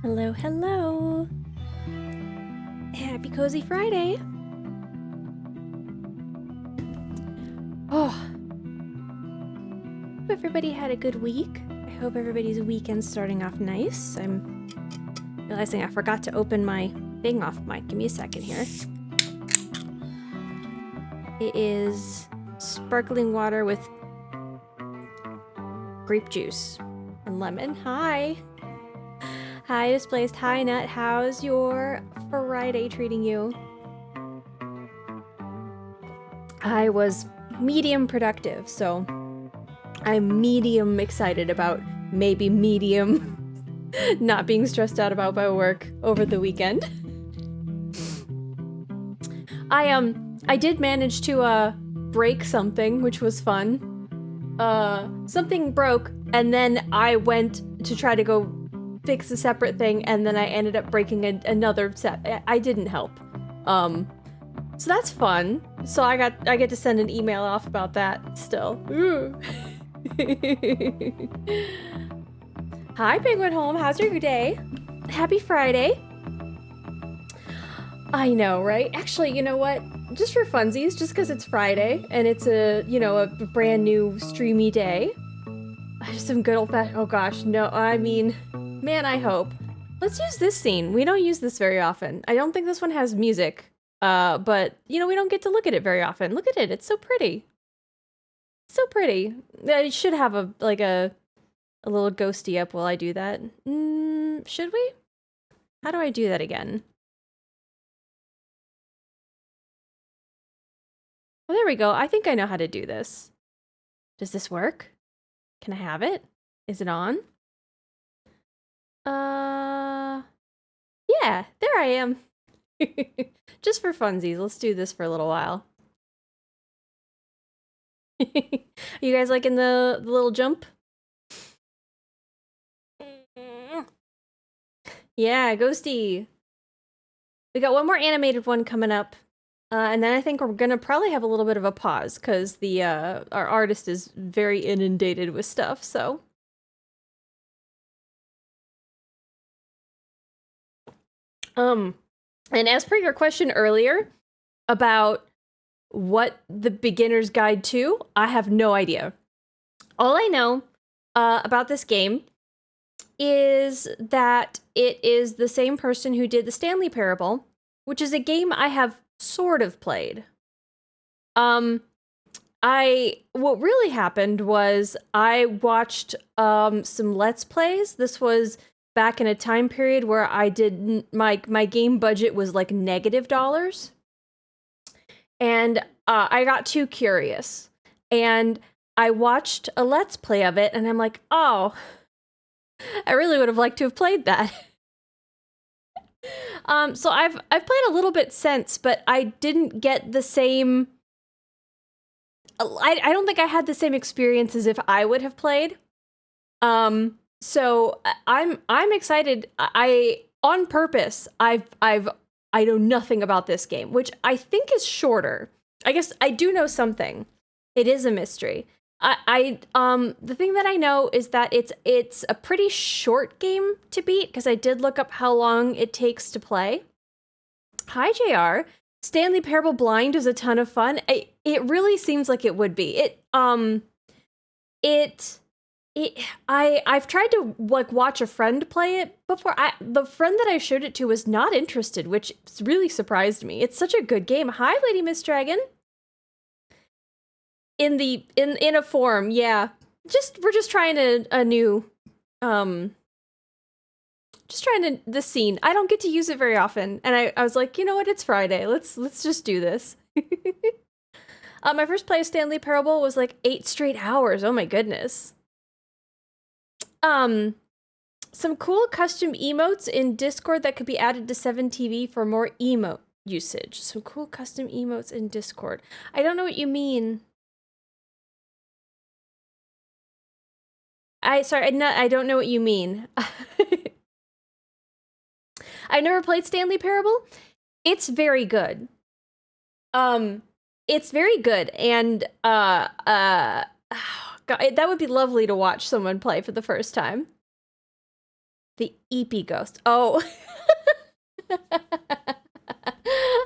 Hello, hello. Happy Cozy Friday. Oh, hope everybody had a good week. I hope everybody's weekend's starting off nice. I'm realizing I forgot to open my thing off mic. Give me a second here. It is sparkling water with grape juice and lemon. Hi. Hi, Displaced. Hi, Nut. How's your Friday treating you? I was medium productive, so I'm medium excited about maybe medium not being stressed out about my work over the weekend. I did manage to break something, which was fun. Something broke, and then I went to try to go fix a separate thing, and then I ended up breaking another set. I didn't help. So that's fun. So I get to send an email off about that still. Hi, Penguin Home. How's your day? Happy Friday. I know, right? Actually, you know what? Just for funsies, just because it's Friday and it's a brand new streamy day. Some good old fashioned. Oh gosh, no. I mean, man, I hope. Let's use this scene. We don't use this very often. I don't think this one has music. But we don't get to look at it very often. Look at it. It's so pretty. So pretty. I should have a little ghosty up while I do that. Should we? How do I do that again? Oh, there we go. I think I know how to do this. Does this work? Can I have it? Is it on? Yeah, there I am. Just for funsies, let's do this for a little while. You guys liking the little jump? Yeah, Ghosty. We got one more animated one coming up. And then I think we're gonna probably have a little bit of a pause because the our artist is very inundated with stuff, so. And as per your question earlier about what the beginner's guide to, I have no idea. All I know about this game is that it is the same person who did the Stanley Parable, which is a game I have sort of played. What really happened was I watched some Let's Plays. This was back in a time period where I didn't my game budget was like $. And I got too curious. And I watched a Let's Play of it, and I'm like, oh, I really would have liked to have played that. So I've played a little bit since, but I didn't get the same. I don't think I had the same experience as if I would have played. So I'm excited. I on purpose I know nothing about this game, which I think is shorter. I guess I do know something. It is a mystery. The thing that I know is that it's a pretty short game to beat because I did look up how long it takes to play. Hi, JR. Stanley Parable Blind is a ton of fun. It really seems like it would be. I've tried to watch a friend play it before. The friend that I showed it to was not interested, which really surprised me. It's such a good game. Hi, Lady Miss Dragon. In a form, yeah. We're just trying a new just trying this scene. I don't get to use it very often, and I was like, you know what? It's Friday. Let's just do this. My first play of Stanley Parable was like 8 straight hours. Oh my goodness. Some cool custom emotes in Discord that could be added to 7TV for more emote usage. Some cool custom emotes in Discord. I don't know what you mean. I don't know what you mean. I've never played Stanley Parable. It's very good. It's very good, and God, that would be lovely to watch someone play for the first time. The Eepy ghost. Oh.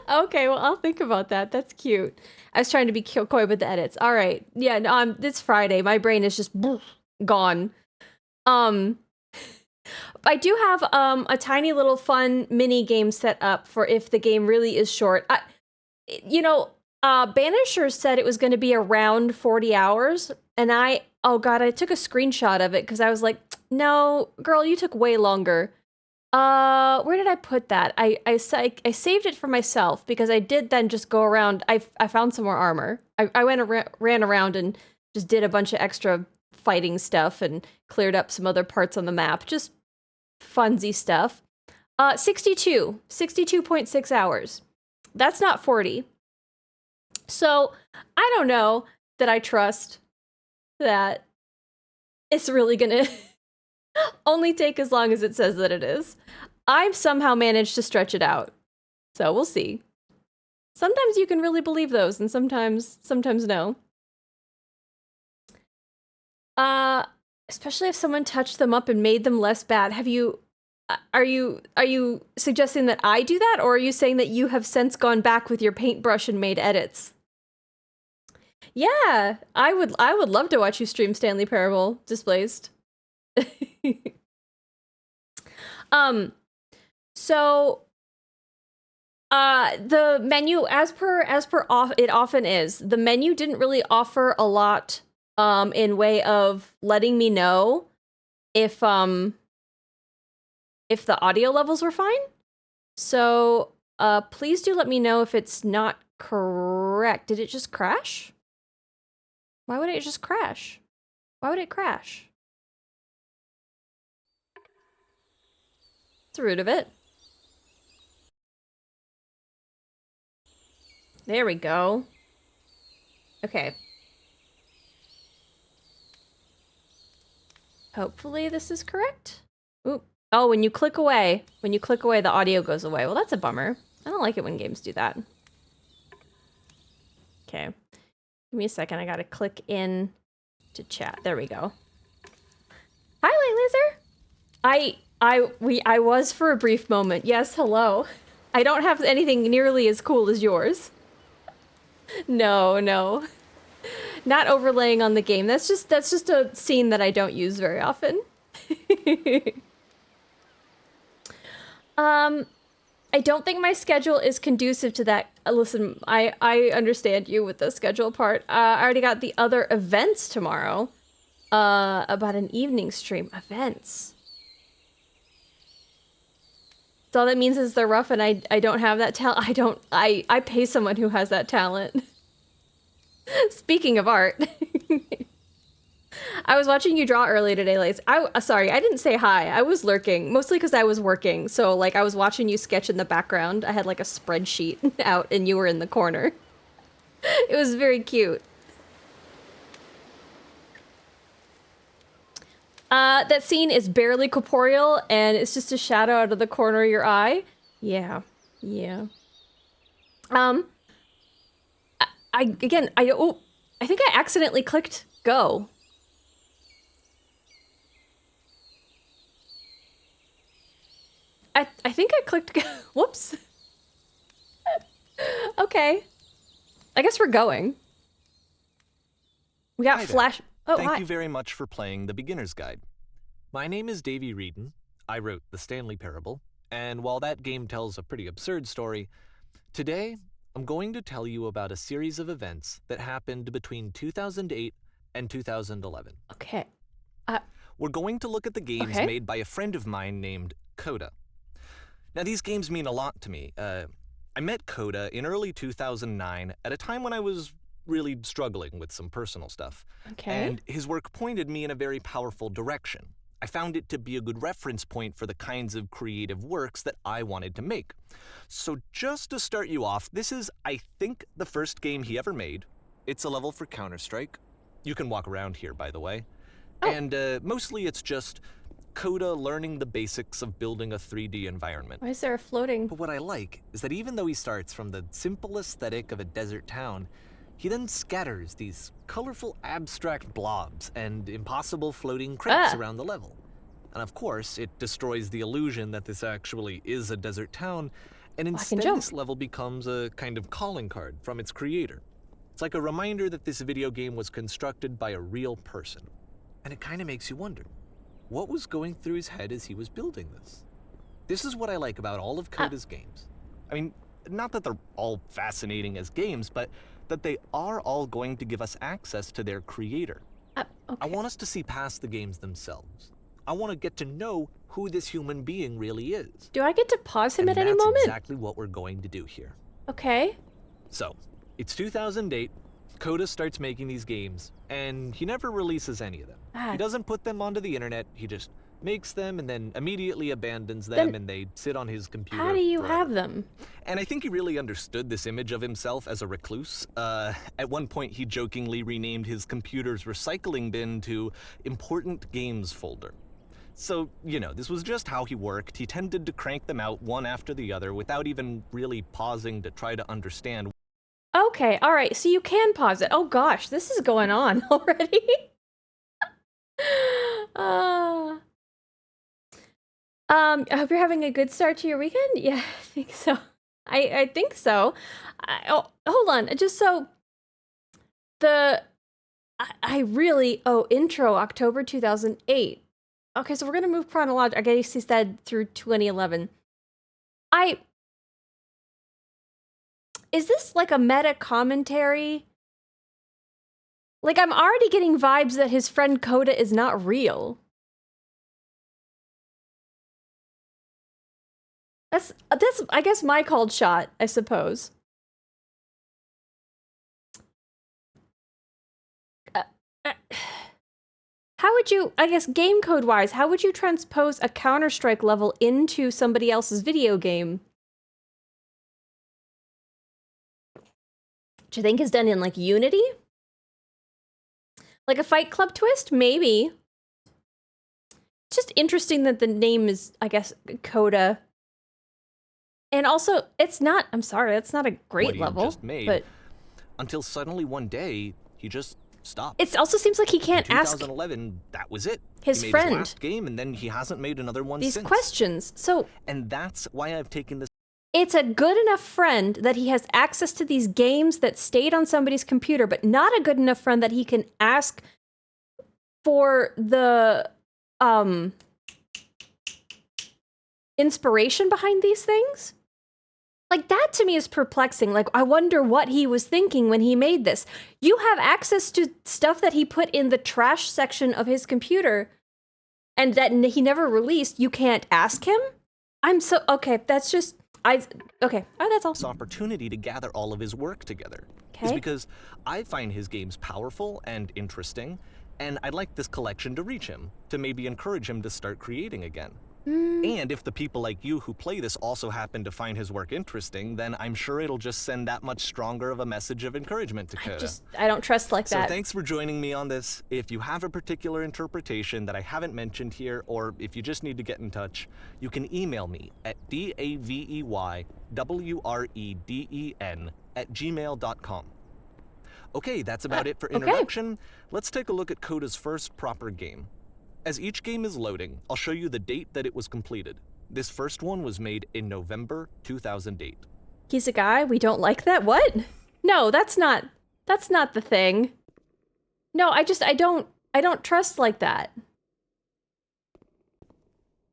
Okay, well, I'll think about that. That's cute. I was trying to be coy with the edits. All right. Yeah, no, it's Friday. My brain is just gone. I do have a tiny little fun mini game set up for if the game really is short. Banisher said it was going to be around 40 hours, and I took a screenshot of it because I was like, no, girl, you took way longer. Where did I put that? I saved it for myself because I did then just go around. I found some more armor. I ran around and just did a bunch of extra fighting stuff and cleared up some other parts on the map. Just funsy stuff. 62.6 hours. That's not 40. So I don't know that I trust that it's really gonna only take as long as it says that it is. I've somehow managed to stretch it out. So we'll see. Sometimes you can really believe those, and sometimes no. Especially if someone touched them up and made them less bad. Are you suggesting that I do that, or are you saying that you have since gone back with your paintbrush and made edits? Yeah, I would love to watch you stream Stanley Parable Displaced. So the menu, as per it often is, the menu didn't really offer a lot in way of letting me know if the audio levels were fine. So please do let me know if it's not correct. Did it just crash? Why would it just crash? Why would it crash? That's the root of it. There we go. Okay. Hopefully this is correct. Oop. Oh, when you click away, the audio goes away. Well, that's a bummer. I don't like it when games do that. Okay. Give me a second. I gotta click in to chat. There we go. Hi, Light Laser. I was for a brief moment. Yes, hello. I don't have anything nearly as cool as yours. No. Not overlaying on the game. That's just a scene that I don't use very often. I don't think my schedule is conducive to that. Listen, I understand you with the schedule part. I already got the other events tomorrow. About an evening stream. Events. So all that means is they're rough and I don't have that talent. I pay someone who has that talent. Speaking of art. I was watching you draw earlier today, Lace. Sorry, I didn't say hi. I was lurking, mostly because I was working. So, like, I was watching you sketch in the background. I had, like, a spreadsheet out, and you were in the corner. It was very cute. That scene is barely corporeal, and it's just a shadow out of the corner of your eye. Yeah. I think I accidentally clicked go. I think I clicked go. Whoops. Okay. I guess we're going. We got flash. Oh, Thank you very much for playing the Beginner's Guide. My name is Davey Reedon. I wrote The Stanley Parable, and while that game tells a pretty absurd story, today I'm going to tell you about a series of events that happened between 2008 and 2011. Okay. We're going to look at the games made by a friend of mine named Coda. Now, these games mean a lot to me. I met Coda in early 2009 at a time when I was really struggling with some personal stuff. Okay. And his work pointed me in a very powerful direction. I found it to be a good reference point for the kinds of creative works that I wanted to make. So just to start you off, this is, I think, the first game he ever made. It's a level for Counter-Strike. You can walk around here, by the way. Oh. And mostly it's just Coda learning the basics of building a 3D environment. Why is there a floating? But what I like is that even though he starts from the simple aesthetic of a desert town, he then scatters these colorful abstract blobs and impossible floating crates around the level. And of course, it destroys the illusion that this actually is a desert town, and I can instead jump. this level becomes a kind of calling card from its creator. It's like a reminder that this video game was constructed by a real person. And it kind of makes you wonder, what was going through his head as he was building this? This is what I like about all of Coda's games. I mean, not that they're all fascinating as games, but that they are all going to give us access to their creator. Okay. I want us to see past the games themselves. I want to get to know who this human being really is. Do I get to pause him And at any that's moment? exactly what we're going to do here. Okay. So, it's 2008, Coda starts making these games, and he never releases any of them. He doesn't put them onto the internet, he just makes them and then immediately abandons them, and they sit on his computer How do you forever. have them? And I think he really understood this image of himself as a recluse. At one point, he jokingly renamed his computer's recycling bin to Important Games Folder. So, you know, this was just how he worked. He tended to crank them out one after the other without even really pausing to try to understand. Okay, all right, so you can pause it. Oh gosh, this is going on already. I hope you're having a good start to your weekend. Yeah, I think so. I think so. Oh, hold on, just so I really intro October 2008. Okay, so we're gonna move chronologically. I guess he said through 2011. Is this like a meta commentary? Like, I'm already getting vibes that his friend Coda is not real. That's I guess my called shot, I suppose. How would you, I guess game code wise, how would you transpose a Counter-Strike level into somebody else's video game? Do you think is done in like Unity? Like a Fight Club twist? Maybe. It's just interesting that the name is, I guess, Coda. And also, it's not, I'm sorry, that's not a great level. Just made, but until suddenly one day, he just stopped. It also seems like he can't in ask 2011, that was it. his he made friend his last game, and then he hasn't made another one these since. questions. So, and that's why I've taken this. It's a good enough friend that he has access to these games that stayed on somebody's computer, but not a good enough friend that he can ask for the inspiration behind these things. Like, that to me is perplexing. Like, I wonder what he was thinking when he made this. You have access to stuff that he put in the trash section of his computer and that he never released. You can't ask him? Okay, that's just... Okay, that's all. This opportunity to gather all of his work together is Okay. because I find his games powerful and interesting, and I'd like this collection to reach him, to maybe encourage him to start creating again. And if the people like you who play this also happen to find his work interesting, then I'm sure it'll just send that much stronger of a message of encouragement to Coda. I don't trust like that. So thanks for joining me on this. If you have a particular interpretation that I haven't mentioned here, or if you just need to get in touch, you can email me at daveyWreden@gmail.com. Okay, that's about it for introduction. Let's take a look at Coda's first proper game. As each game is loading, I'll show you the date that it was completed. This first one was made in November 2008. He's a guy? We don't like that? What? No, that's not the thing. No, I don't trust like that.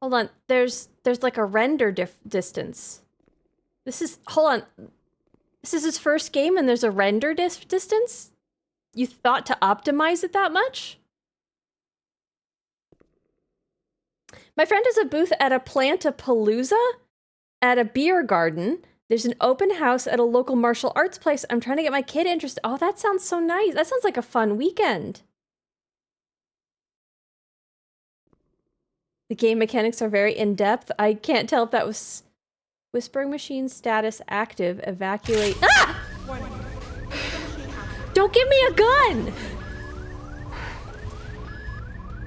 Hold on, there's like a render distance. Hold on. This is his first game and there's a render distance? You thought to optimize it that much? My friend has a booth at a Plantapalooza at a beer garden. There's an open house at a local martial arts place. I'm trying to get my kid interested. Oh, that sounds so nice. That sounds like a fun weekend. The game mechanics are very in-depth. I can't tell if that was whispering machine status active. Evacuate. Ah! Don't give me a gun!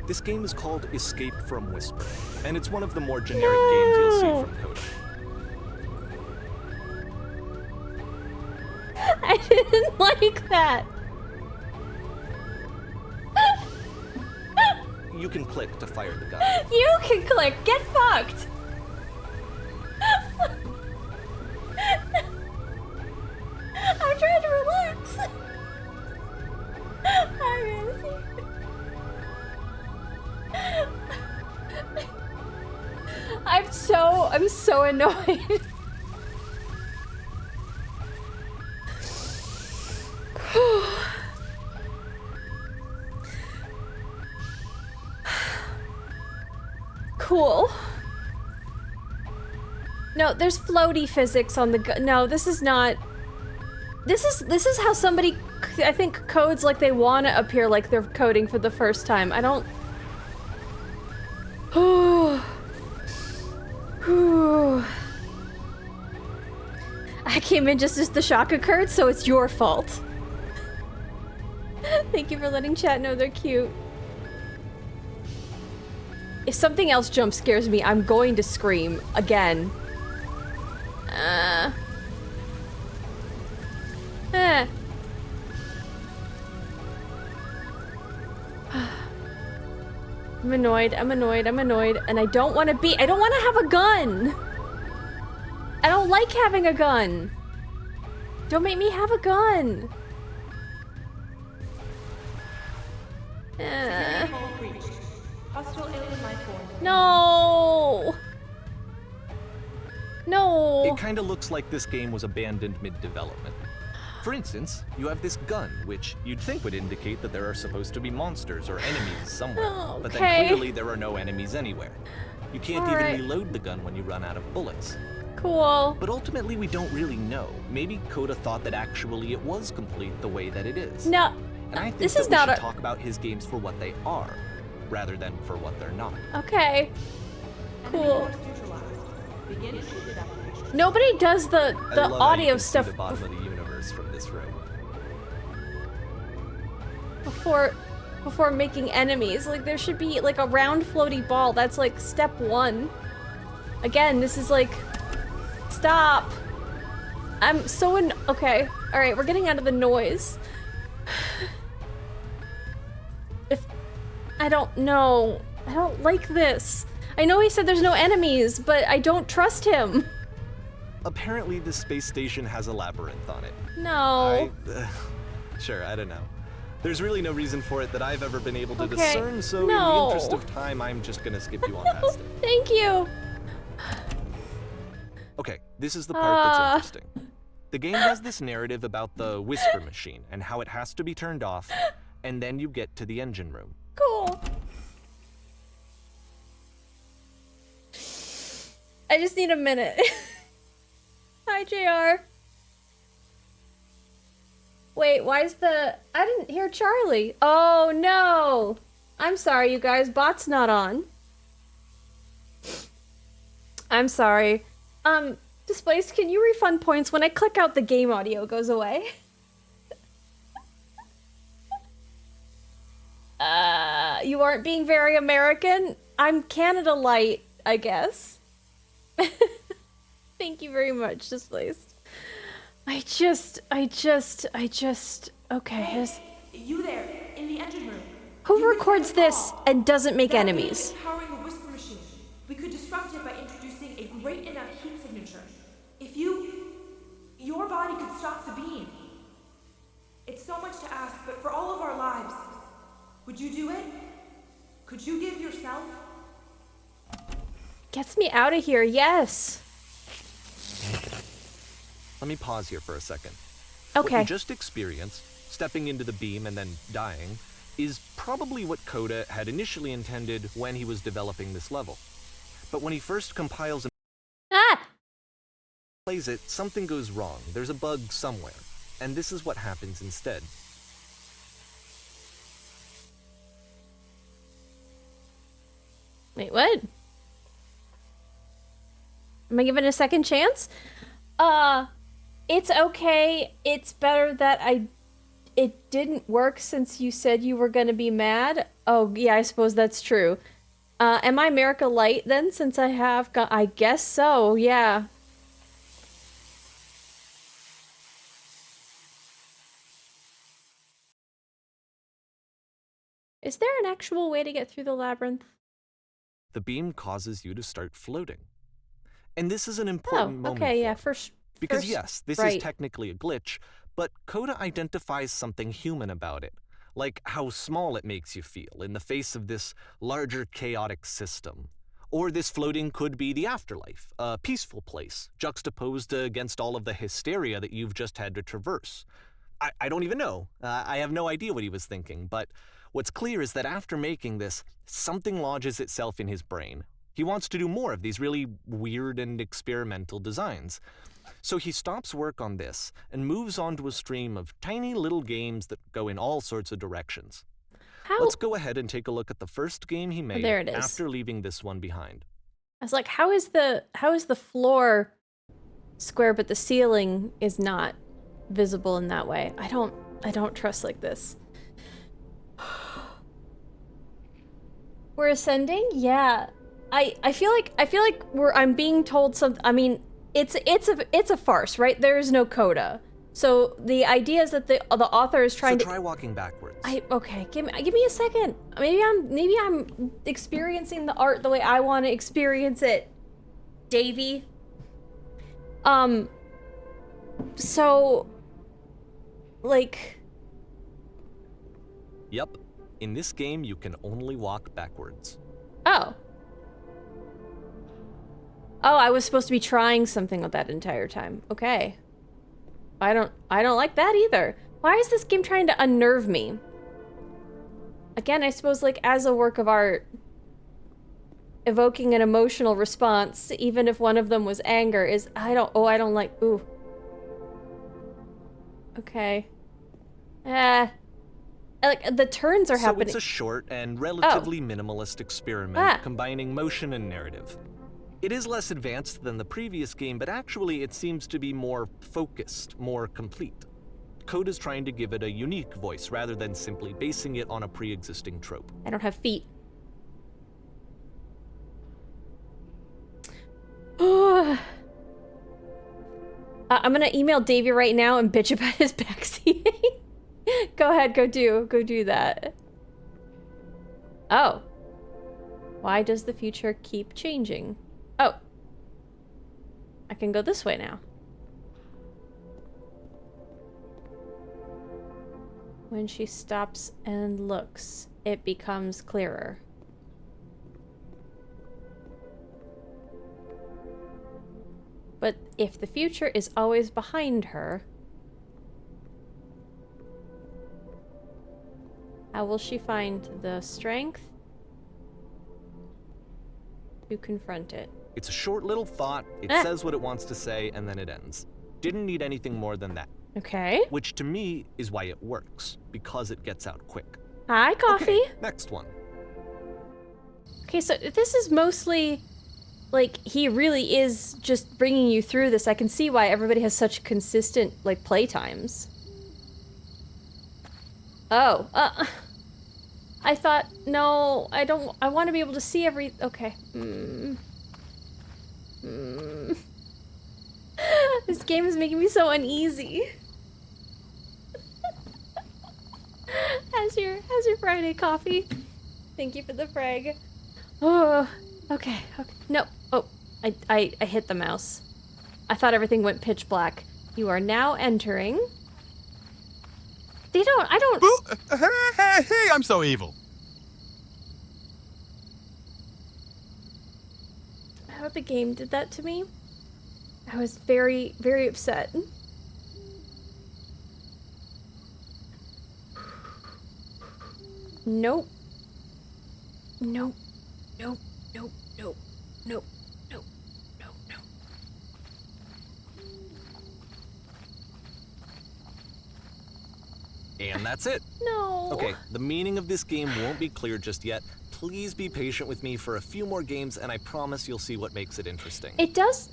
This game is called Escape from Whisper, and it's one of the more generic games you'll see from Coda. I didn't like that. You can click to fire the gun. You can click. Get fucked. I'm trying to relax. I'm so annoyed. Cool. No, there's floaty physics on the no, this is not. This is how somebody, I think, codes like they want to appear like they're coding for the first time. I don't. I came in just as the shock occurred, so it's your fault. Thank you for letting chat know they're cute. If something else jump scares me, I'm going to scream again. I'm annoyed, and I don't want to be- I don't want to have a gun! I don't like having a gun! Don't make me have a gun! No! No! It kinda looks like this game was abandoned mid-development. For instance, you have this gun, which you'd think would indicate that there are supposed to be monsters or enemies somewhere. Okay. But then clearly there are no enemies anywhere. You can't even Alright. reload the gun when you run out of bullets. Cool. But ultimately we don't really know. Maybe Coda thought that actually it was complete the way that it is. No. And I think This that is we not should a- talk about his games for what they are, rather than for what they're not. Okay. Cool. Nobody does the I love how you audio can see stuff the bottom of the universe from this room. before making enemies. Like, there should be like a round floaty ball. That's like step 1. Again, this is like, stop. I'm so okay. All right, we're getting out of the noise. If I don't know, I don't like this. I know he said there's no enemies, but I don't trust him. Apparently the space station has a labyrinth on it. No. Sure, I don't know. There's really no reason for it that I've ever been able to Okay, discern, so in the no. interest of time, I'm just gonna skip you on past it. Thank you. Okay, this is the part that's interesting. The game has this narrative about the whisper machine and how it has to be turned off, and then you get to the engine room. Cool. I just need a minute. Hi, JR. Wait, why is the... I didn't hear Charlie. Oh, no. I'm sorry, you guys. Bot's not on. I'm sorry. Displaced, can you refund points? When I click out, the game audio goes away. You aren't being very American? I'm Canada light, I guess. Thank you very much, Displaced. Okay, Hey, you there, in the engine room. who You records could this and doesn't make That beam enemies? is powering the whisper machine. We could disrupt it by introducing a great enough heat signature. If your body could stop the beam. It's so much to ask, but for all of our lives, would you do it? Could you give yourself? Gets me out of here, yes. Let me pause here for a second. What you Okay. just experienced, stepping into the beam and then dying, is probably what Coda had initially intended when he was developing this level. But when he first compiles and Ah! plays it, something goes wrong. There's a bug somewhere. And this is what happens instead. Wait, what? Am I given a second chance? It's okay. It's better that it didn't work since you said you were gonna be mad. Oh, yeah, I suppose that's true. Am I America Light then, since I have got... I guess so, yeah. Is there an actual way to get through the labyrinth? The beam causes you to start floating. And this is an Oh, important moment okay, for yeah, it. first. Because first, yes, this right. is technically a glitch, but Coda identifies something human about it, like how small it makes you feel in the face of this larger chaotic system. Or this floating could be the afterlife, a peaceful place, juxtaposed against all of the hysteria that you've just had to traverse. I don't even know. I have no idea what he was thinking, but what's clear is that after making this, something lodges itself in his brain. He wants to do more of these really weird and experimental designs. So he stops work on this and moves on to a stream of tiny little games that go in all sorts of directions. How? Let's go ahead and take a look at the first game he made there it is. after leaving this one behind. I was like, how is the floor square, but the ceiling is not visible in that way? I don't trust like this. We're ascending? Yeah. I feel like I'm being told something. I mean, it's a farce, right? There is no coda. So the idea is that the author is trying so to try walking backwards. Okay, give me a second. Maybe I'm experiencing the art the way I want to experience it, Davey. So like Yep. In this game, you can only walk backwards. Oh, I was supposed to be trying something with that entire time. Okay. I don't like that either. Why is this game trying to unnerve me? Again, I suppose like as a work of art, evoking an emotional response, even if one of them was anger, is I don't like, ooh. Okay. Like the turns are happening. So it's a short and relatively minimalist experiment combining motion and narrative. It is less advanced than the previous game, but actually it seems to be more focused, more complete. Coda's trying to give it a unique voice rather than simply basing it on a pre-existing trope. I don't have feet. I'm gonna email Davey right now and bitch about his backseating. Go ahead, go do that. Oh. Why does the future keep changing? Oh. I can go this way now. When she stops and looks, it becomes clearer. But if the future is always behind her, how will she find the strength to confront it? It's a short little thought, it says what it wants to say, and then it ends. Didn't need anything more than that. Okay. Which to me is why it works, because it gets out quick. Hi, Coffee. Okay, next one. Okay, so this is mostly, like, he really is just bringing you through this. I can see why everybody has such consistent, like, play times. Oh, I thought, no, I want to be able to see okay. This game is making me so uneasy. How's your Friday, Coffee? Thank you for the frag. Oh, okay. No. Oh, I hit the mouse. I thought everything went pitch black. You are now entering. I don't. Hey, I'm so evil. How the game did that to me? I was very, very upset. Nope. Nope. Nope. Nope. Nope. Nope. Nope. Nope. Nope. And that's it. No. Okay, the meaning of this game won't be clear just yet. Please be patient with me for a few more games, and I promise you'll see what makes it interesting. It does.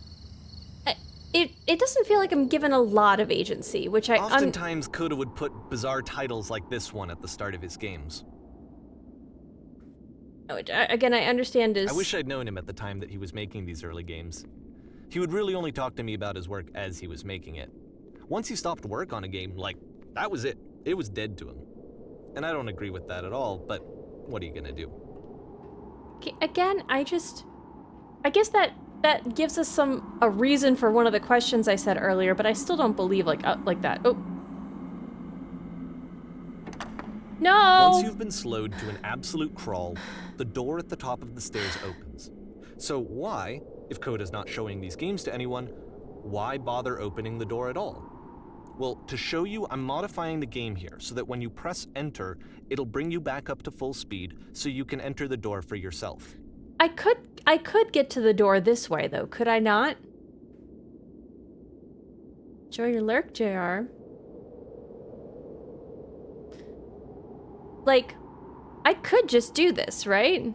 It doesn't feel like I'm given a lot of agency, which I Oftentimes, Coda would put bizarre titles like this one at the start of his games. Which, again, I understand is. I wish I'd known him at the time that he was making these early games. He would really only talk to me about his work as he was making it. Once he stopped work on a game, like, that was it. It was dead to him. And I don't agree with that at all, but What are you gonna do? Again, I guess that gives us a reason for one of the questions I said earlier, but I still don't believe like that. Oh. No! Once you've been slowed to an absolute crawl, the door at the top of the stairs opens. So why, if code is not showing these games to anyone, why bother opening the door at all? Well, to show you, I'm modifying the game here so that when you press enter, it'll bring you back up to full speed so you can enter the door for yourself. I could get to the door this way though, could I not? Enjoy your lurk, JR. Like, I could just do this, right? Is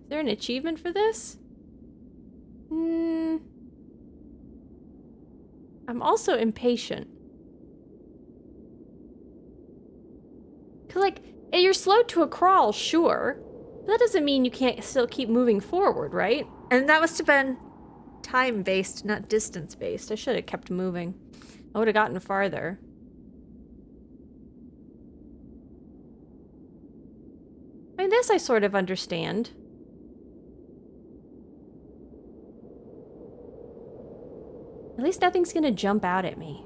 there an achievement for this? I'm also impatient. Cause like, you're slowed to a crawl, sure. But that doesn't mean you can't still keep moving forward, right? And that must have been time-based, not distance-based. I should have kept moving. I would have gotten farther. I mean, this I sort of understand. At least nothing's gonna jump out at me.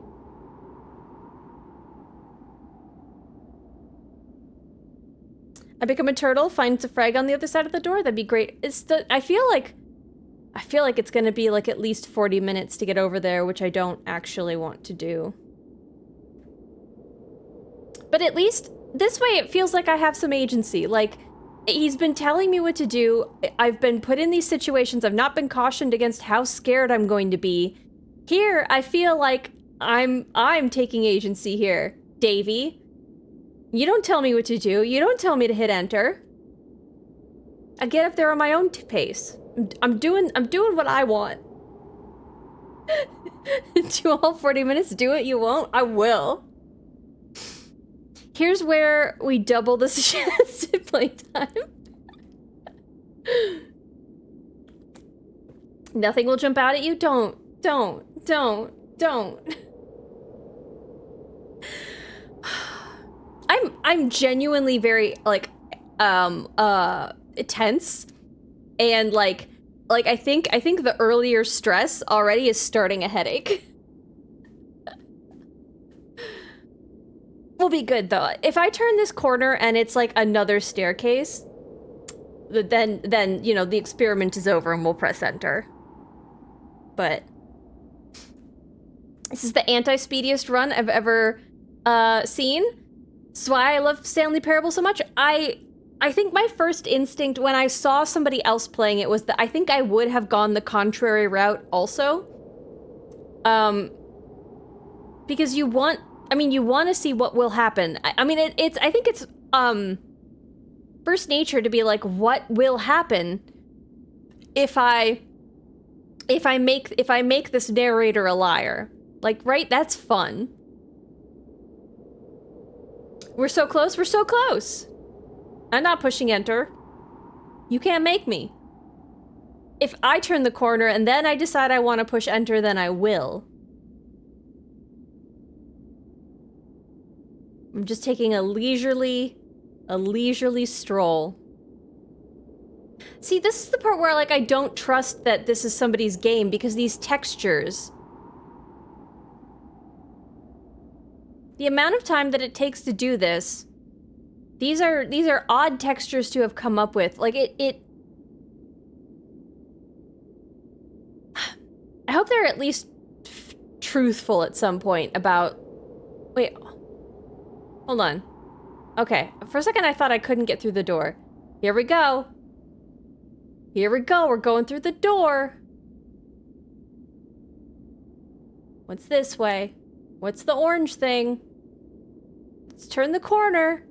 I become a turtle, finds a frag on the other side of the door. That'd be great. I feel like it's gonna be like at least 40 minutes to get over there, which I don't actually want to do. But at least this way it feels like I have some agency. Like, he's been telling me what to do. I've been put in these situations. I've not been cautioned against how scared I'm going to be. Here, I feel like I'm taking agency here, Davy. You don't tell me what to do. You don't tell me to hit enter. I get up there on my own pace. I'm doing what I want. Do all 40 minutes, do what you won't? I will. Here's where we double the suggested playtime. Nothing will jump out at you? Don't. I'm genuinely very, like, tense. And, like, I think the earlier stress already is starting a headache. We'll be good, though. If I turn this corner and it's, like, another staircase, then, you know, the experiment is over and we'll press enter. But this is the anti-speediest run I've ever seen. That's why I love Stanley Parable so much. I think my first instinct when I saw somebody else playing it was that I think I would have gone the contrary route also. Because you want to see what will happen. I think it's first nature to be like, what will happen if I make this narrator a liar? Like, right? That's fun. We're so close. We're so close. I'm not pushing enter. You can't make me. If I turn the corner and then I decide I want to push enter, then I will. I'm just taking a leisurely stroll. See, this is the part where, like, I don't trust that this is somebody's game because these textures... The amount of time that it takes to do this, these are odd textures to have come up with. Like, it I hope they're at least truthful at some point about... Wait. Hold on. Okay. For a second, I thought I couldn't get through the door. Here we go. Here we go. We're going through the door. What's this way? What's the orange thing? Let's turn the corner.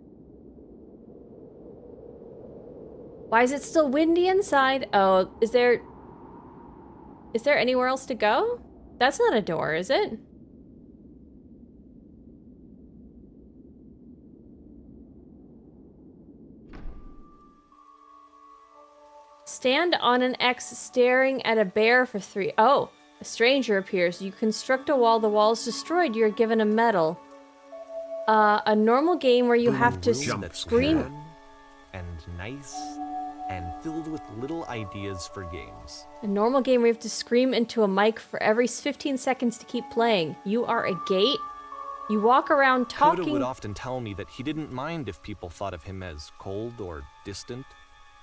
Why is it still windy inside? Oh, is there anywhere else to go? That's not a door, is it? Stand on an X staring at a bear for 3... Oh, a stranger appears. You construct a wall. The wall is destroyed. You're given a medal. A normal game where you Ooh, have to room that's scream. warm and nice and filled with little ideas for games. A normal game where you have to scream into a mic for every 15 seconds to keep playing. You are a gate. You walk around Coda talking. would often tell me that he didn't mind if people thought of him as cold or distant.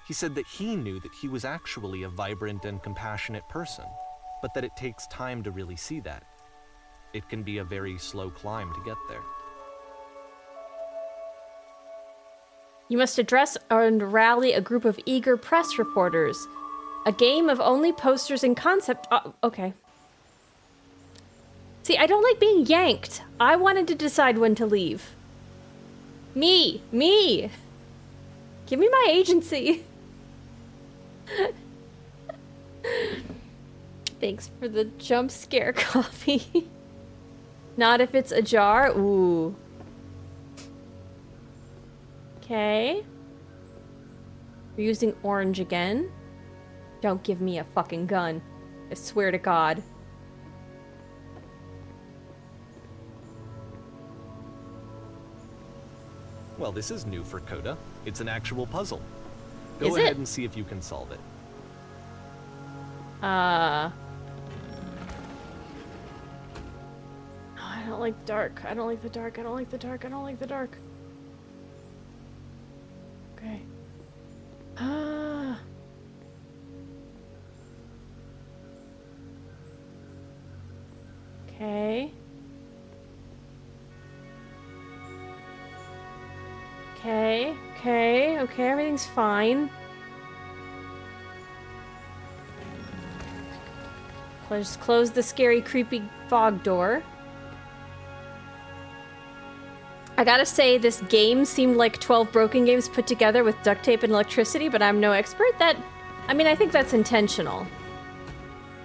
He said that he knew that he was actually a vibrant and compassionate person, but that it takes time to really see that. It can be a very slow climb to get there. You must address and rally a group of eager press reporters. A game of only posters and concept. Okay. See, I don't like being yanked. I wanted to decide when to leave. Me! Give me my agency. Thanks for the jump scare coffee. Not if it's ajar. Ooh. Okay. We're using orange again. Don't give me a fucking gun. I swear to God. Well, this is new for Coda. It's an actual puzzle. Go Is ahead it? and see if you can solve it. Oh, I don't like dark. I don't like the dark. I don't like the dark. I don't like the dark. Okay. Okay. Okay, everything's fine. Just close the scary, creepy fog door. I gotta say, this game seemed like 12 broken games put together with duct tape and electricity, but I'm no expert. I think that's intentional.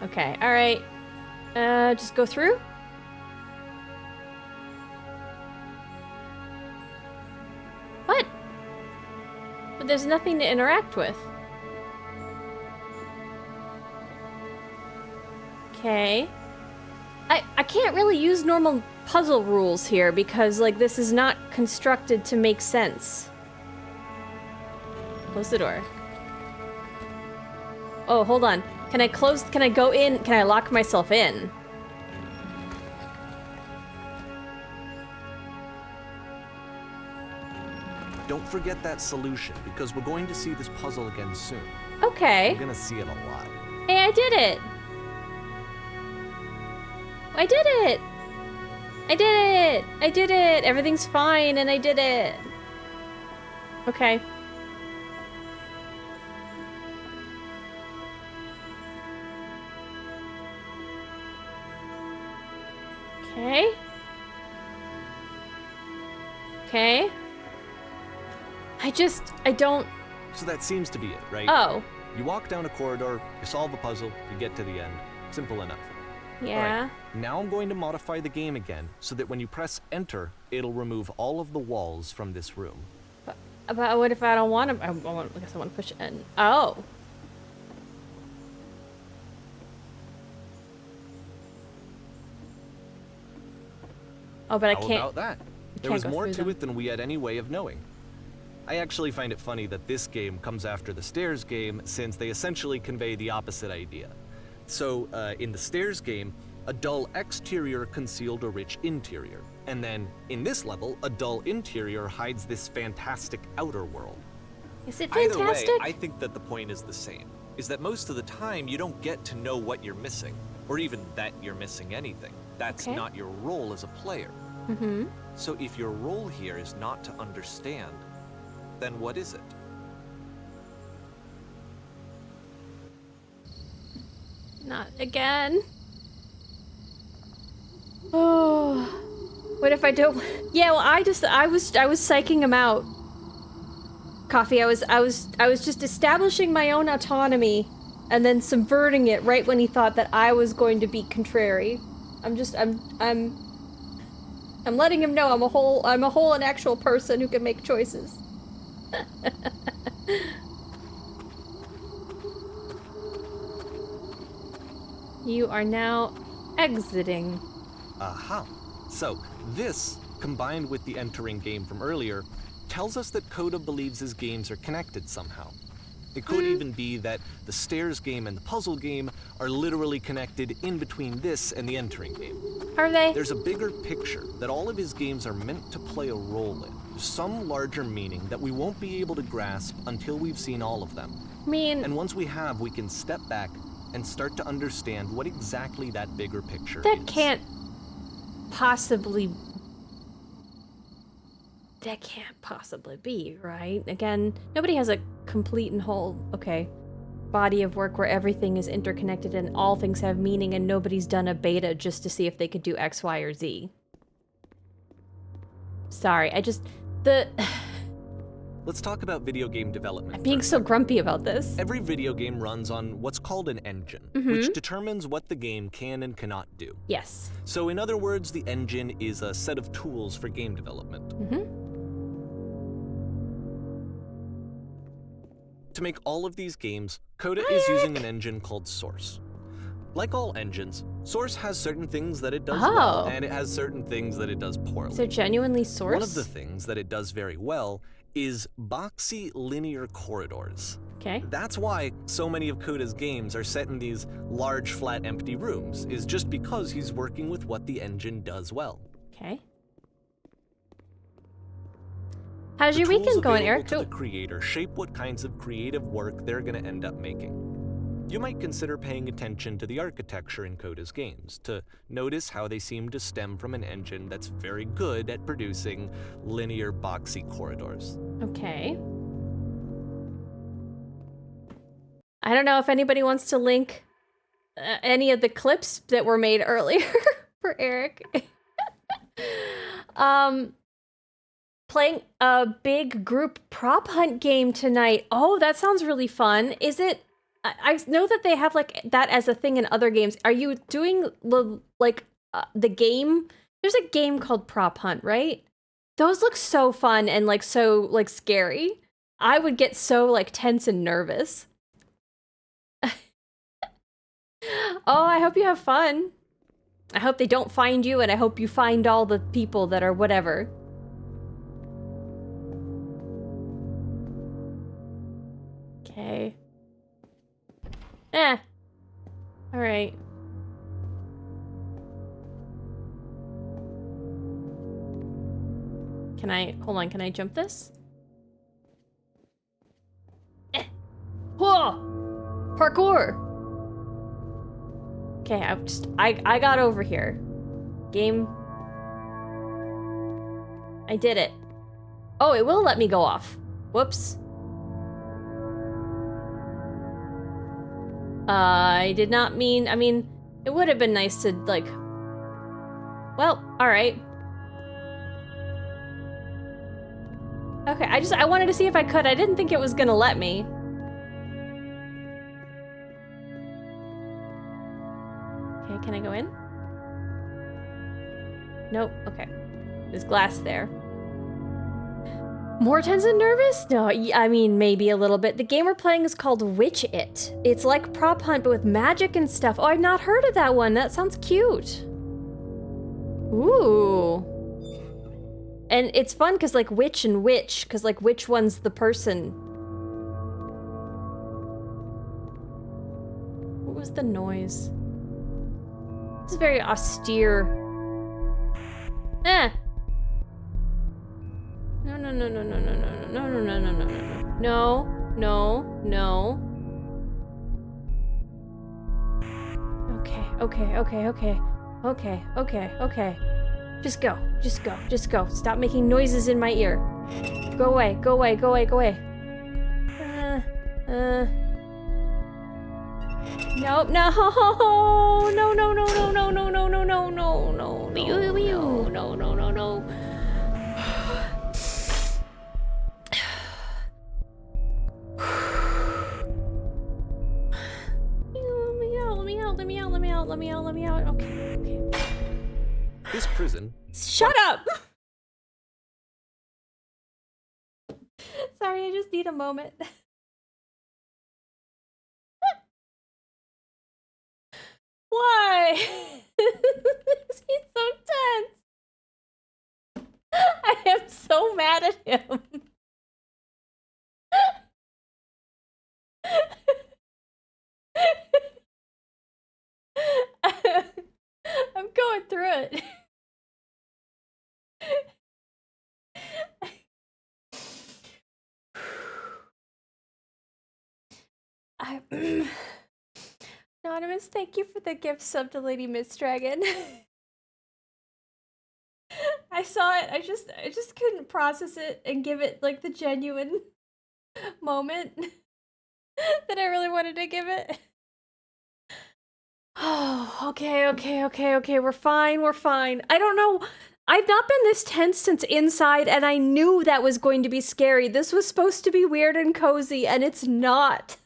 Okay, alright. Just go through? What? But there's nothing to interact with. Okay. I can't really use normal puzzle rules here because, like, this is not constructed to make sense. Close the door. Oh, hold on. Can I go in? Can I lock myself in? Don't forget that solution, because we're going to see this puzzle again soon. Okay. We're gonna see it a lot. Hey, I did it! I did it! I did it! I did it! Everything's fine and I did it! Okay. Okay. Okay. I don't... So that seems to be it, right? Oh. You walk down a corridor, you solve a puzzle, you get to the end. Simple enough. Yeah. Alright, now I'm going to modify the game again, so that when you press enter, it'll remove all of the walls from this room. But what if I don't want to... I guess I want to push in. Oh. Oh, but I How can't... about that? There can't was go more through to them. it than we had any way of knowing. I actually find it funny that this game comes after the Stairs game, since they essentially convey the opposite idea. So, in the Stairs game, a dull exterior concealed a rich interior. And then, in this level, a dull interior hides this fantastic outer world. Is it Either fantastic? way, I think that the point is the same. Is that most of the time you don't get to know what you're missing, or even that you're missing anything. That's Okay. not your role as a player. Mm-hmm. So if your role here is not to understand, then what is it? Not again. Oh. What if I don't... Yeah, well, I was psyching him out. Coffee, I was just establishing my own autonomy and then subverting it right when he thought that I was going to be contrary. I'm letting him know I'm a whole and actual person who can make choices. You are now exiting. Aha. So, this combined with the entering game from earlier, tells us that Coda believes his games are connected somehow. It could even be that the stairs game and the puzzle game are literally connected in between this and the entering game. Are they? There's a bigger picture that all of his games are meant to play a role in. Some larger meaning that we won't be able to grasp until we've seen all of them. I mean, And once we have, we can step back and start to understand what exactly that bigger picture that is. can't possibly... That can't possibly be, right? Again, nobody has a complete and whole, body of work where everything is interconnected and all things have meaning, and nobody's done a beta just to see if they could do X, Y, or Z. Sorry, Let's talk about video game development. I'm being so grumpy about this. Every video game runs on what's called an engine, which determines what the game can and cannot do. Yes. So in other words, the engine is a set of tools for game development. To make all of these games, Coda is using an engine called Source. Like all engines, Source has certain things that it does well, and it has certain things that it does poorly. So genuinely Source? One of the things that it does very well is boxy linear corridors. Okay. That's why so many of Coda's games are set in these large, flat, empty rooms, is just because he's working with what the engine does well. Okay. How's your weekend going, Eric? The creator shape what kinds of creative work they're going to end up making. You might consider paying attention to the architecture in Coda's games, to notice how they seem to stem from an engine that's very good at producing linear, boxy corridors. Okay. I don't know if anybody wants to link any of the clips that were made earlier for Eric. Playing a big group prop hunt game tonight. Oh, that sounds really fun. Is it... I know that they have like that as a thing in other games. Are you doing the game? There's a game called Prop Hunt, right? Those look so fun and like so like scary. I would get so like tense and nervous. Oh, I hope you have fun. I hope they don't find you, and I hope you find all the people that are whatever. Okay. Alright. Hold on, can I jump this? Whoa! Parkour! Okay, I got over here. Game. I did it. Oh, it will let me go off. Whoops. I did not mean, it would have been nice to, like... Well, alright. Okay, I wanted to see if I could. I didn't think it was gonna let me. Okay, can I go in? Nope, okay. There's glass there. More tense and nervous? No, I mean, maybe a little bit. The game we're playing is called Witch It. It's like Prop Hunt, but with magic and stuff. Oh, I've not heard of that one. That sounds cute. Ooh. And it's fun because, like, witch and witch, because, like, which one's the person? What was the noise? This is very austere. No, no, no, no, no, no, no, no, no, no, no, no, no, no, no, no. Okay. Just go. Stop making noises in my ear. Go away. Nope, no. Let me out. Okay. This prison... Shut up! Sorry, I just need a moment. Why? This is so tense. I am so mad at him. I'm going through it. Anonymous, thank you for the gift sub to Lady Miss Dragon. I saw it. I just couldn't process it and give it like the genuine moment that I really wanted to give it. Oh, okay. We're fine. I don't know. I've not been this tense since Inside, and I knew that was going to be scary. This was supposed to be weird and cozy, and it's not.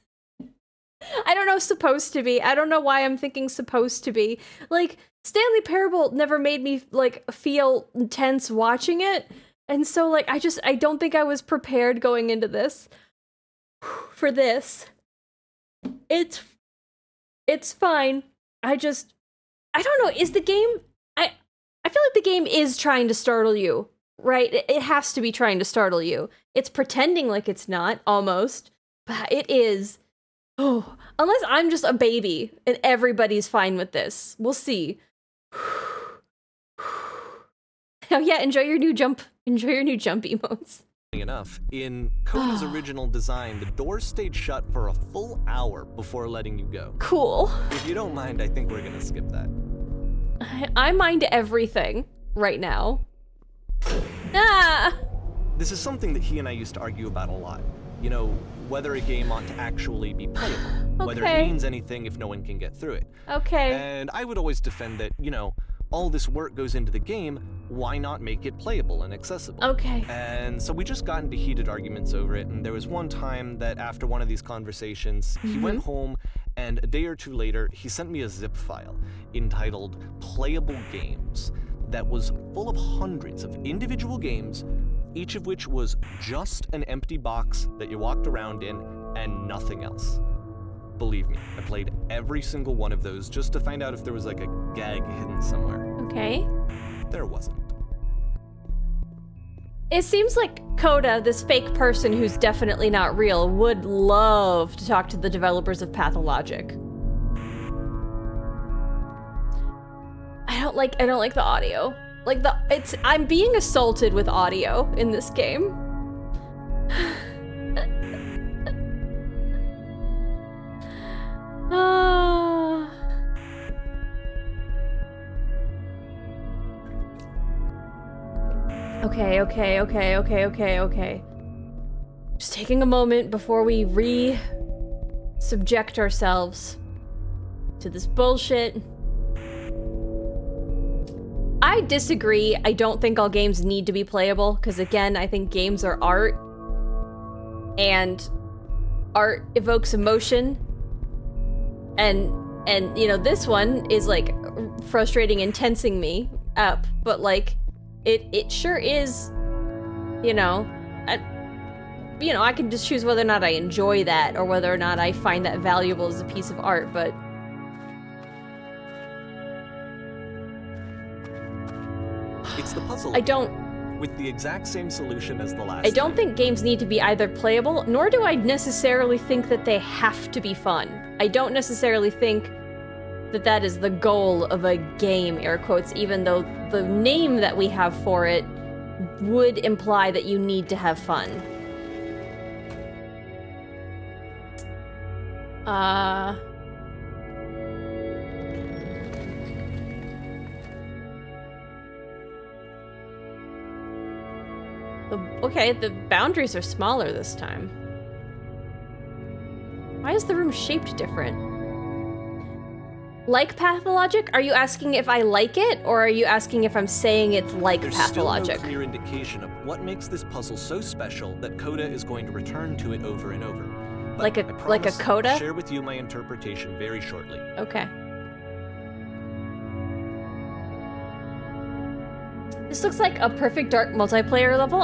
I don't know, supposed to be. I don't know why I'm thinking supposed to be. Like, Stanley Parable never made me, like, feel tense watching it. And so, like, I don't think I was prepared going into this. For this. It's fine. I don't know, is the game... I feel like the game is trying to startle you, right? It has to be trying to startle you. It's pretending like it's not, almost. But it is... Oh, unless I'm just a baby and everybody's fine with this. We'll see. Oh yeah, enjoy your new jump emotes. Enough, in Coda's original design, the door stayed shut for a full hour before letting you go. Cool. If you don't mind, I think we're gonna skip that. I mind everything right now. Ah! This is something that he and I used to argue about a lot. You know, whether a game ought to actually be playable. Whether it means anything if no one can get through it. Okay. And I would always defend that, you know, all this work goes into the game, why not make it playable and accessible? Okay. And so we just got into heated arguments over it, and there was one time that after one of these conversations, he went home, and a day or two later, he sent me a zip file entitled Playable Games that was full of hundreds of individual games, each of which was just an empty box that you walked around in and nothing else. Believe me, I played every single one of those just to find out if there was like a gag hidden somewhere. Okay. There wasn't. It seems like Coda, this fake person who's definitely not real, would love to talk to the developers of Pathologic. I don't like the audio. Like I'm being assaulted with audio in this game. Okay. Just taking a moment before we subject ourselves to this bullshit. I disagree. I don't think all games need to be playable, because again, I think games are art, and art evokes emotion, and you know, this one is like frustrating and tensing me up, but like it sure is, you know, I can just choose whether or not I enjoy that or whether or not I find that valuable as a piece of art, but It's the puzzle. I don't... With the exact same solution as the last I don't time. think games need to be either playable, nor do I necessarily think that they have to be fun. I don't necessarily think that that is the goal of a game, air quotes, even though the name that we have for it would imply that you need to have fun. Okay, the boundaries are smaller this time. Why is the room shaped different? Like Pathologic? Are you asking if I like it, or are you asking if I'm saying it's like There's Pathologic? still no clear indication of what makes this puzzle so special that Coda is going to return to it over and over. But Like a I promise coda? I'll share with you my interpretation very shortly. Okay. This looks like a perfect dark multiplayer level.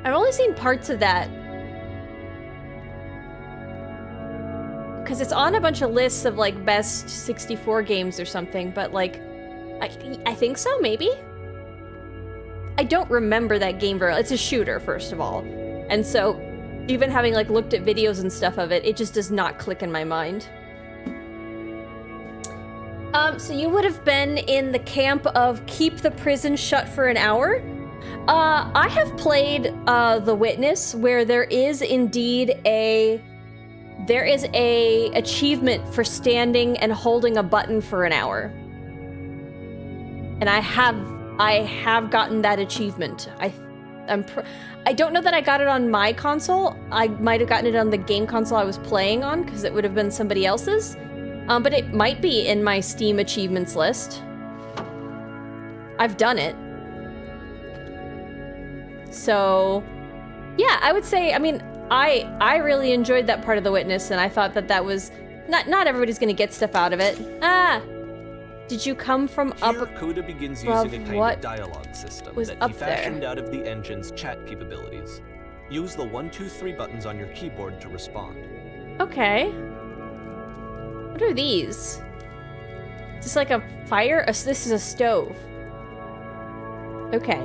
I've only seen parts of that. because it's on a bunch of lists of, like, best 64 games or something, but, like, I think so, maybe? I don't remember that game very well. It's a shooter, first of all. And so, even having, like, looked at videos and stuff of it, it just does not click in my mind. So you would have been in the camp of keep the prison shut for an hour? I have played The Witness, where there is indeed a achievement for standing and holding a button for an hour. And I have gotten that achievement. I don't know that I got it on my console. I might have gotten it on the game console I was playing on, because it would have been somebody else's. But it might be in my Steam achievements list. I've done it. So, yeah, I would say, I mean, I really enjoyed that part of The Witness, and I thought that was... Not everybody's gonna get stuff out of it. Ah! Did you come from up... Here, Coda begins using a kind what of dialogue system was that he up there? fashioned out of the engine's chat capabilities. Use the 1, 2, 3 buttons on your keyboard to respond. Okay. What are these? Is this like a fire? This is a stove. Okay.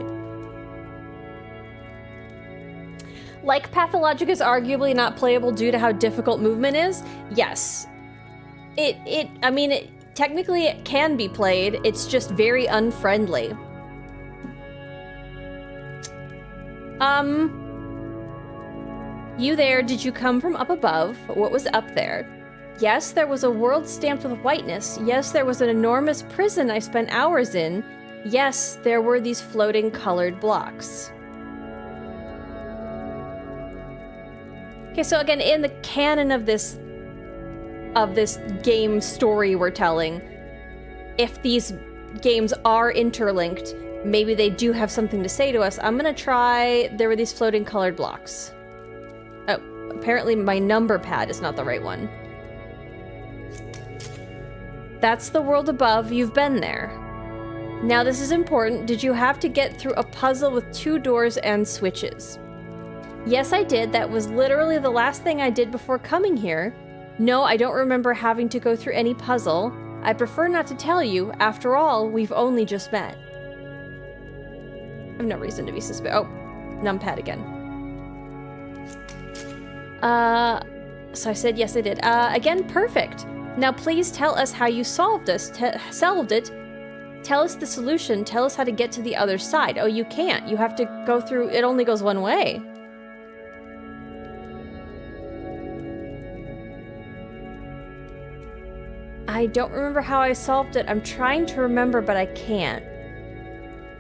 Like Pathologic is arguably not playable due to how difficult movement is? Yes. I mean, technically it can be played, it's just very unfriendly. You there, did you come from up above? What was up there? Yes, there was a world stamped with whiteness. Yes, there was an enormous prison I spent hours in. Yes, there were these floating colored blocks. Okay, so again, in the canon of this game story we're telling, if these games are interlinked, maybe they do have something to say to us. I'm gonna try, there were these floating colored blocks. Oh, apparently my number pad is not the right one. That's the world above, you've been there. Now this is important, did you have to get through a puzzle with 2 doors and switches? Yes, I did, that was literally the last thing I did before coming here. No, I don't remember having to go through any puzzle. I prefer not to tell you, after all, we've only just met. I have no reason to be suspicious. Oh, numpad again. So I said yes I did. Again, perfect. Now please tell us how you solved it. Tell us the solution. Tell us how to get to the other side. Oh, you can't. You have to go through, it only goes one way. I don't remember how I solved it. I'm trying to remember, but I can't.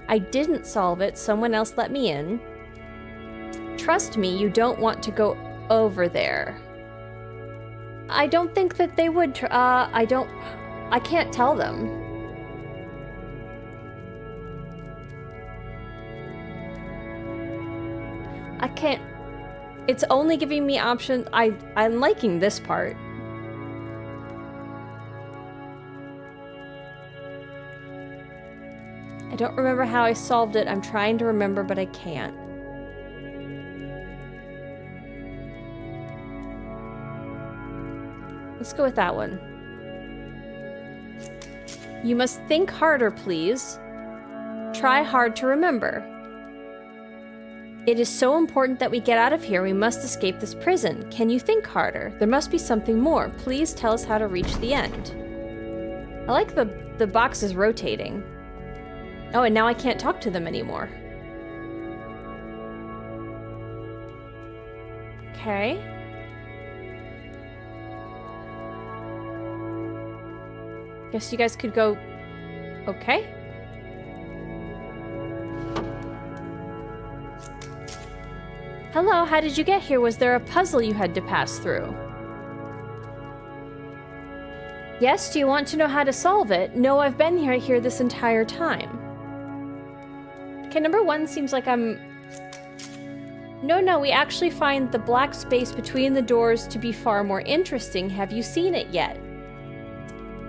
I didn't solve it. Someone else let me in. Trust me, you don't want to go over there. I don't think that they would. I can't tell them. I can't. It's only giving me options. I'm liking this part. I don't remember how I solved it. I'm trying to remember, but I can't. Let's go with that one. You must think harder, please. Try hard to remember. It is so important that we get out of here. We must escape this prison. Can you think harder? There must be something more. Please tell us how to reach the end. I like the boxes rotating. Oh, and now I can't talk to them anymore. Okay. Guess you guys could go... Okay. Hello, how did you get here? Was there a puzzle you had to pass through? Yes, do you want to know how to solve it? No, I've been here this entire time. Okay, number 1 seems like I'm... No, we actually find the black space between the doors to be far more interesting. Have you seen it yet?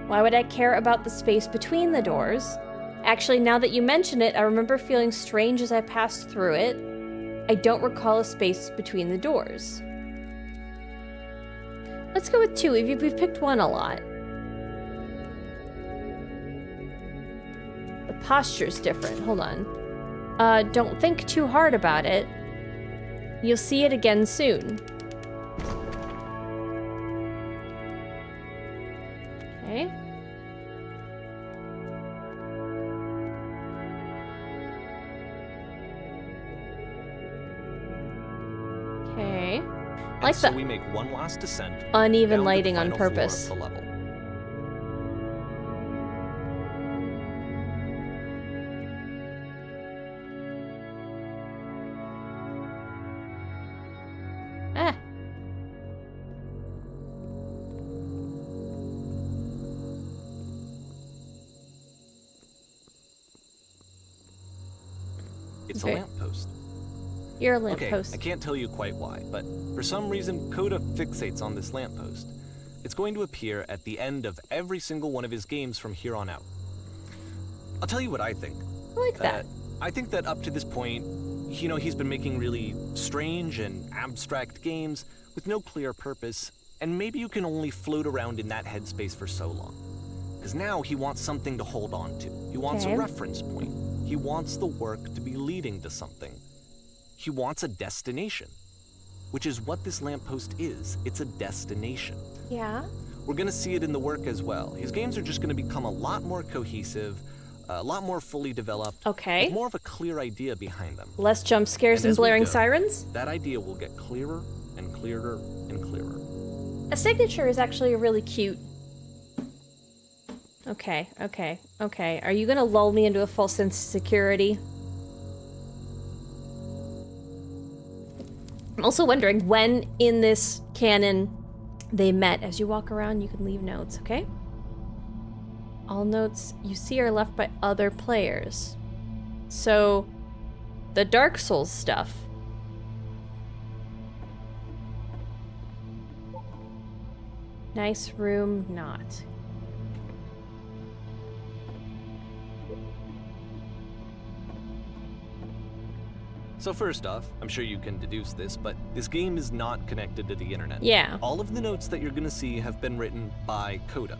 Why would I care about the space between the doors? Actually, now that you mention it, I remember feeling strange as I passed through it. I don't recall a space between the doors. Let's go with 2. We've picked 1 a lot. The posture's different. Hold on. Don't think too hard about it. You'll see it again soon. Okay. Okay. Like so the we make one last descent. uneven down to the lighting on final floor of purpose. the level. Ah. It's Okay. a lamppost. You're a Okay, lamppost. I can't tell you quite why, but for some reason, Coda fixates on this lamppost. It's going to appear at the end of every single one of his games from here on out. I'll tell you what I think. I like that. I think that up to this point, you know, he's been making really strange and abstract games with no clear purpose, and maybe you can only float around in that headspace for so long. Because now he wants something to hold on to. He wants Okay. a reference point. He wants the work to be leading to something. He wants a destination, which is what this lamppost is. It's a destination. Yeah. We're going to see it in the work as well. His games are just going to become a lot more cohesive, a lot more fully developed, Okay. with more of a clear idea behind them. Less jump scares And and as we blaring go, sirens. That idea will get clearer and clearer and clearer. A signature is actually really cute. Okay, okay, okay. Are you gonna lull me into a false sense of security? I'm also wondering when in this canon they met. As you walk around, you can leave notes, okay? All notes you see are left by other players. So, the Dark Souls stuff. Nice room, not. So first off, I'm sure you can deduce this, but this game is not connected to the internet. Yeah. All of the notes that you're gonna see have been written by Coda.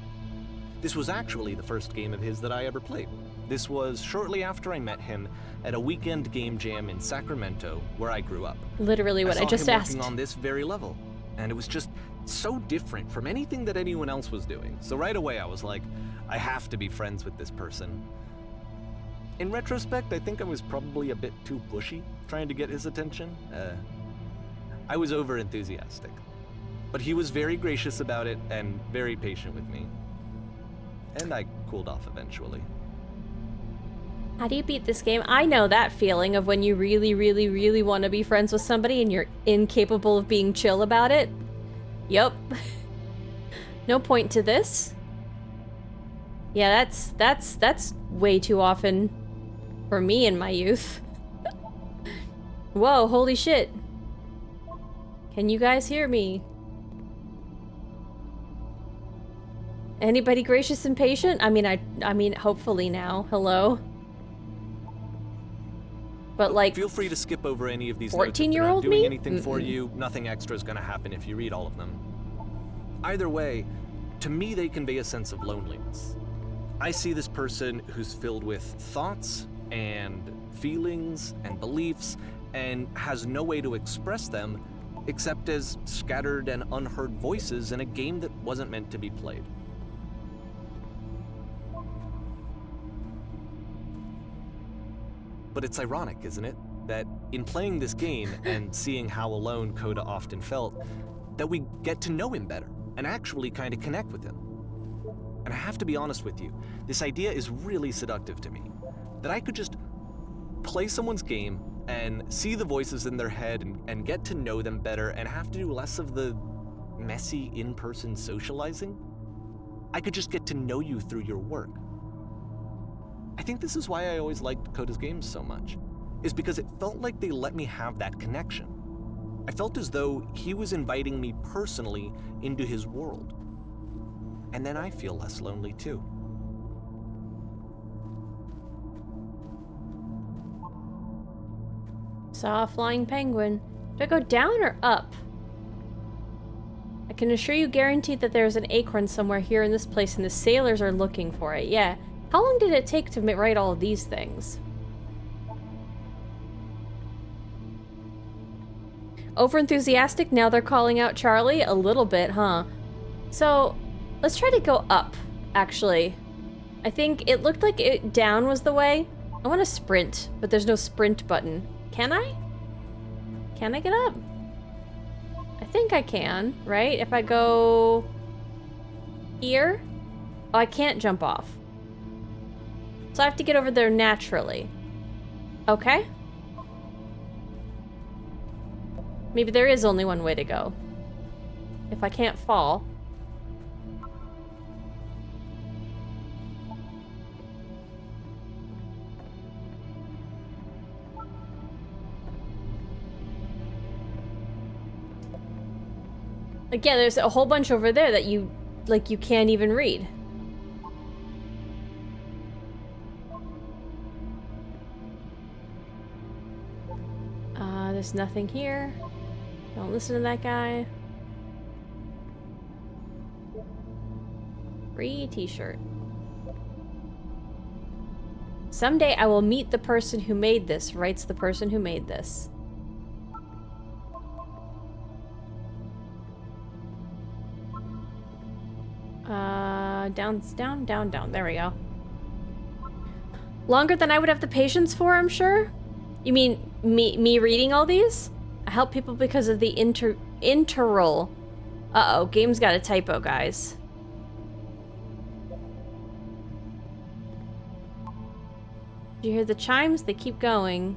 This was actually the first game of his that I ever played. This was shortly after I met him at a weekend game jam in Sacramento, where I grew up. Literally what I saw just him asked. working on this very level, and it was just so different from anything that anyone else was doing. So right away I was like, I have to be friends with this person. In retrospect, I think I was probably a bit too pushy trying to get his attention. I was over-enthusiastic. But he was very gracious about it and very patient with me. And I cooled off eventually. How do you beat this game? I know that feeling of when you really, really, really want to be friends with somebody and you're incapable of being chill about it. Yup. No point to this. Yeah, that's way too often for me in my youth. Whoa, holy shit. Can you guys hear me? Anybody gracious and patient? I mean, hopefully now. Hello? But like, Feel free to skip over any of these notes if they're 14-year-old not doing me? anything for you. Nothing extra is going to happen if you read all of them. Either way, to me they convey a sense of loneliness. I see this person who's filled with thoughts and feelings and beliefs and has no way to express them except as scattered and unheard voices in a game that wasn't meant to be played. But it's ironic, isn't it, that in playing this game and seeing how alone Coda often felt, that we get to know him better and actually kind of connect with him. And I have to be honest with you, this idea is really seductive to me. That I could just play someone's game and see the voices in their head and get to know them better and have to do less of the messy in-person socializing. I could just get to know you through your work. I think this is why I always liked Coda's games so much, is because it felt like they let me have that connection. I felt as though he was inviting me personally into his world. And then I feel less lonely too. saw a flying penguin. Do I go down or up? I can assure you guaranteed that there's an acorn somewhere here in this place and the sailors are looking for it. Yeah. How long did it take to write all of these things? Over-enthusiastic, now they're calling out Charlie? A little bit, huh? So, let's try to go up, actually. I think it looked like down was the way. I want to sprint, but there's no sprint button. Can I? Can I get up? I think I can, right? If I go here? Oh, I can't jump off. So I have to get over there naturally. Okay. Maybe there is only one way to go. If I can't fall. Like, yeah, there's a whole bunch over there that you can't even read. There's nothing here. Don't listen to that guy. Free t-shirt. Someday I will meet the person who made this, writes the person who made this. Down. There we go. Longer than I would have the patience for, I'm sure. You mean me reading all these? I help people because of the interval. Uh-oh, game's got a typo, guys. Did you hear the chimes? They keep going.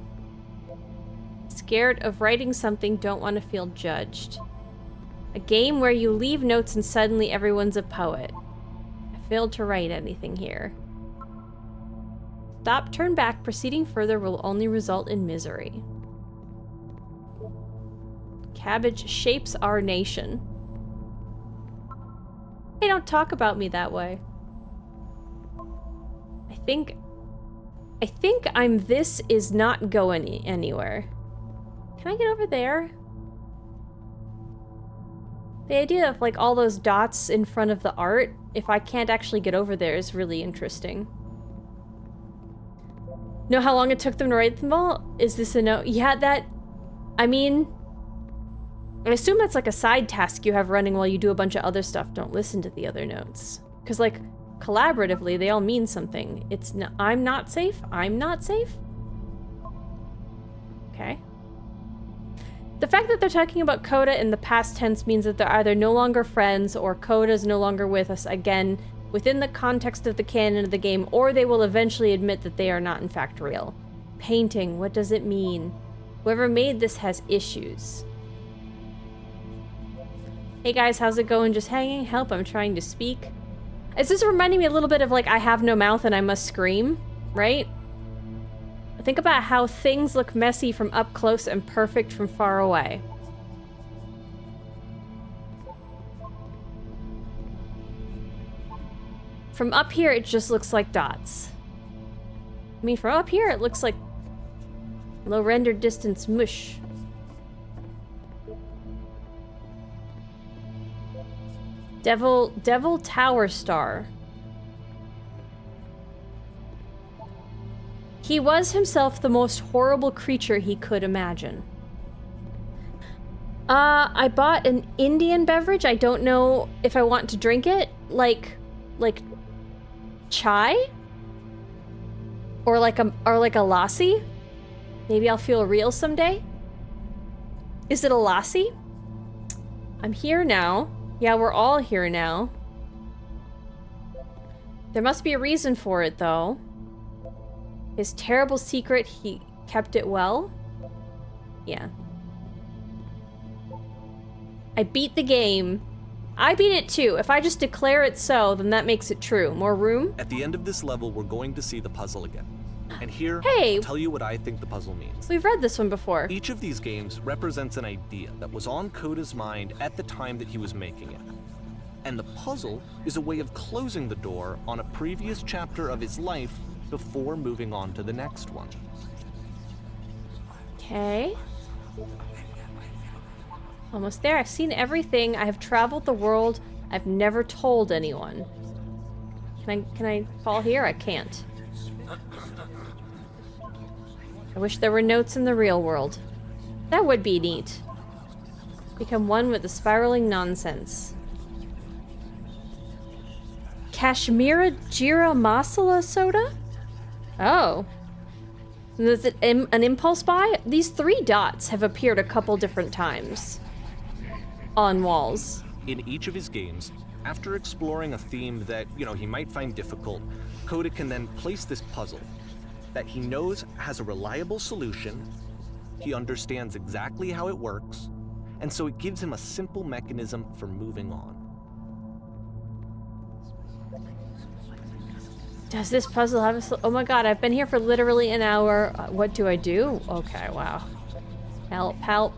Scared of writing something, don't want to feel judged. A game where you leave notes and suddenly everyone's a poet. I failed to write anything here. Stop, turn back, proceeding further will only result in misery. Cabbage shapes our nation. Hey, don't talk about me that way. I think I'm this is not going anywhere. Can I get over there? The idea of like all those dots in front of the art, if I can't actually get over there, is really interesting. Know how long it took them to write them all? Is this a note? Yeah, that... I mean... I assume that's like a side task you have running while you do a bunch of other stuff. Don't listen to the other notes. Because, like, collaboratively, they all mean something. It's I'm not safe. I'm not safe? Okay. The fact that they're talking about Coda in the past tense means that they're either no longer friends or Coda's no longer with us again within the context of the canon of the game, or they will eventually admit that they are not in fact real. Painting, what does it mean? Whoever made this has issues. Hey guys, how's it going? Just hanging? Help, I'm trying to speak. Is this reminding me a little bit of like I have no mouth and I must scream, right? Think about how things look messy from up close and perfect from far away. From up here, it just looks like dots. I mean, from up here, it looks like low render distance mush. Devil Tower Star. He was himself the most horrible creature he could imagine. I bought an Indian beverage. I don't know if I want to drink it. Like chai? Or like a lassi? Maybe I'll feel real someday? Is it a lassi? I'm here now. Yeah, we're all here now. There must be a reason for it, though. His terrible secret, he kept it well? Yeah. I beat the game. I beat it too. If I just declare it so, then that makes it true. More room? At the end of this level, we're going to see the puzzle again. And here, hey, I'll tell you what I think the puzzle means. We've read this one before. Each of these games represents an idea that was on Coda's mind at the time that he was making it. And the puzzle is a way of closing the door on a previous chapter of his life before moving on to the next one. Okay. Almost there. I've seen everything. I have traveled the world. I've never told anyone. Can I fall here? I can't. I wish there were notes in the real world. That would be neat. Become one with the spiraling nonsense. Kashmira Jira Masala soda? Oh. Is it an impulse buy? These 3 dots have appeared a couple different times on walls. In each of his games, after exploring a theme that, he might find difficult, Coda can then place this puzzle that he knows has a reliable solution, he understands exactly how it works, and so it gives him a simple mechanism for moving on. Does this puzzle have a oh my god, I've been here for literally an hour. What do I do? Okay, wow. Help.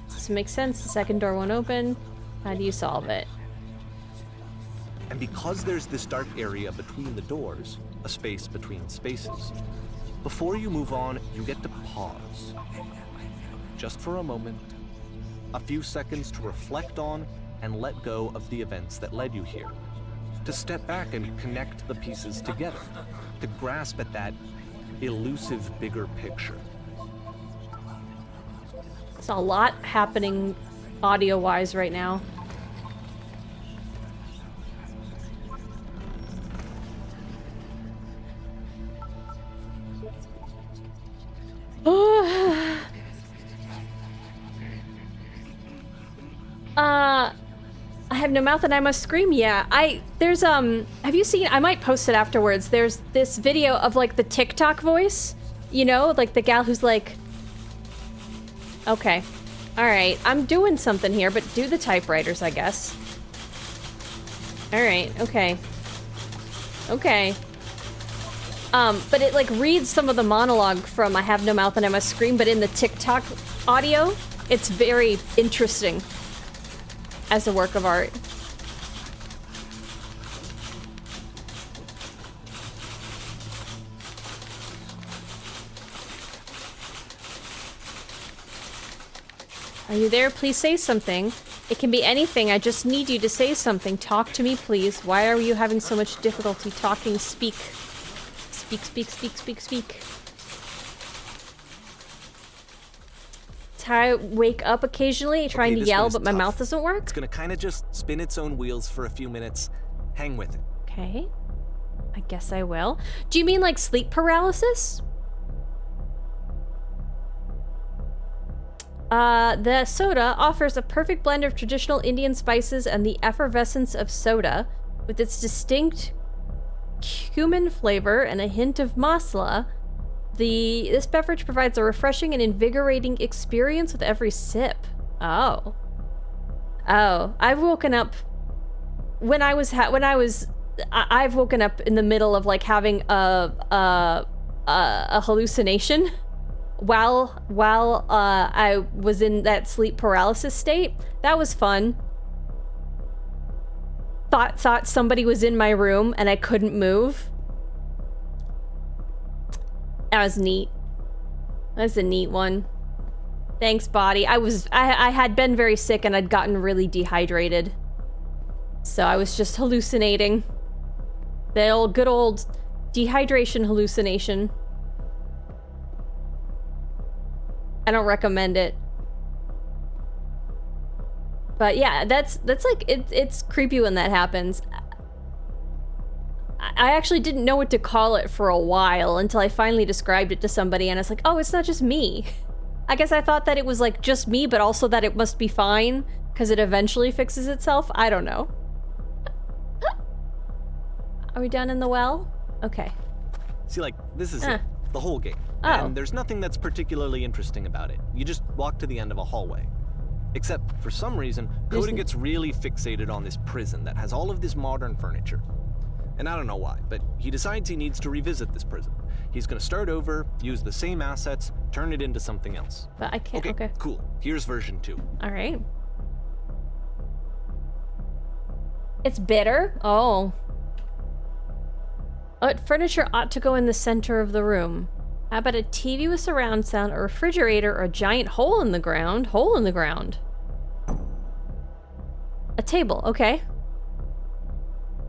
This makes sense. The second door won't open. How do you solve it? And because there's this dark area between the doors, a space between spaces, before you move on, you get to pause. Just for a moment, a few seconds to reflect on and let go of the events that led you here. To step back and connect the pieces together, to grasp at that elusive bigger picture. There's a lot happening audio-wise right now. I have no mouth and I must scream. Yeah, there's have you seen, I might post it afterwards. There's this video of like the TikTok voice, like the gal who's like, okay, all right, I'm doing something here, but do the typewriters, I guess. All right, okay. But it like reads some of the monologue from I Have No Mouth and I Must Scream, but in the TikTok audio, it's very interesting as a work of art. Are you there? Please say something. It can be anything. I just need you to say something. Talk to me, please. Why are you having so much difficulty talking? Speak. Speak. I wake up occasionally trying to yell, but my mouth doesn't work. It's gonna kind of just spin its own wheels for a few minutes. Hang with it. Okay. I guess I will. Do you mean like sleep paralysis? The soda offers a perfect blend of traditional Indian spices and the effervescence of soda, with its distinct cumin flavor and a hint of masala. This beverage provides a refreshing and invigorating experience with every sip. Oh, I've woken up I've woken up in the middle of like having a hallucination while I was in that sleep paralysis state. That was fun. Thought somebody was in my room and I couldn't move. That was neat. That's a neat one. Thanks, body. I had been very sick and I'd gotten really dehydrated. So I was just hallucinating. The good old dehydration hallucination. I don't recommend it. But yeah, that's like, it's creepy when that happens. I actually didn't know what to call it for a while until I finally described it to somebody and I was like, oh, it's not just me. I guess I thought that it was like just me, but also that it must be fine because it eventually fixes itself. I don't know. Are we done in the well? Okay. See, like, this is it. The whole game. Oh. And there's nothing that's particularly interesting about it. You just walk to the end of a hallway. Except, for some reason, Coda gets really fixated on this prison that has all of this modern furniture. And I don't know why, but he decides he needs to revisit this prison. He's gonna start over, use the same assets, turn it into something else. But I can't, okay. Cool. Here's version 2. All right. It's bitter? Oh. Furniture ought to go in the center of the room. How about a TV with surround sound, a refrigerator, or a giant hole in the ground? Hole in the ground. A table, okay.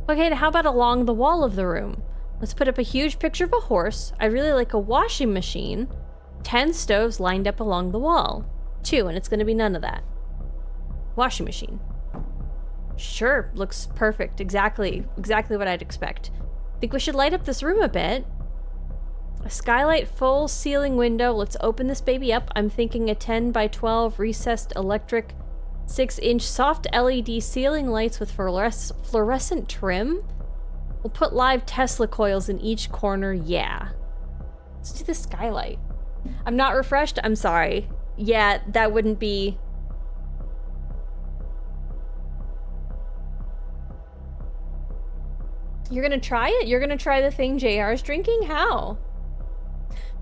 Okay, how about along the wall of the room? Let's put up a huge picture of a horse. I really like a washing machine. 10 stoves lined up along the wall. 2, and it's gonna be none of that. Washing machine. Sure, looks perfect. Exactly what I'd expect. Think we should light up this room a bit. A skylight, full ceiling window. Let's open this baby up. I'm thinking a 10 by 12 recessed electric 6-inch soft LED ceiling lights with fluorescent trim. We'll put live Tesla coils in each corner. Yeah. Let's do the skylight. I'm not refreshed. I'm sorry. Yeah, that wouldn't be... You're gonna try it? You're gonna try the thing JR's drinking? How?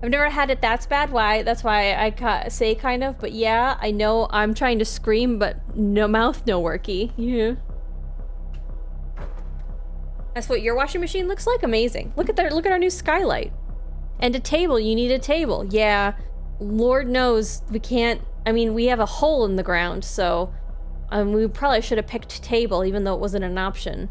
I've never had it that's bad. Why? That's why I say kind of, but yeah, I know I'm trying to scream, but no mouth, no worky. Yeah. That's what your washing machine looks like? Amazing. Look at our new skylight. And a table. You need a table. Yeah. Lord knows we can't... I mean, we have a hole in the ground, so... we probably should have picked table, even though it wasn't an option.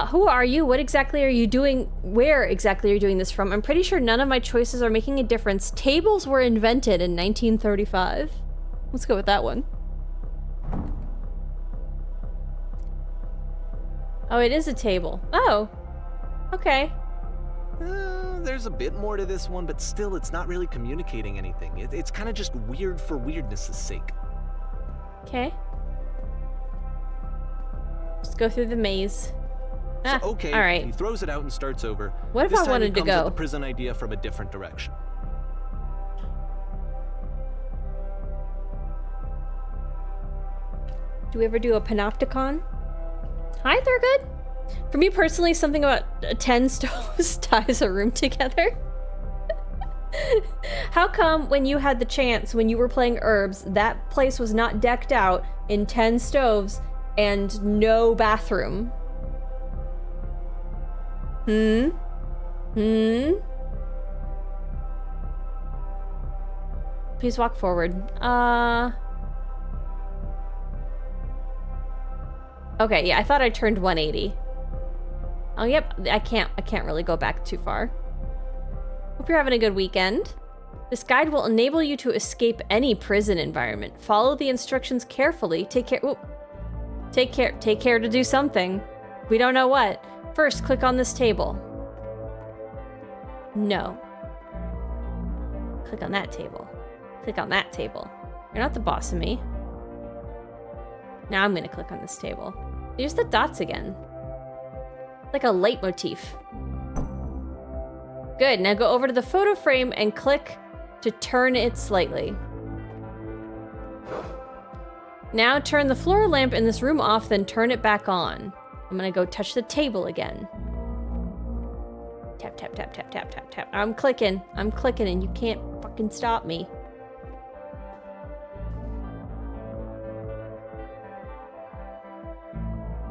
Who are you? What exactly are you doing? Where exactly are you doing this from? I'm pretty sure none of my choices are making a difference. Tables were invented in 1935. Let's go with that one. Oh, it is a table. Oh. Okay. There's a bit more to this one, but still, it's not really communicating anything. It's kind of just weird for weirdness' sake. Okay. Just go through the maze. So, okay, all right. He throws it out and starts over. What if this I time wanted he to comes at go? the prison idea from a different direction. Do we ever do a panopticon? Hi, Thurgood. For me personally, something about 10 stoves ties a room together. How come when you had the chance, when you were playing Herbs, that place was not decked out in 10 stoves and no bathroom? Please walk forward. Okay, yeah, I thought I turned 180. Oh, yep, I can't really go back too far. Hope you're having a good weekend. This guide will enable you to escape any prison environment. Follow the instructions carefully. Take care to do something. We don't know what. First, click on this table. No. Click on that table. Click on that table. You're not the boss of me. Now I'm gonna click on this table. There's the dots again. Like a leitmotif. Good, now go over to the photo frame and click to turn it slightly. Now turn the floor lamp in this room off, then turn it back on. I'm gonna go touch the table again. Tap, tap, tap, tap, tap, tap, tap. I'm clicking and you can't fucking stop me.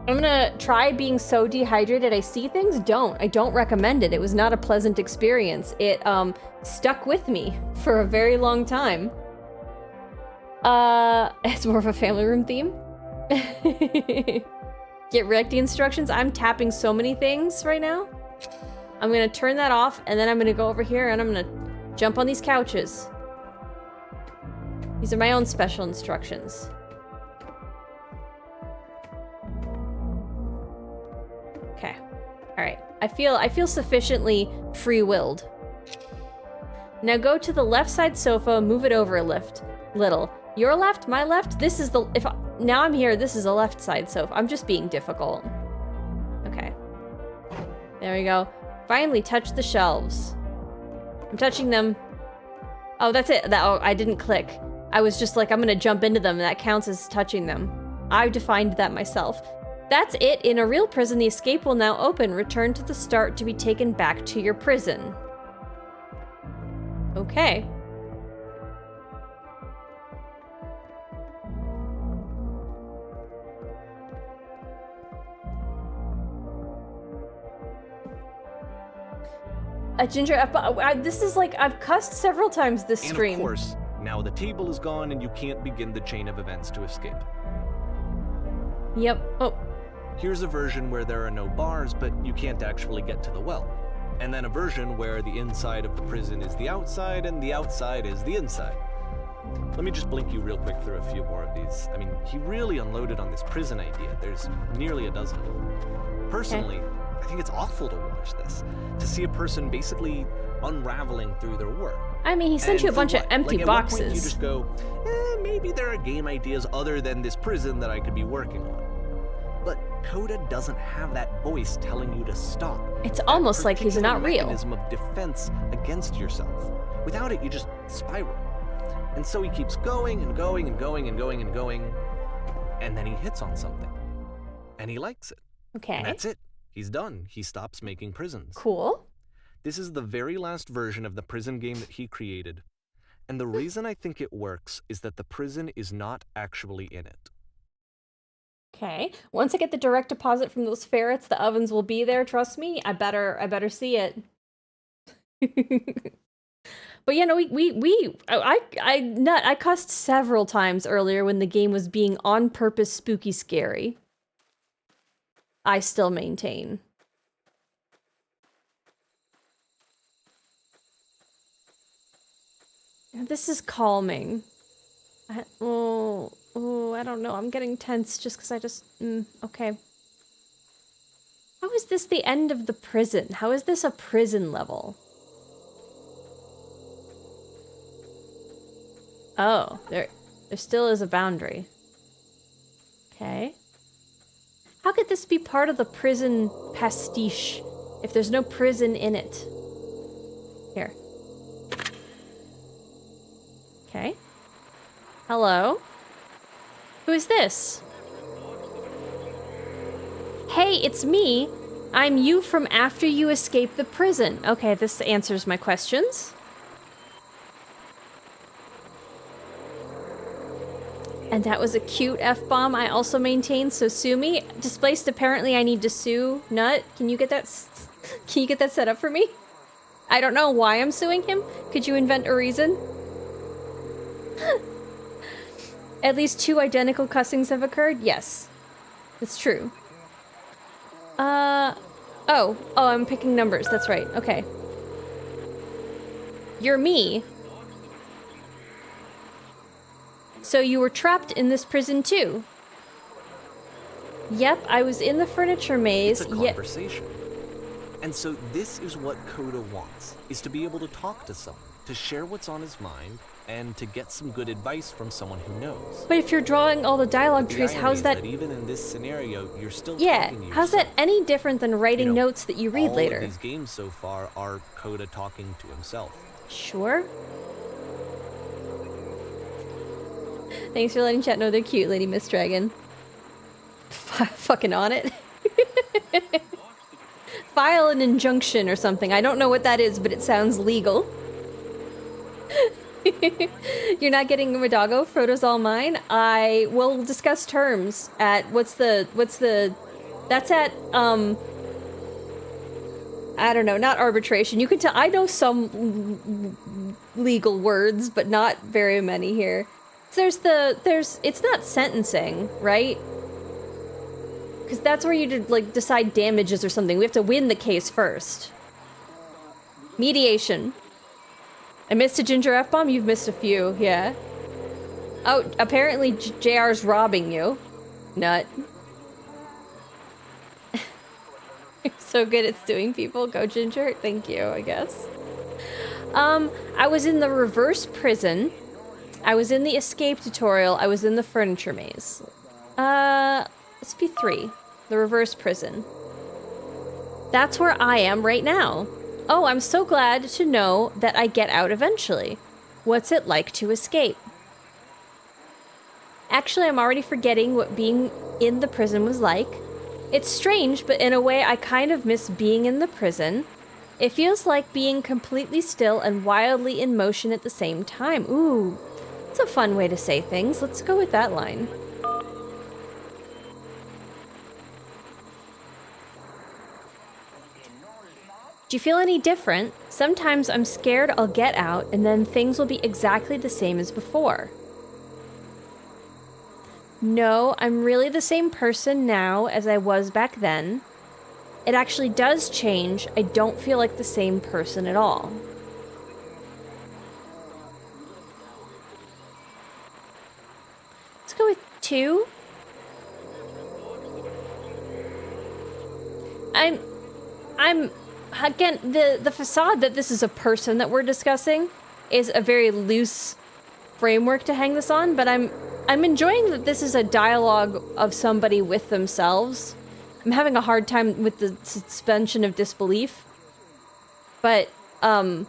I'm gonna try being so dehydrated I see things. I don't recommend it. It was not a pleasant experience. It stuck with me for a very long time. It's more of a family room theme. Get wrecked the instructions. I'm tapping so many things right now. I'm gonna turn that off and then I'm gonna go over here and I'm gonna jump on these couches. These are my own special instructions. Okay. All right. I feel sufficiently free-willed. Now go to the left side sofa, move it over a little. Your left, my left. This is the now I'm here. This is a left side sofa. I'm just being difficult. Okay. There we go. Finally, touch the shelves. I'm touching them. Oh, that's it. I didn't click. I was just like, I'm gonna jump into them, and that counts as touching them. I've defined that myself. That's it. In a real prison, the escape will now open. Return to the start to be taken back to your prison. Okay. A ginger apple. This is like, I've cussed several times this stream. And of course, now the table is gone and you can't begin the chain of events to escape. Yep. Oh, Here's a version where there are no bars, but you can't actually get to the well. And then a version where the inside of the prison is the outside and the outside is the inside. Let me just blink you real quick through a few more of these. I mean, he really unloaded on this prison idea. There's nearly a dozen. Personally, I think it's awful to watch this, to see a person basically unraveling through their work. I mean, he sent And you a for bunch of what? empty Like, at boxes. what point you just go, maybe there are game ideas other than this prison that I could be working on. But Coda doesn't have that voice telling you to stop. It's That almost like he's particular not real. mechanism of defense against yourself. Without it, you just spiral. And so he keeps going and going and going and going and going, and then he hits on something. And he likes it. Okay. And that's it. He's done. He stops making prisons. Cool. This is the very last version of the prison game that he created. And the reason I think it works is that the prison is not actually in it. Okay. Once I get the direct deposit from those ferrets, the ovens will be there. Trust me. I better see it. But you know, I cussed several times earlier when the game was being on purpose spooky scary. I still maintain. This is calming. I don't know. I'm getting tense just because I just... okay. How is this the end of the prison? How is this a prison level? Oh, there still is a boundary. Okay. How could this be part of the prison pastiche if there's no prison in it? Here. Okay. Hello? Who is this? Hey, it's me. I'm you from after you escaped the prison. Okay, this answers my questions. And that was a cute F-bomb I also maintained, so sue me. Displaced, apparently I need to sue Nut. Can you get that set up for me? I don't know why I'm suing him. Could you invent a reason? At least 2 identical cussings have occurred? Yes. It's true. Oh, I'm picking numbers. That's right. Okay. You're me. So you were trapped in this prison too? Yep, I was in the furniture maze. It's a conversation. And so this is what Coda wants, is to be able to talk to someone, to share what's on his mind, and to get some good advice from someone who knows. But if you're drawing all the dialogue The trees, irony how's is that... even in this scenario, you're still Yeah, talking to how's that yourself. any different than writing You know, notes that you read all later? of these games so far are Coda talking to himself. Sure. Thanks for letting chat know they're cute, Lady Miss Dragon. Fucking on it. File an injunction or something. I don't know what that is, but it sounds legal. You're not getting Radago? Frodo's all mine? I will discuss terms at that's at I don't know, not arbitration. You can tell I know some legal words, but not very many here. It's not sentencing, right? Because that's where you like decide damages or something. We have to win the case first. Mediation. I missed a Ginger F-bomb? You've missed a few, yeah. Oh, apparently JR's robbing you. Nut. You're so good at suing people. Go Ginger. Thank you, I guess. I was in the reverse prison. I was in the escape tutorial. I was in the furniture maze. Let's be 3. The reverse prison. That's where I am right now. Oh, I'm so glad to know that I get out eventually. What's it like to escape? Actually, I'm already forgetting what being in the prison was like. It's strange, but in a way I kind of miss being in the prison. It feels like being completely still and wildly in motion at the same time. Ooh, that's a fun way to say things. Let's go with that line. Do you feel any different? Sometimes I'm scared I'll get out and then things will be exactly the same as before. No, I'm really the same person now as I was back then. It actually does change. I don't feel like the same person at all. Let's go with 2. I'm again, the facade that this is a person that we're discussing is a very loose framework to hang this on, but I'm enjoying that this is a dialogue of somebody with themselves. I'm having a hard time with the suspension of disbelief. But I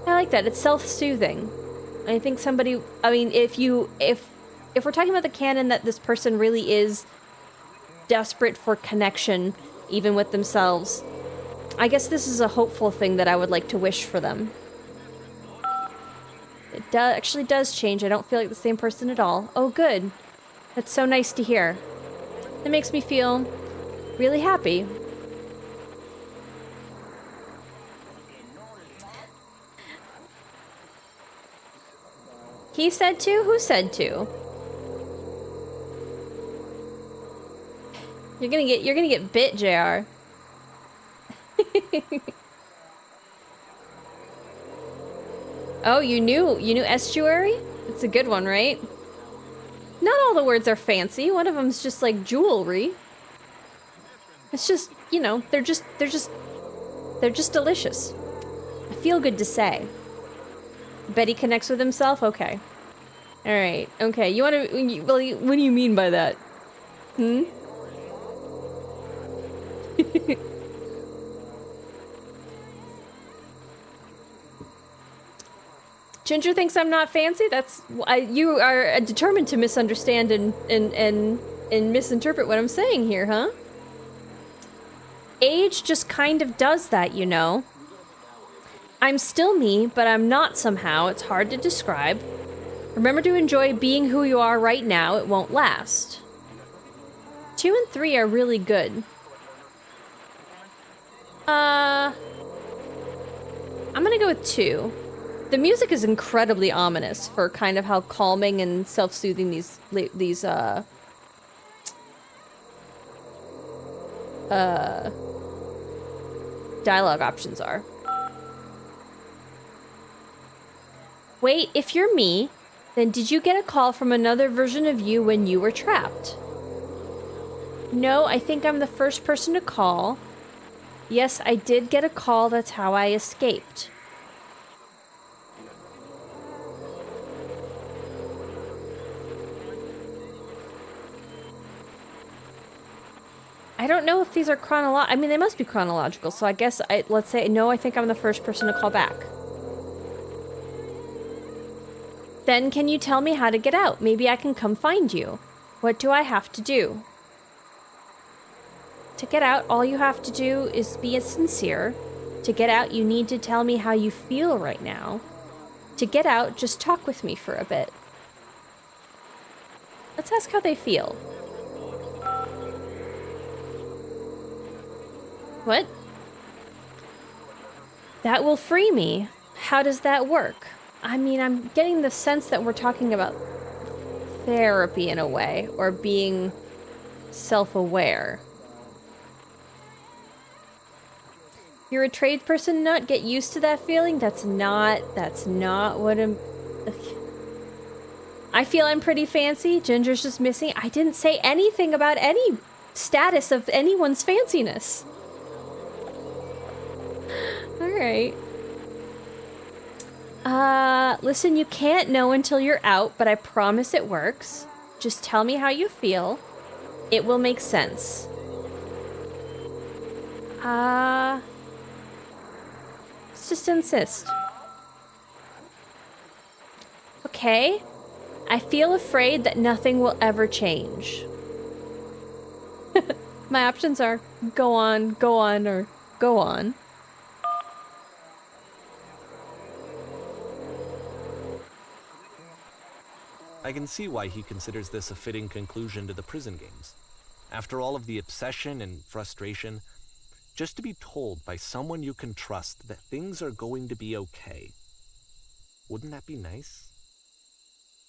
like that. It's self-soothing. I think somebody, I mean, if we're talking about the canon that this person really is desperate for connection even with themselves, I guess this is a hopeful thing that I would like to wish for them. It actually does change. I don't feel like the same person at all. Oh, good. That's so nice to hear. It makes me feel really happy. He said to? Who said to? You're gonna get bit, JR. Oh, you knew estuary? It's a good one, right? Not all the words are fancy. One of them's just like jewelry. It's just, you know, they're just delicious. I feel good to say. Betty connects with himself? Okay. Alright, okay. You wanna, well, what do you mean by that? Hmm? Ginger thinks I'm not fancy? That's... you are determined to misunderstand and misinterpret what I'm saying here, huh? Age just kind of does that, you know. I'm still me, but I'm not somehow. It's hard to describe. Remember to enjoy being who you are right now. It won't last. 2 and 3 are really good. I'm gonna go with 2. The music is incredibly ominous for kind of how calming and self-soothing these dialogue options are. Wait, if you're me, then did you get a call from another version of you when you were trapped? No, I think I'm the first person to call. Yes, I did get a call. That's how I escaped. I don't know if these are chronological. I mean, they must be chronological, so I guess let's say, no, I think I'm the first person to call back. Then can you tell me how to get out? Maybe I can come find you. What do I have to do? To get out, all you have to do is be sincere. To get out, you need to tell me how you feel right now. To get out, just talk with me for a bit. Let's ask how they feel. What? That will free me. How does that work? I mean, I'm getting the sense that we're talking about therapy in a way, or being self-aware. You're a tradesperson nut? Get used to that feeling? That's not what I'm... I feel I'm pretty fancy. Ginger's just missing. I didn't say anything about any status of anyone's fanciness. Alright. Listen, you can't know until you're out, but I promise it works. Just tell me how you feel. It will make sense. Let's just insist. Okay. I feel afraid that nothing will ever change. My options are go on, or go on. I can see why he considers this a fitting conclusion to the prison games. After all of the obsession and frustration, just to be told by someone you can trust that things are going to be okay. Wouldn't that be nice?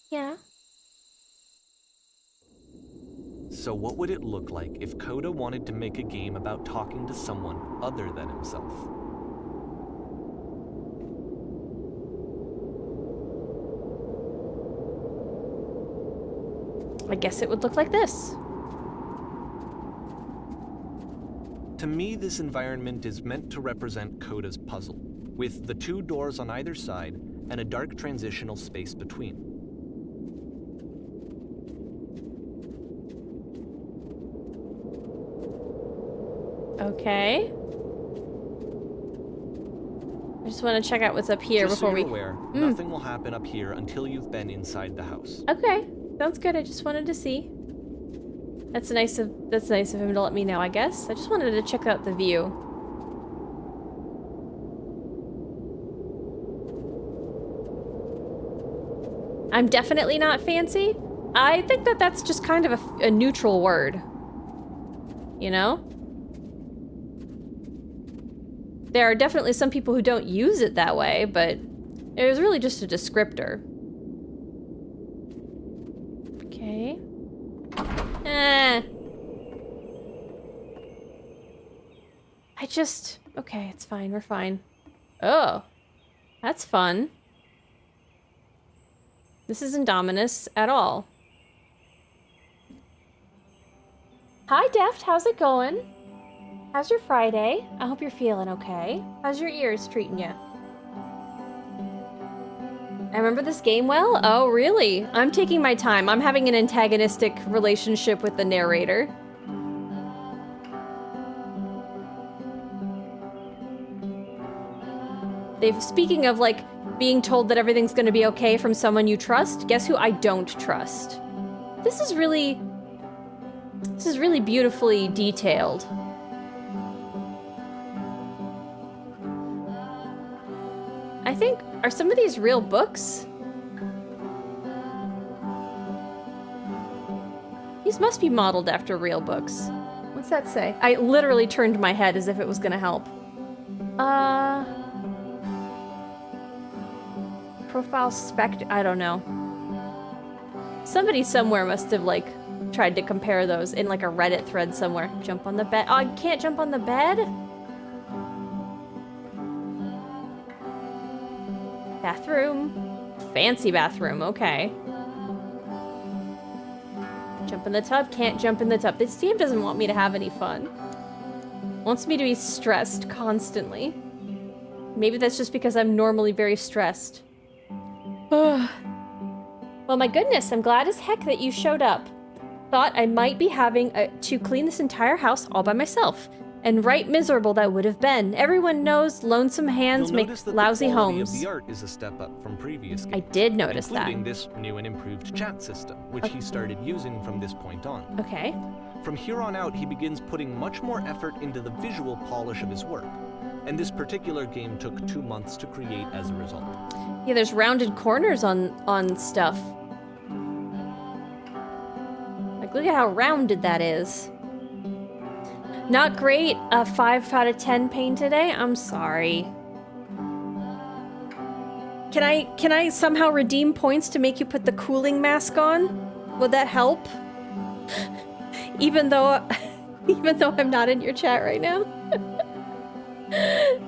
Yeah. So what would it look like if Coda wanted to make a game about talking to someone other than himself? I guess it would look like this. To me, this environment is meant to represent Coda's puzzle, with the 2 doors on either side and a dark transitional space between. Okay. I just want to check out what's up here Just before so we... you're aware, nothing will happen up here until you've been inside the house. Okay, sounds good. I just wanted to see. That's nice of him to let me know, I guess. I just wanted to check out the view. I'm definitely not fancy. I think that that's just kind of a neutral word. You know? There are definitely some people who don't use it that way, but it was really just a descriptor. Okay. Okay, it's fine, we're fine. Oh, that's fun. This isn't ominous at all. Hi, Deft, how's it going? How's your Friday? I hope you're feeling okay. How's your ears treating you? I remember this game well? Oh, really? I'm taking my time. I'm having an antagonistic relationship with the narrator. Speaking of, like, being told that everything's gonna be okay from someone you trust, guess who I don't trust? This is really beautifully detailed. I think, are some of these real books? These must be modeled after real books. What's that say? I literally turned my head as if it was gonna help. Profile spec, I don't know. Somebody somewhere must have, like, tried to compare those in, like, a Reddit thread somewhere. Jump on the bed. Oh, I can't jump on the bed? Bathroom. Fancy bathroom, okay. Jump in the tub, can't jump in the tub. This game doesn't want me to have any fun. Wants me to be stressed constantly. Maybe that's just because I'm normally very stressed. Well, my goodness, I'm glad as heck that you showed up. Thought I might be having to clean this entire house all by myself. And right miserable that would have been. Everyone knows lonesome hands make lousy homes. The art is a step up from previous games. I did notice that. Including this new and improved chat system, which he started using from this point on. Okay. From here on out, he begins putting much more effort into the visual polish of his work. And this particular game took 2 months to create as a result. Yeah, there's rounded corners on stuff. Like, look at how rounded that is. Not great. A 5 out of 10 pain today. I'm sorry. Can I somehow redeem points to make you put the cooling mask on? Would that help? even though I'm not in your chat right now.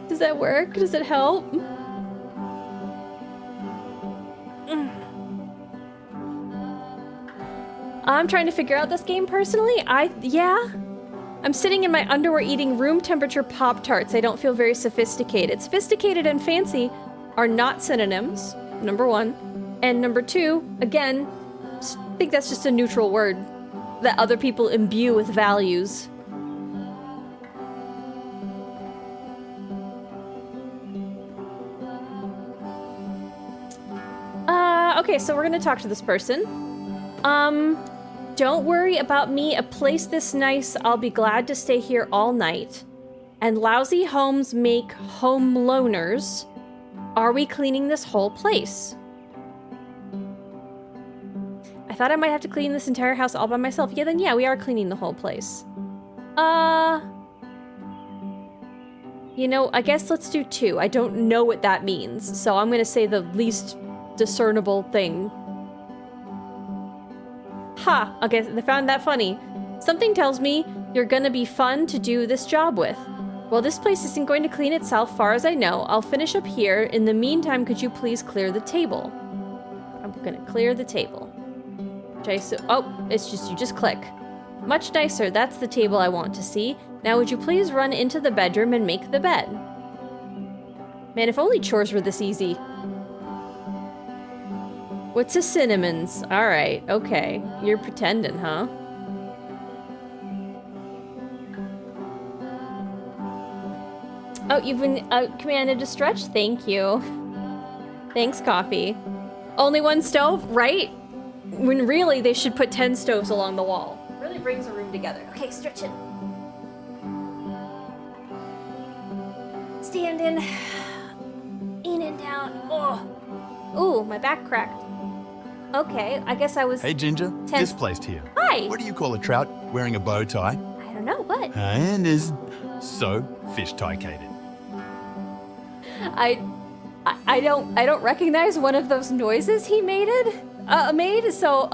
Does that work? Does it help? I'm trying to figure out this game personally. I'm sitting in my underwear eating room temperature Pop-Tarts. I don't feel very sophisticated. Sophisticated and fancy are not synonyms, number one. And number two, again, I think that's just a neutral word that other people imbue with values. Okay, so we're gonna talk to this person. Don't worry about me. A place this nice, I'll be glad to stay here all night. And lousy homes make home loners. Are we cleaning this whole place? I thought I might have to clean this entire house all by myself. Yeah, then yeah, we are cleaning the whole place. You know, I guess let's do 2. I don't know what that means, so I'm gonna say the least discernible thing. Ha! Okay, they found that funny. Something tells me you're gonna be fun to do this job with. Well, this place isn't going to clean itself, far as I know. I'll finish up here. In the meantime, could you please clear the table? I'm gonna clear the table. Oh, it's just, you just click. Much nicer, that's the table I want to see. Now would you please run into the bedroom and make the bed? Man, if only chores were this easy. What's a cinnamons? Alright, okay. You're pretending, huh? Oh, you've been commanded to stretch? Thank you. Thanks, coffee. Only one stove, right? When really they should put 10 stoves along the wall. Really brings a room together. Okay, stretch it. Stand in. In and down. Oh. Ooh, my back cracked. Okay, I guess I was... Hey, Ginger. Displaced here. Hi. What do you call a trout wearing a bow tie? I don't know, what? And is so fish tie-cated. I don't recognize one of those noises he made, so,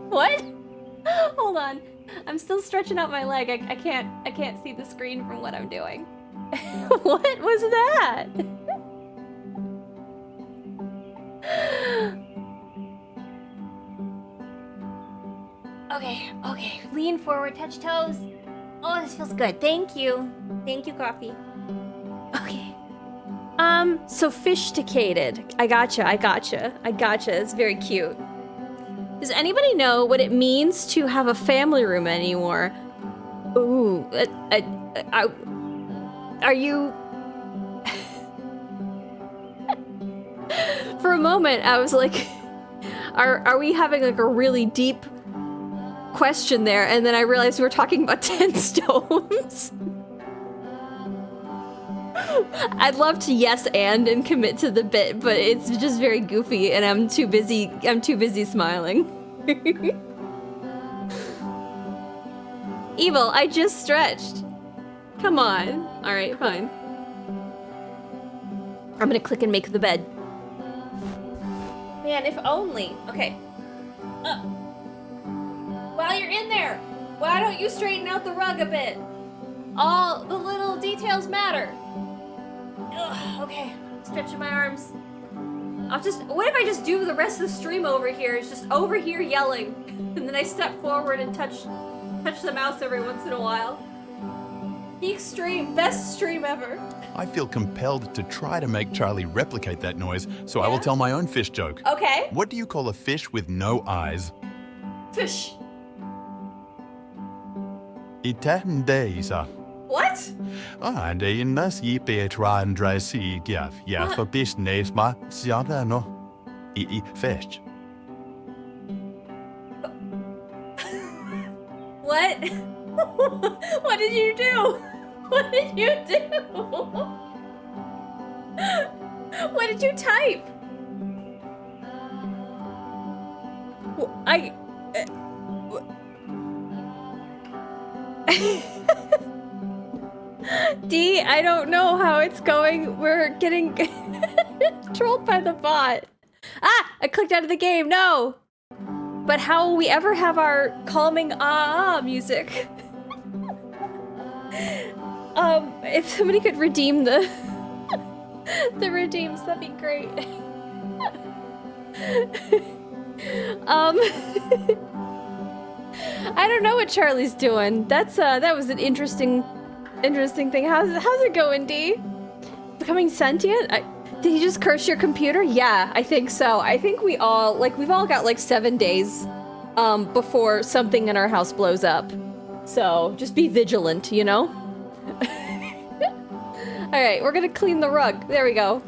what? Hold on. I'm still stretching out my leg. I can't see the screen from what I'm doing. What was that? Okay. Lean forward, touch toes. Oh, this feels good. Thank you. Thank you, coffee. Okay. Sophisticated. I gotcha. It's very cute. Does anybody know what it means to have a family room anymore? Ooh, are you... For a moment, I was like, are we having like a really deep question there? And then I realized we were talking about 10 stones. I'd love to yes and commit to the bit, but it's just very goofy and I'm too busy smiling. Evil, I just stretched. Come on. Alright, fine. I'm gonna click and make the bed. Man, if only. Okay. While you're in there, why don't you straighten out the rug a bit? All the little details matter. Ugh, okay, stretching my arms. What if I just do the rest of the stream over here? It's just over here yelling. And then I step forward and touch the mouse every once in a while. Peak stream, best stream ever. I feel compelled to try to make Charlie replicate that noise, so I will tell my own fish joke. Okay. What do you call a fish with no eyes? Fish. Itandesa. What? Det er en i Beatrice i Gaf. Ja, for business ma siada no. I fish. What? What did you do? What did you do? What did you type? D, I don't know how it's going. We're getting trolled by the bot. Ah! I clicked out of the game. No! But how will we ever have our calming music? If somebody could redeem the redeems, that'd be great. I don't know what Charlie's doing. That was an interesting thing. How's it going, D? Becoming sentient? Did he just curse your computer? Yeah, I think so. I think we've all got like 7 days before something in our house blows up. So just be vigilant, you know? Alright, we're gonna clean the rug. There we go.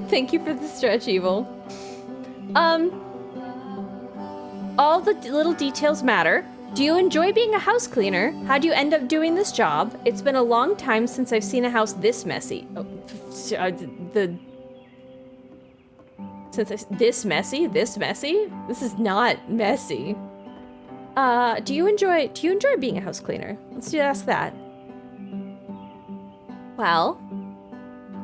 Thank you for the stretch, Evil. All the little details matter. Do you enjoy being a house cleaner? How do you end up doing this job? It's been a long time since I've seen a house this messy. This messy? This is not messy. Do you enjoy being a house cleaner? Let's ask that. Well.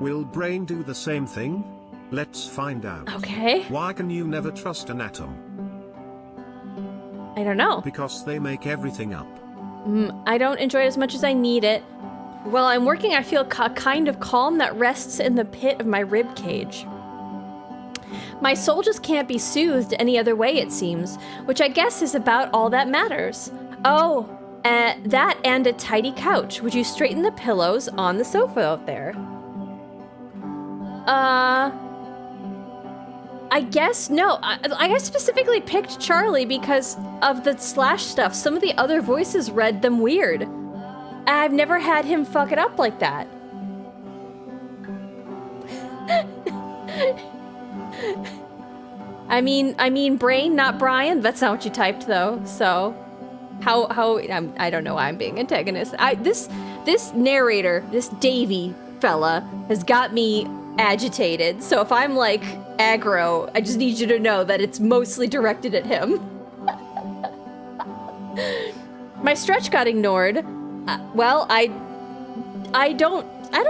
Will brain do the same thing? Let's find out. Okay. Why can you never trust an atom? I don't know. Because they make everything up. I don't enjoy it as much as I need it. While I'm working, I feel a kind of calm that rests in the pit of my rib cage. My soul just can't be soothed any other way, it seems, which I guess is about all that matters. Oh, that and a tidy couch. Would you straighten the pillows on the sofa out there? I guess no. I specifically picked Charlie because of the slash stuff. Some of the other voices read them weird. I've never had him fuck it up like that. I mean brain, not Brian. That's not what you typed though. So how I don't know why I'm being antagonist. This narrator, this Davy fella has got me agitated. So if I'm like aggro, I just need you to know that it's mostly directed at him. My stretch got ignored. Well, I don't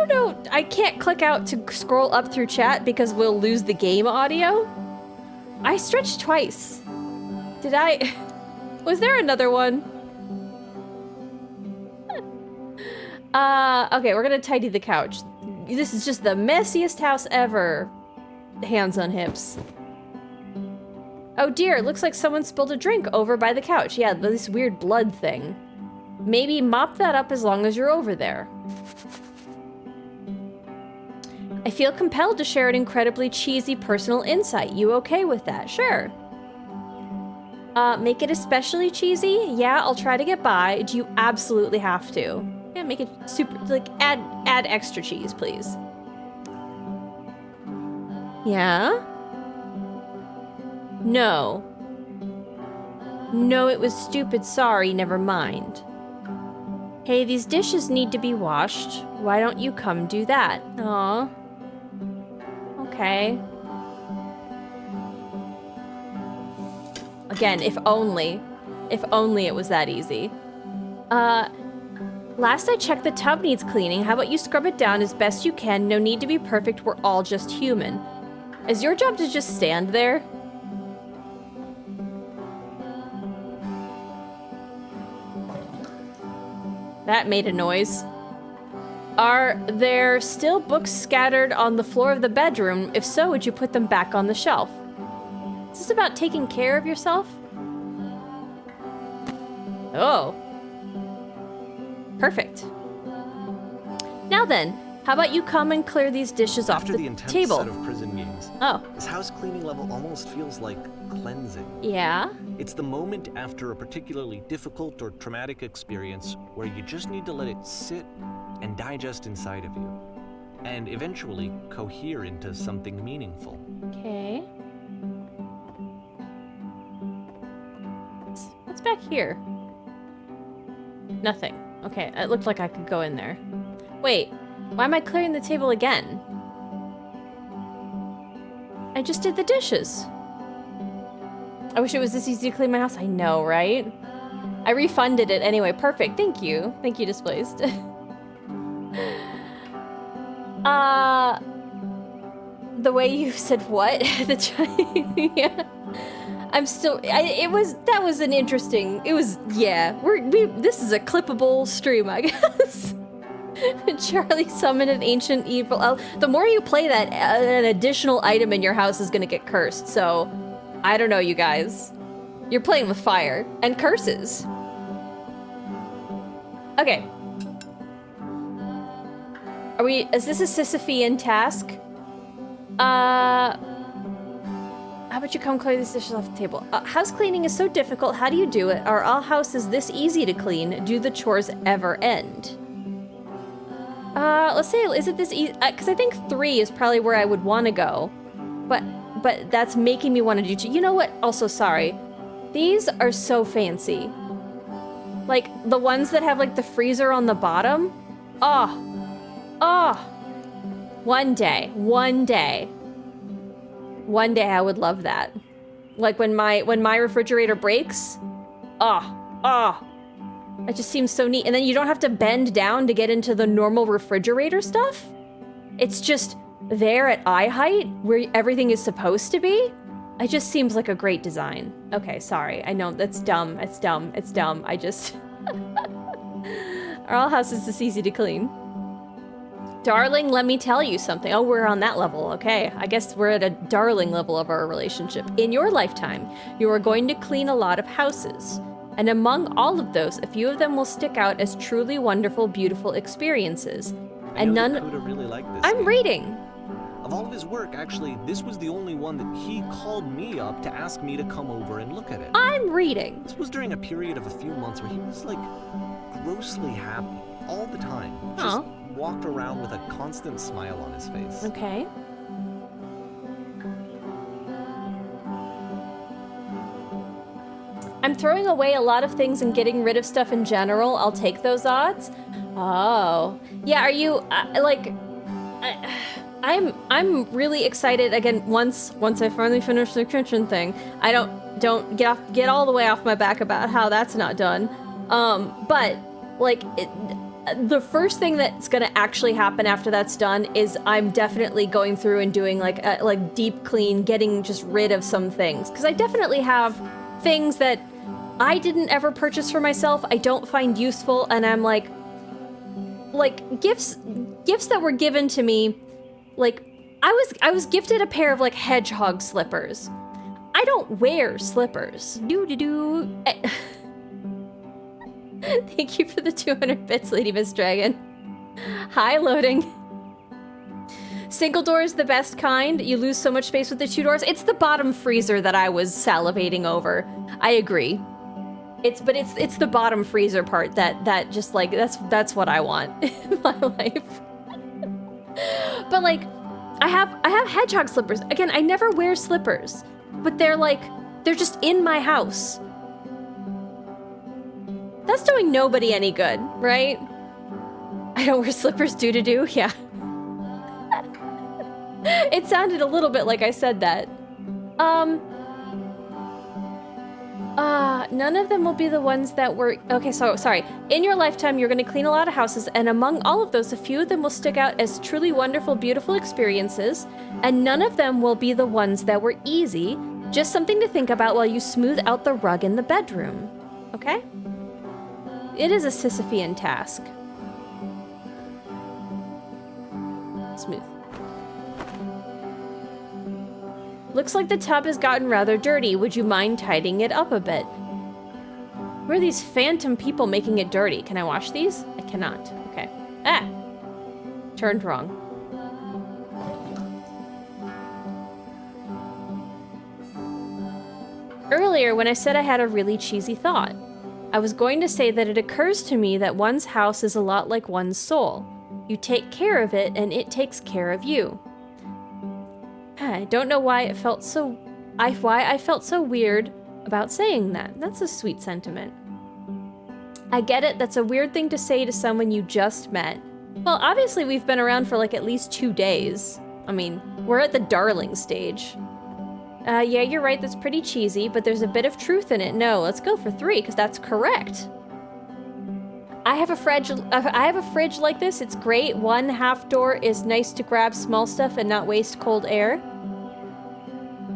know. I can't click out to scroll up through chat because we'll lose the game audio. I stretched twice. Did I? Was there another one? Okay, we're gonna tidy the couch. This is just the messiest house ever. Hands on hips. Oh dear, looks like someone spilled a drink over by the couch. Yeah, this weird blood thing. Maybe mop that up as long as you're over there. I feel compelled to share an incredibly cheesy personal insight. You okay with that? Sure. Make it especially cheesy? Yeah, I'll try to get by. Do you absolutely have to? Yeah, make it super, like, add extra cheese, please. Yeah? No. No, it was stupid, sorry, never mind. Hey, these dishes need to be washed. Why don't you come do that? Aw. Okay. Again, if only it was that easy. Last I checked, the tub needs cleaning. How about you scrub it down as best you can? No need to be perfect, we're all just human. Is your job to just stand there? That made a noise. Are there still books scattered on the floor of the bedroom? If so, would you put them back on the shelf? Is this about taking care of yourself? Oh. Perfect. Now then, how about you come and clear these dishes off the intense table? Set of prison games, Oh. this house cleaning level almost feels like cleansing. Yeah? It's the moment after a particularly difficult or traumatic experience where you just need to let it sit and digest inside of you, and eventually cohere into something meaningful. Okay. What's back here? Nothing. Okay, it looked like I could go in there. Wait, why am I clearing the table again? I just did the dishes. I wish it was this easy to clean my house. I know, right? I refunded it anyway. Perfect. Thank you. Thank you, Displaced. The way you said what? Yeah. I'm still, that was an interesting, yeah. This is a clippable stream, I guess. Charlie summoned an ancient evil elf. The more you play that, an additional item in your house is gonna get cursed, so I don't know, you guys. You're playing with fire and curses. Okay. Is this a Sisyphean task? How about you come clear these dishes off the table? House cleaning is so difficult. How do you do it? Are all houses this easy to clean? Do the chores ever end? Let's say, is it this easy? Because I think 3 is probably where I would want to go. But that's making me want to do 2. You know what? Also, sorry. These are so fancy. Like, the ones that have, like, the freezer on the bottom. Oh. One day I would love that. Like when my refrigerator breaks. It just seems so neat. And then you don't have to bend down to get into the normal refrigerator stuff. It's just there at eye height where everything is supposed to be. It just seems like a great design. Okay, sorry. I know that's dumb. It's dumb. It's dumb. I just... Are all houses this easy to clean? Darling, let me tell you something. Oh, we're on that level. Okay, I guess we're at a darling level of our relationship. In your lifetime, you are going to clean a lot of houses. And among all of those, a few of them will stick out as truly wonderful, beautiful experiences. And none... Dakota really liked this I'm game. reading. Of all of his work, actually, this was the only one that he called me up to ask me to come over and look at it. I'm reading. This was during a period of a few months where he was, like, grossly happy all the time. Just walked around with a constant smile on his face. Okay. I'm throwing away a lot of things and getting rid of stuff in general. I'll take those odds. Oh. Yeah, are you, I'm really excited. Again, once I finally finish the kitchen thing, I don't get all the way off my back about how that's not done. But like the first thing that's gonna actually happen after that's done is I'm definitely going through and doing like deep clean, getting just rid of some things, because I definitely have things that I didn't ever purchase for myself. I don't find useful, and I'm like gifts that were given to me. Like, I was gifted a pair of, like, hedgehog slippers. I don't wear slippers. Doo-doo-doo. Thank you for the 200 bits, Lady Miss Dragon. Hi, loading. Single door is the best kind. You lose so much space with the two doors. It's the bottom freezer that I was salivating over. I agree. It's the bottom freezer part that just, like, that's what I want in my life. But like, I have hedgehog slippers. Again, I never wear slippers, but they're just in my house. That's doing nobody any good, right? I don't wear slippers doo-doo-doo, yeah. It sounded a little bit like I said that. None of them will be the ones that were... Okay, so, sorry. In your lifetime, you're going to clean a lot of houses, and among all of those, a few of them will stick out as truly wonderful, beautiful experiences, and none of them will be the ones that were easy, just something to think about while you smooth out the rug in the bedroom. Okay? It is a Sisyphean task. Smooth. Looks like the tub has gotten rather dirty. Would you mind tidying it up a bit? Where are these phantom people making it dirty? Can I wash these? I cannot. Okay. Ah! Turned wrong. Earlier, when I said I had a really cheesy thought, I was going to say that it occurs to me that one's house is a lot like one's soul. You take care of it, and it takes care of you. I don't know why it felt so... why I felt so weird about saying that. That's a sweet sentiment. I get it, that's a weird thing to say to someone you just met. Well, obviously we've been around for like at least 2 days. I mean, we're at the darling stage. Yeah, you're right, that's pretty cheesy, but there's a bit of truth in it. No, let's go for 3, because that's correct. I have a fridge like this. It's great. One half door is nice to grab small stuff and not waste cold air.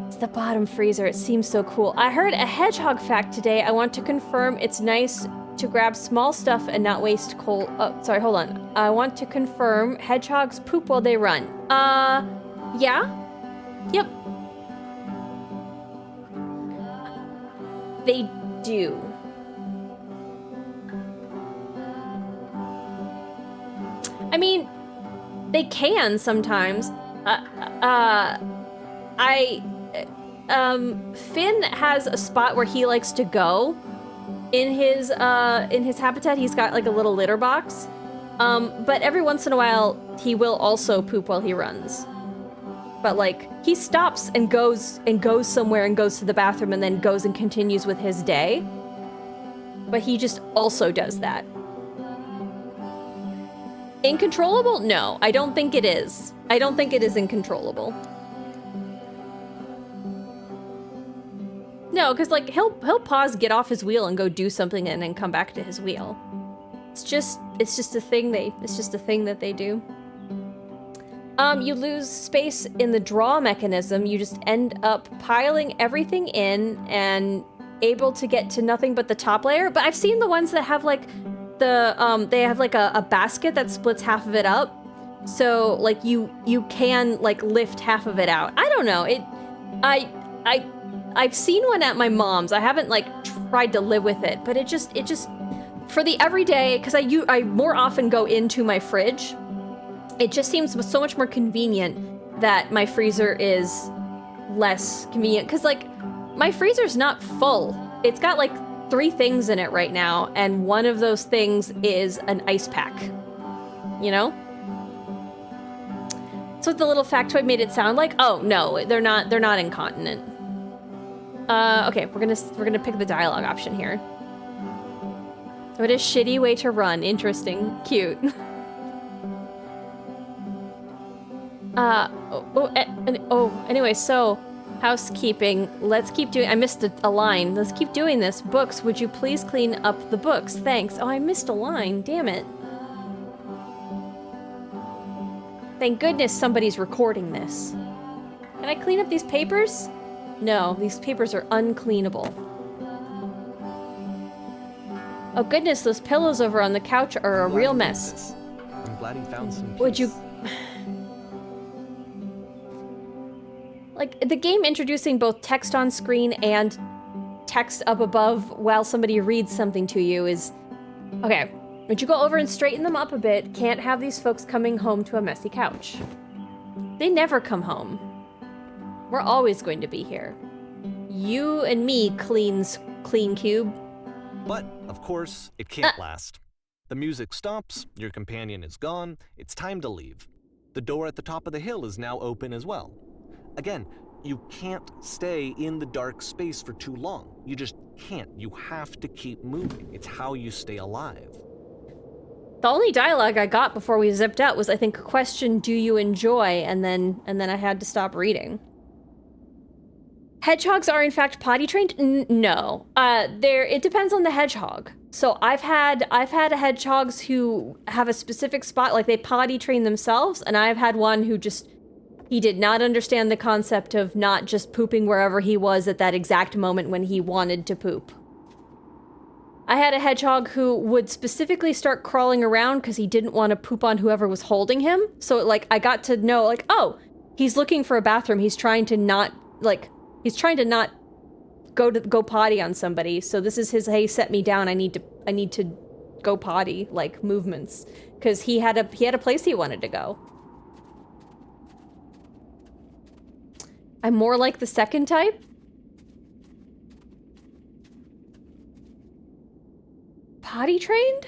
It's the bottom freezer. It seems so cool. I heard a hedgehog fact today. I want to confirm it's nice to grab small stuff and not waste cold... Oh, sorry, hold on. I want to confirm hedgehogs poop while they run. Yeah? Yep. They do. I mean, they can sometimes. Finn has a spot where he likes to go in his habitat. He's got like a little litter box. But every once in a while, he will also poop while he runs. But like, he stops and goes somewhere and goes to the bathroom and then goes and continues with his day. But he just also does that. Incontrollable? No, I don't think it is. I don't think it is incontrollable. No, because like he'll pause, get off his wheel, and go do something, and then come back to his wheel. It's just a thing that they do. You lose space in the draw mechanism. You just end up piling everything in and able to get to nothing but the top layer. But I've seen the ones that have like they have like a basket that splits half of it up. So like you can like lift half of it out. I don't know. I've seen one at my mom's. I haven't like tried to live with it, but it just for the everyday, because I more often go into my fridge. It just seems so much more convenient that my freezer is less convenient. Because, like, my freezer's not full. It's got, like, 3 things in it right now, and one of those things is an ice pack. You know? That's what the little factoid made it sound like. Oh, no, they're not incontinent. Okay, we're gonna pick the dialogue option here. What a shitty way to run. Interesting. Cute. Anyway, so housekeeping. Let's keep doing. I missed a line. Let's keep doing this. Books. Would you please clean up the books? Thanks. Oh, I missed a line. Damn it. Thank goodness somebody's recording this. Can I clean up these papers? No, these papers are uncleanable. Oh goodness, those pillows over on the couch are a real mess. I'm glad he found some peace. Would you... Like, the game introducing both text on screen and text up above while somebody reads something to you is... Okay, would you go over and straighten them up a bit? Can't have these folks coming home to a messy couch. They never come home. We're always going to be here. You and me, clean cube. But, of course, it can't last. The music stops, your companion is gone, it's time to leave. The door at the top of the hill is now open as well. Again, you can't stay in the dark space for too long. You just can't. You have to keep moving. It's how you stay alive. The only dialogue I got before we zipped out was, I think, a question, do you enjoy? And then I had to stop reading. Hedgehogs are in fact potty trained? No. It depends on the hedgehog. So I've had hedgehogs who have a specific spot, like they potty train themselves, and I've had one who he did not understand the concept of not just pooping wherever he was at that exact moment when he wanted to poop. I had a hedgehog who would specifically start crawling around because he didn't want to poop on whoever was holding him. So like I got to know, like, oh, he's looking for a bathroom. He's trying to not go potty on somebody. So this is his, hey, set me down. I need to go potty, like, movements, because he had a place he wanted to go. I'm more like the second type. Potty trained?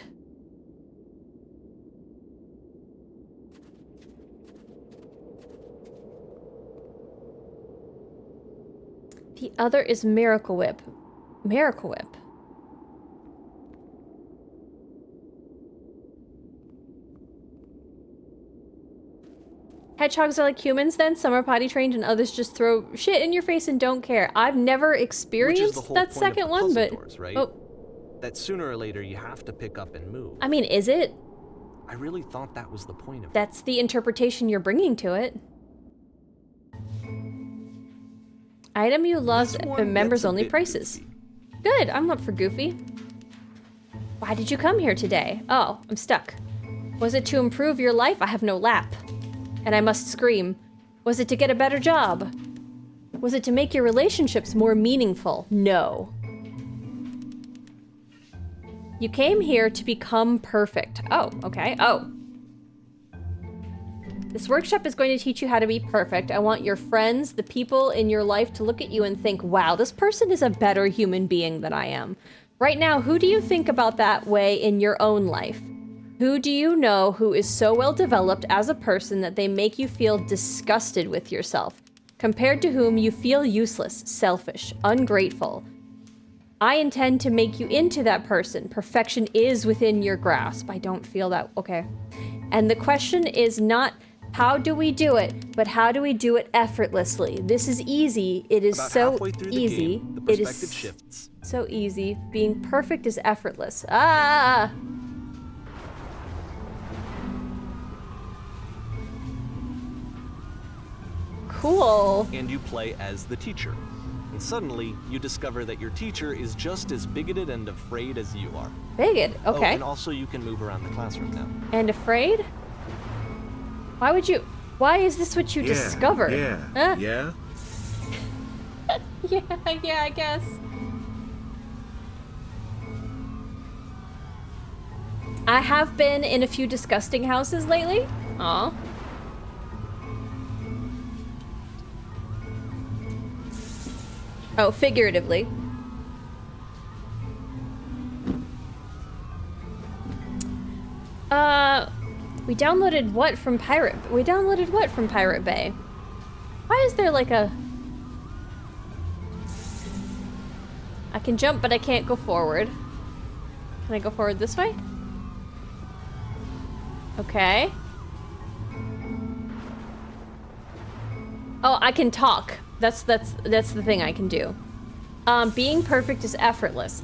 The other is Miracle Whip. Miracle Whip. Hedgehogs are like humans then? Some are potty trained and others just throw shit in your face and don't care. I've never experienced that second one, but... Doors, right? Oh. That sooner or later you have to pick up and move. I mean, is it? I really thought that was the point of it. That's the interpretation you're bringing to it. Item you love, members only prices. Goofy. Good, I'm up for goofy. Why did you come here today? Oh, I'm stuck. Was it to improve your life? I have no lap. And I must scream. Was it to get a better job? Was it to make your relationships more meaningful? No. You came here to become perfect. Oh, okay. Oh. This workshop is going to teach you how to be perfect. I want your friends, the people in your life, to look at you and think, wow, this person is a better human being than I am. Right now, who do you think about that way in your own life? Who do you know who is so well developed as a person that they make you feel disgusted with yourself, compared to whom you feel useless, selfish, ungrateful? I intend to make you into that person. Perfection is within your grasp. I don't feel that. Okay. And the question is not how do we do it, but how do we do it effortlessly? This is easy. It is so easy. The perspective shifts. So easy. Being perfect is effortless. Ah! Cool. And you play as the teacher. And suddenly, you discover that your teacher is just as bigoted and afraid as you are. Bigot, Oh, okay. and also you can move around the classroom now. And afraid? Why is this what you discover? Yeah. yeah, I guess. I have been in a few disgusting houses lately. Aw. Oh, figuratively. We downloaded what from Pirate Bay? Why is there like a... I can jump, but I can't go forward. Can I go forward this way? Okay. Oh, I can talk. That's the thing I can do. Being perfect is effortless.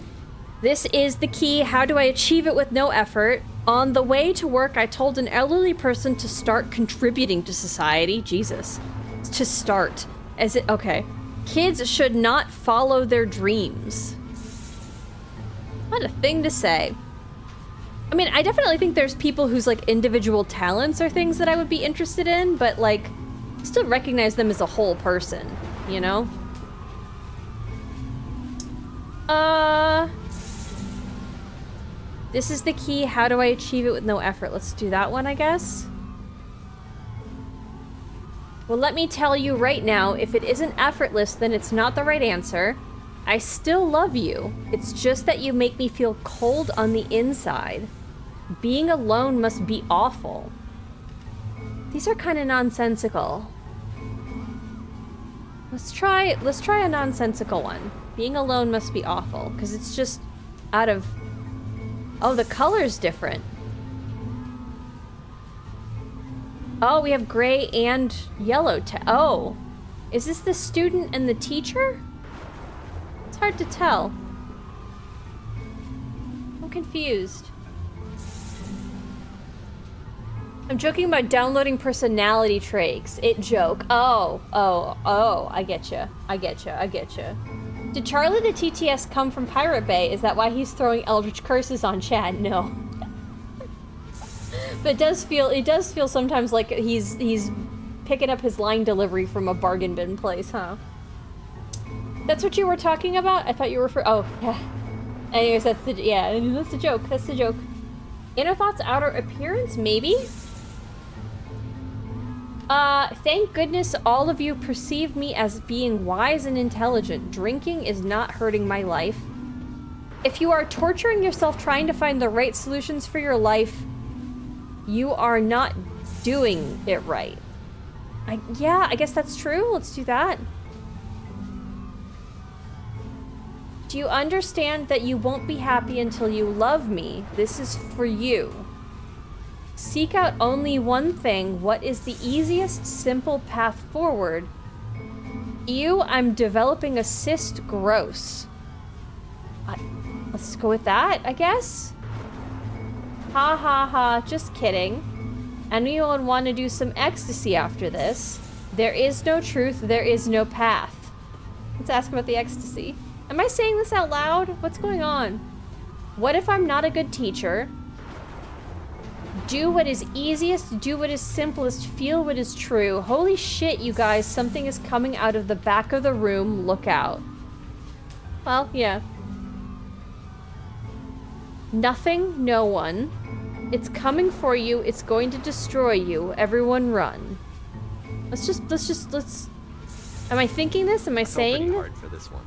This is the key. How do I achieve it with no effort? On the way to work, I told an elderly person to start contributing to society. Jesus. To start. Okay. Kids should not follow their dreams. What a thing to say. I mean, I definitely think there's people whose, like, individual talents are things that I would be interested in, but, like, still recognize them as a whole person, you know? This is the key. How do I achieve it with no effort? Let's do that one, I guess. Well, let me tell you right now, if it isn't effortless, then it's not the right answer. I still love you. It's just that you make me feel cold on the inside. Being alone must be awful. These are kind of nonsensical. Let's try a nonsensical one. Being alone must be awful, because it's just out of... Oh, the color's different. Oh, we have gray and yellow. Oh, is this the student and the teacher? It's hard to tell. I'm confused. I'm joking about downloading personality traits. It joke. Oh, I getcha. Did Charlie the TTS come from Pirate Bay? Is that why he's throwing eldritch curses on Chad? No. But it does feel sometimes like he's picking up his line delivery from a bargain bin place, huh? That's what you were talking about? I thought you were oh, yeah. Anyways, that's the joke. Inner thoughts, outer appearance, maybe? Thank goodness all of you perceive me as being wise and intelligent. Drinking is not hurting my life. If you are torturing yourself trying to find the right solutions for your life, you are not doing it right. Yeah, I guess that's true. Let's do that. Do you understand that you won't be happy until you love me? This is for you. Seek out only one thing. What is the easiest, simple path forward? I'm developing a cyst. Gross. Let's go with that, I guess? Ha ha ha, just kidding. Anyone want to do some ecstasy after this? There is no truth, there is no path. Let's ask about the ecstasy. Am I saying this out loud? What's going on? What if I'm not a good teacher? Do what is easiest, do what is simplest, feel what is true. Holy shit, you guys, something is coming out of the back of the room. Look out. Well, yeah. Nothing, no one. It's coming for you, it's going to destroy you. Everyone run. Let's... Am I thinking this? Am I saying pretty hard for this one.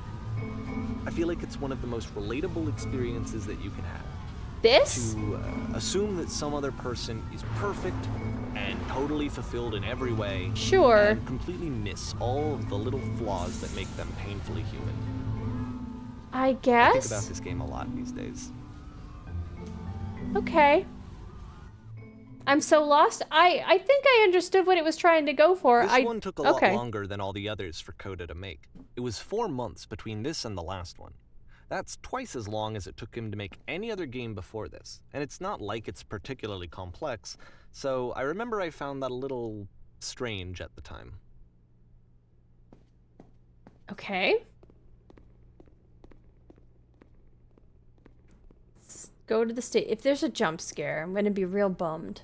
I feel like it's one of the most relatable experiences that you can have. This? To assume that some other person is perfect and totally fulfilled in every way. Sure. And completely miss all of the little flaws that make them painfully human. I guess? I think about this game a lot these days. Okay. I'm so lost. I think I understood what it was trying to go for. This one took a lot longer than all the others for Coda to make. It was 4 months between this and the last one. That's twice as long as it took him to make any other game before this, and it's not like it's particularly complex, so I remember I found that a little strange at the time. Okay. Let's go to the state. If there's a jump scare, I'm gonna be real bummed.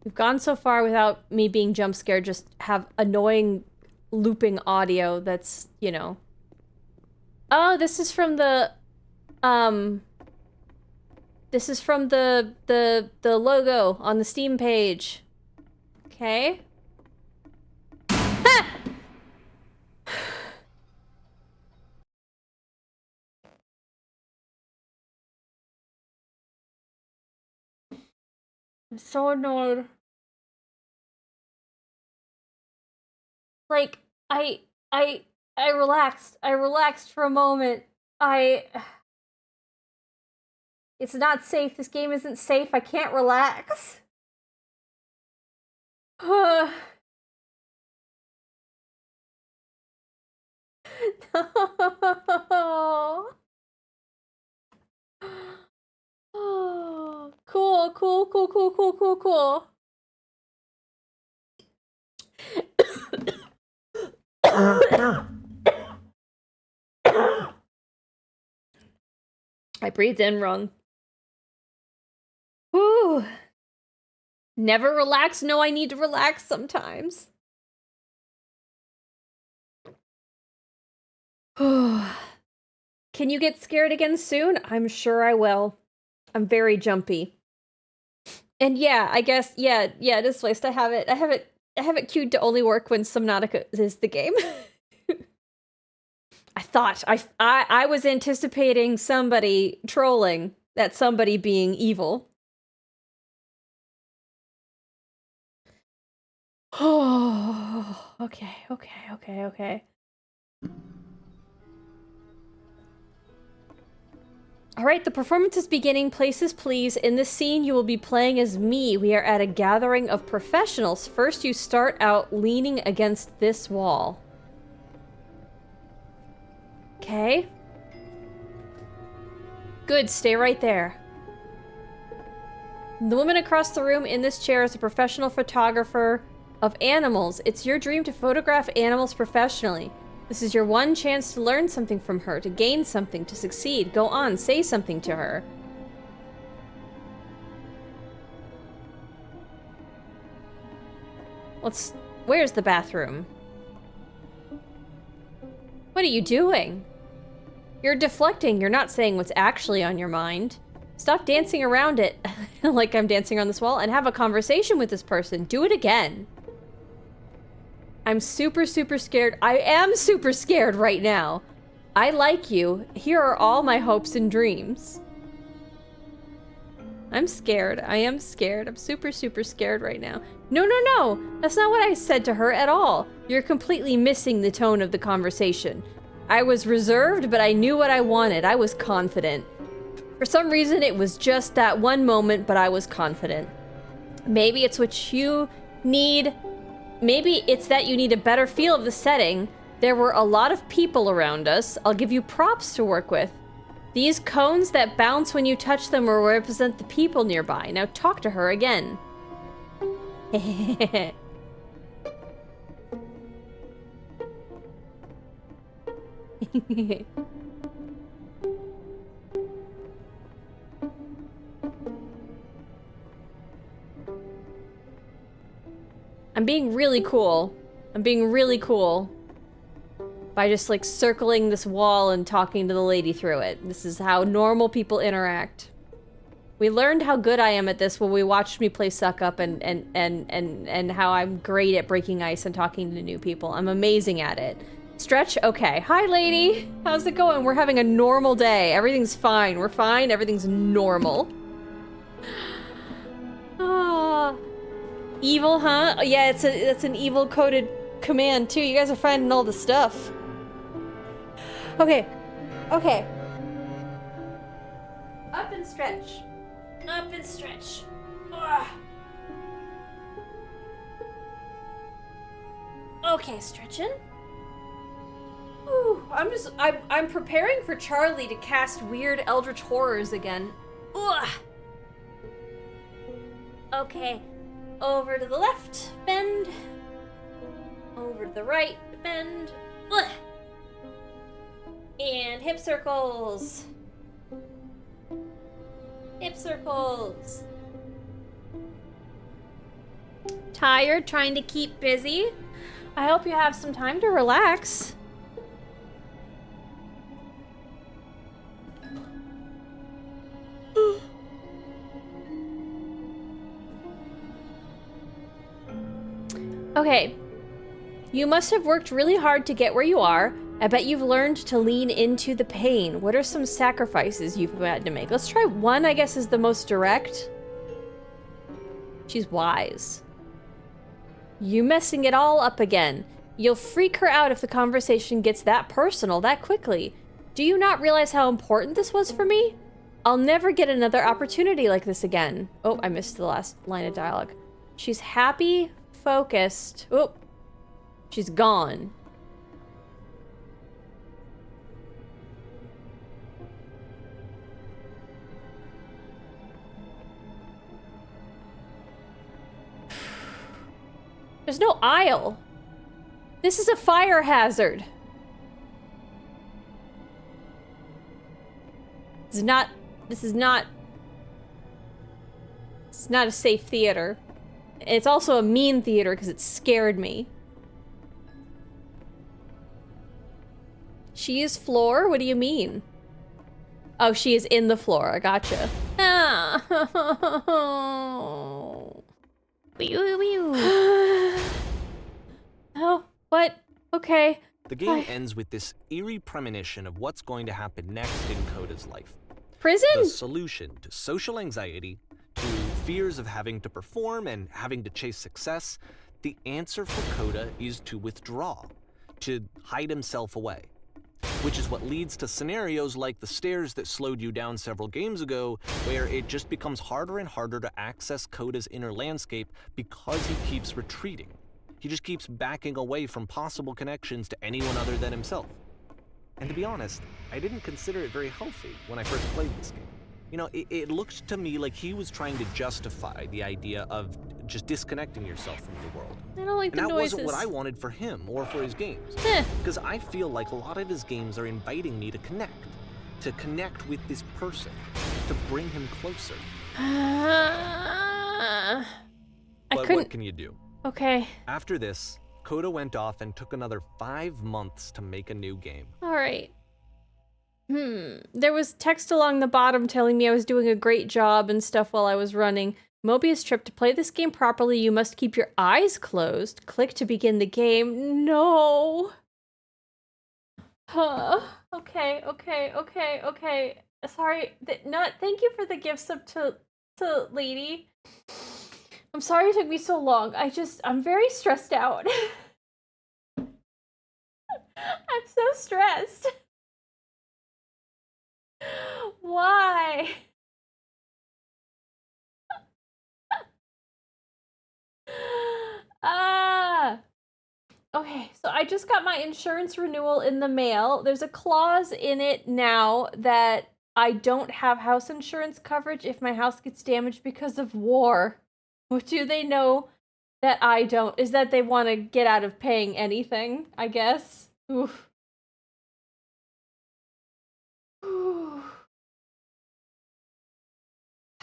We've gone so far without me being jump scared, just have annoying looping audio that's, you know. Oh, this is from the this is from the logo on the Steam page. Okay. Ha! I'm so annoyed. Like, I relaxed. I relaxed for a moment. It's not safe. This game isn't safe. I can't relax. No. Cool, cool, cool, cool, cool, cool, cool. I breathed in wrong. Whew. Never relax? No, I need to relax sometimes. Can you get scared again soon? I'm sure I will. I'm very jumpy. And yeah, I guess, yeah, displaced. I have it queued to only work when Subnautica is the game. I was anticipating somebody trolling, that somebody being evil. Oh, okay. Alright, the performance is beginning. Places, please. In this scene, you will be playing as me. We are at a gathering of professionals. First, you start out leaning against this wall. Okay. Good, stay right there. The woman across the room in this chair is a professional photographer of animals. It's your dream to photograph animals professionally. This is your one chance to learn something from her, to gain something, to succeed. Go on, say something to her. Where's the bathroom? What are you doing? You're deflecting. You're not saying what's actually on your mind. Stop dancing around it like I'm dancing on this wall and have a conversation with this person. Do it again. I'm super scared. I am super scared right now. I like you. Here are all my hopes and dreams. I'm scared. I am scared. I'm super scared right now. No. That's not what I said to her at all. You're completely missing the tone of the conversation. I was reserved, but I knew what I wanted. I was confident. For some reason, it was just that one moment, but I was confident. Maybe it's what you need. Maybe it's that you need a better feel of the setting. There were a lot of people around us. I'll give you props to work with. These cones that bounce when you touch them will represent the people nearby. Now talk to her again. I'm being really cool. I'm being really cool. By just, like, circling this wall and talking to the lady through it. This is how normal people interact. We learned how good I am at this when we watched me play Suck Up and how I'm great at breaking ice and talking to new people. I'm amazing at it. Stretch? Okay. Hi, lady. How's it going? We're having a normal day. Everything's fine. We're fine. Everything's normal. Ah. Evil, huh? Yeah, that's an evil-coded command, too. You guys are finding all the stuff. Okay. Okay. Up and stretch. Up and stretch. Ugh. Okay, stretching. Whew. I'm preparing for Charlie to cast weird eldritch horrors again. Ugh. Okay. Over to the left, bend. Over to the right, bend. Ugh. And hip circles. Hip circles. Tired, trying to keep busy? I hope you have some time to relax. Okay. You must have worked really hard to get where you are. I bet you've learned to lean into the pain. What are some sacrifices you've had to make? Let's try one, I guess, is the most direct. She's wise. You messing it all up again. You'll freak her out if the conversation gets that personal that quickly. Do you not realize how important this was for me? I'll never get another opportunity like this again. Oh, I missed the last line of dialogue. She's happy, focused. Oh, she's gone. There's no aisle. This is a fire hazard. It's not a safe theater. It's also a mean theater because it scared me. She is floor? What do you mean? Oh, she is in the floor. I gotcha. Ah. Oh, what? Okay. The game ends with this eerie premonition of what's going to happen next in Coda's life. Prison? The solution to social anxiety, to fears of having to perform and having to chase success, the answer for Coda is to withdraw, to hide himself away. Which is what leads to scenarios like the stairs that slowed you down several games ago, where it just becomes harder and harder to access Coda's inner landscape because he keeps retreating. He just keeps backing away from possible connections to anyone other than himself. And to be honest, I didn't consider it very healthy when I first played this game. You know, it looked to me like he was trying to justify the idea of just disconnecting yourself from the world. I don't like the and that noises. wasn't what I wanted for him or for his games. Because I feel like a lot of his games are inviting me to connect with this person, to bring him closer. But what can you do? Okay. After this, Coda went off and took another 5 months to make a new game. All right. There was text along the bottom telling me I was doing a great job and stuff while I was running. Mobius trip. To play this game properly, you must keep your eyes closed. Click to begin the game. No. Okay. Sorry. Thank you for the gift sub to Lady. I'm sorry it took me so long. I'm very stressed out. I'm so stressed. Why? Okay, so I just got my insurance renewal in the mail. There's a clause in it now that I don't have house insurance coverage if my house gets damaged because of war. What do they know that I don't? Is that they want to get out of paying anything, I guess? Oof.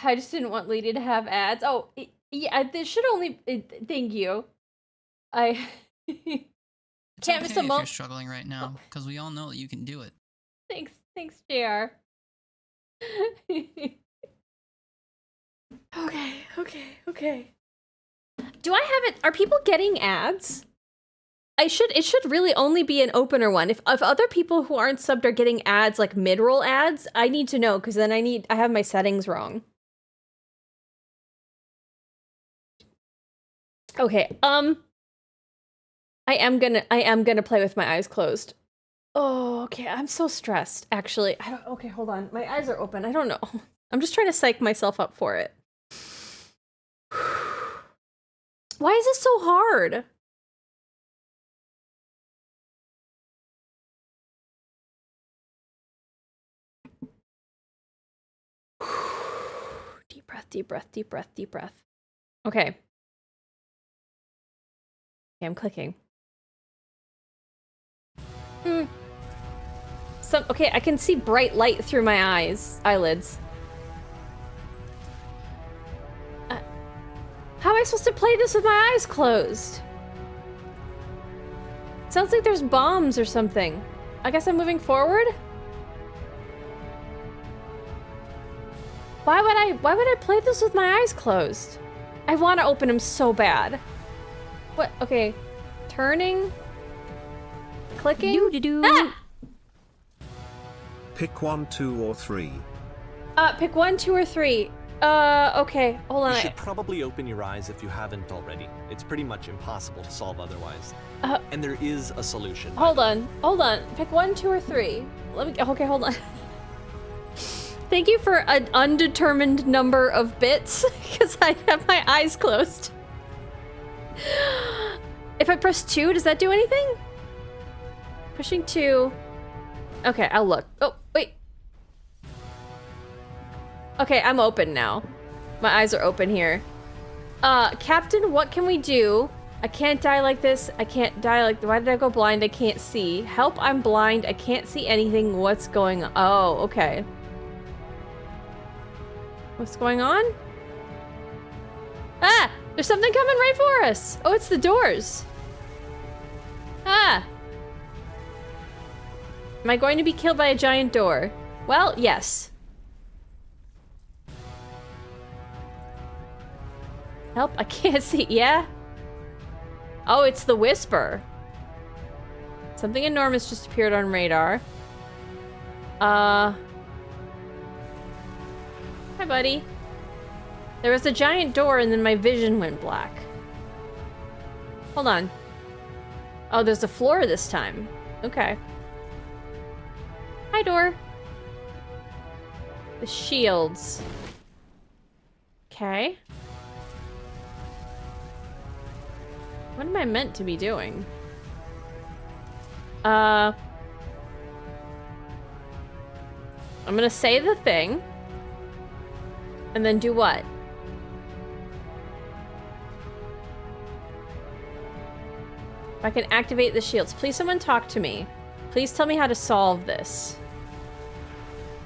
I just didn't want Lady to have ads. Oh, yeah, this should only... thank you. I It's can't okay miss a if moment. you're struggling right now, because we all know that you can do it. Thanks, JR. Okay. Do I have it? Are people getting ads? It should really only be an opener one. If other people who aren't subbed are getting ads, like mid-roll ads, I need to know, because then I have my settings wrong. Okay, I am gonna play with my eyes closed. Oh, okay, I'm so stressed, actually. Okay, hold on. My eyes are open. I don't know. I'm just trying to psych myself up for it. Why is this so hard? Deep breath. Okay. I'm clicking. Okay, I can see bright light through my eyelids. How am I supposed to play this with my eyes closed? Sounds like there's bombs or something. I guess I'm moving forward? Why would I play this with my eyes closed? I want to open them so bad. What? Okay. Turning. Clicking. Ah! Pick 1, 2, or 3. Pick 1, 2, or 3. Okay. Hold on. You should probably open your eyes if you haven't already. It's pretty much impossible to solve otherwise. And there is a solution. Hold on. Pick 1, 2, or 3. Okay, hold on. Thank you for an undetermined number of bits, because I have my eyes closed. If I press 2, does that do anything? Pushing 2. Okay, I'll look. Oh, wait. Okay, I'm open now. My eyes are open here. Captain, what can we do? I can't die like this. I can't die like... Why did I go blind? I can't see. Help, I'm blind. I can't see anything. What's going on? Oh, okay. What's going on? Ah! There's something coming right for us! Oh, it's the doors. Ah! Am I going to be killed by a giant door? Well, yes. Help, I can't see. Yeah? Oh, it's the Whisper. Something enormous just appeared on radar. Hi, buddy. There was a giant door and then my vision went black. Hold on. Oh, there's a floor this time. Okay. Hi, door. The shields. Okay. What am I meant to be doing? I'm gonna say the thing. And then do what? If I can activate the shields. Please someone talk to me. Please tell me how to solve this.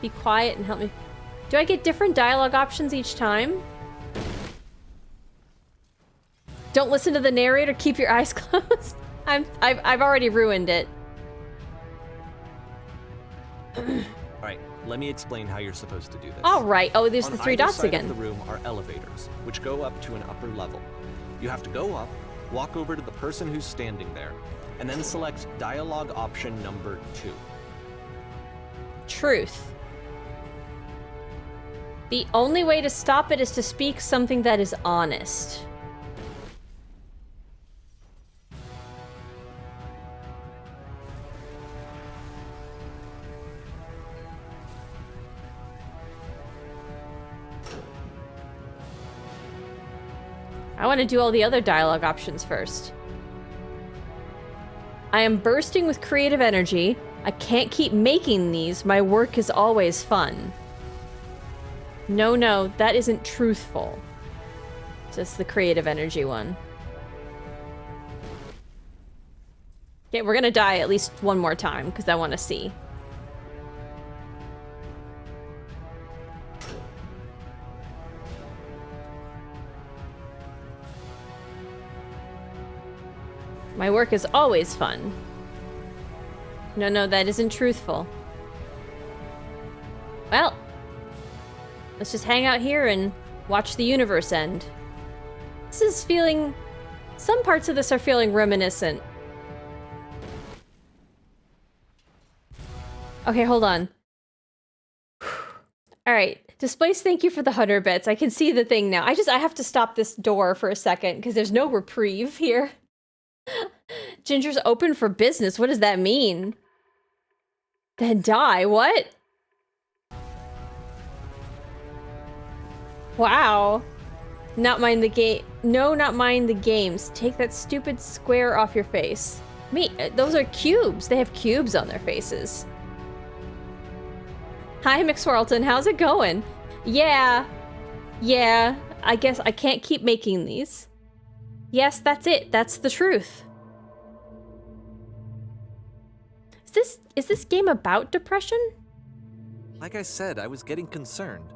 Be quiet and help me. Do I get different dialogue options each time? Don't listen to the narrator, keep your eyes closed. I've already ruined it. Alright, let me explain how you're supposed to do this. Alright, oh, there's the three either dots side again. of the room are elevators, which go up to an upper level. You have to go up, walk over to the person who's standing there, and then select dialogue option number 2. Truth. The only way to stop it is to speak something that is honest. I want to do all the other dialogue options first. I am bursting with creative energy. I can't keep making these. My work is always fun. No, that isn't truthful. Just the creative energy one. Okay, we're gonna die at least one more time, because I want to see. My work is always fun. No, that isn't truthful. Well, let's just hang out here and watch the universe end. This is feeling... Some parts of this are feeling reminiscent. Okay, hold on. Alright, Displace, thank you for the 100 bits. I can see the thing now. I have to stop this door for a second, because there's no reprieve here. Ginger's open for business. What does that mean? Then die. What? Wow. Not mind the game. No, not mind the games. Take that stupid square off your face. Those are cubes. They have cubes on their faces. Hi, McSwirlton. How's it going? Yeah. I guess I can't keep making these. Yes, that's it. That's the truth. this game about depression? Like I said, I was getting concerned.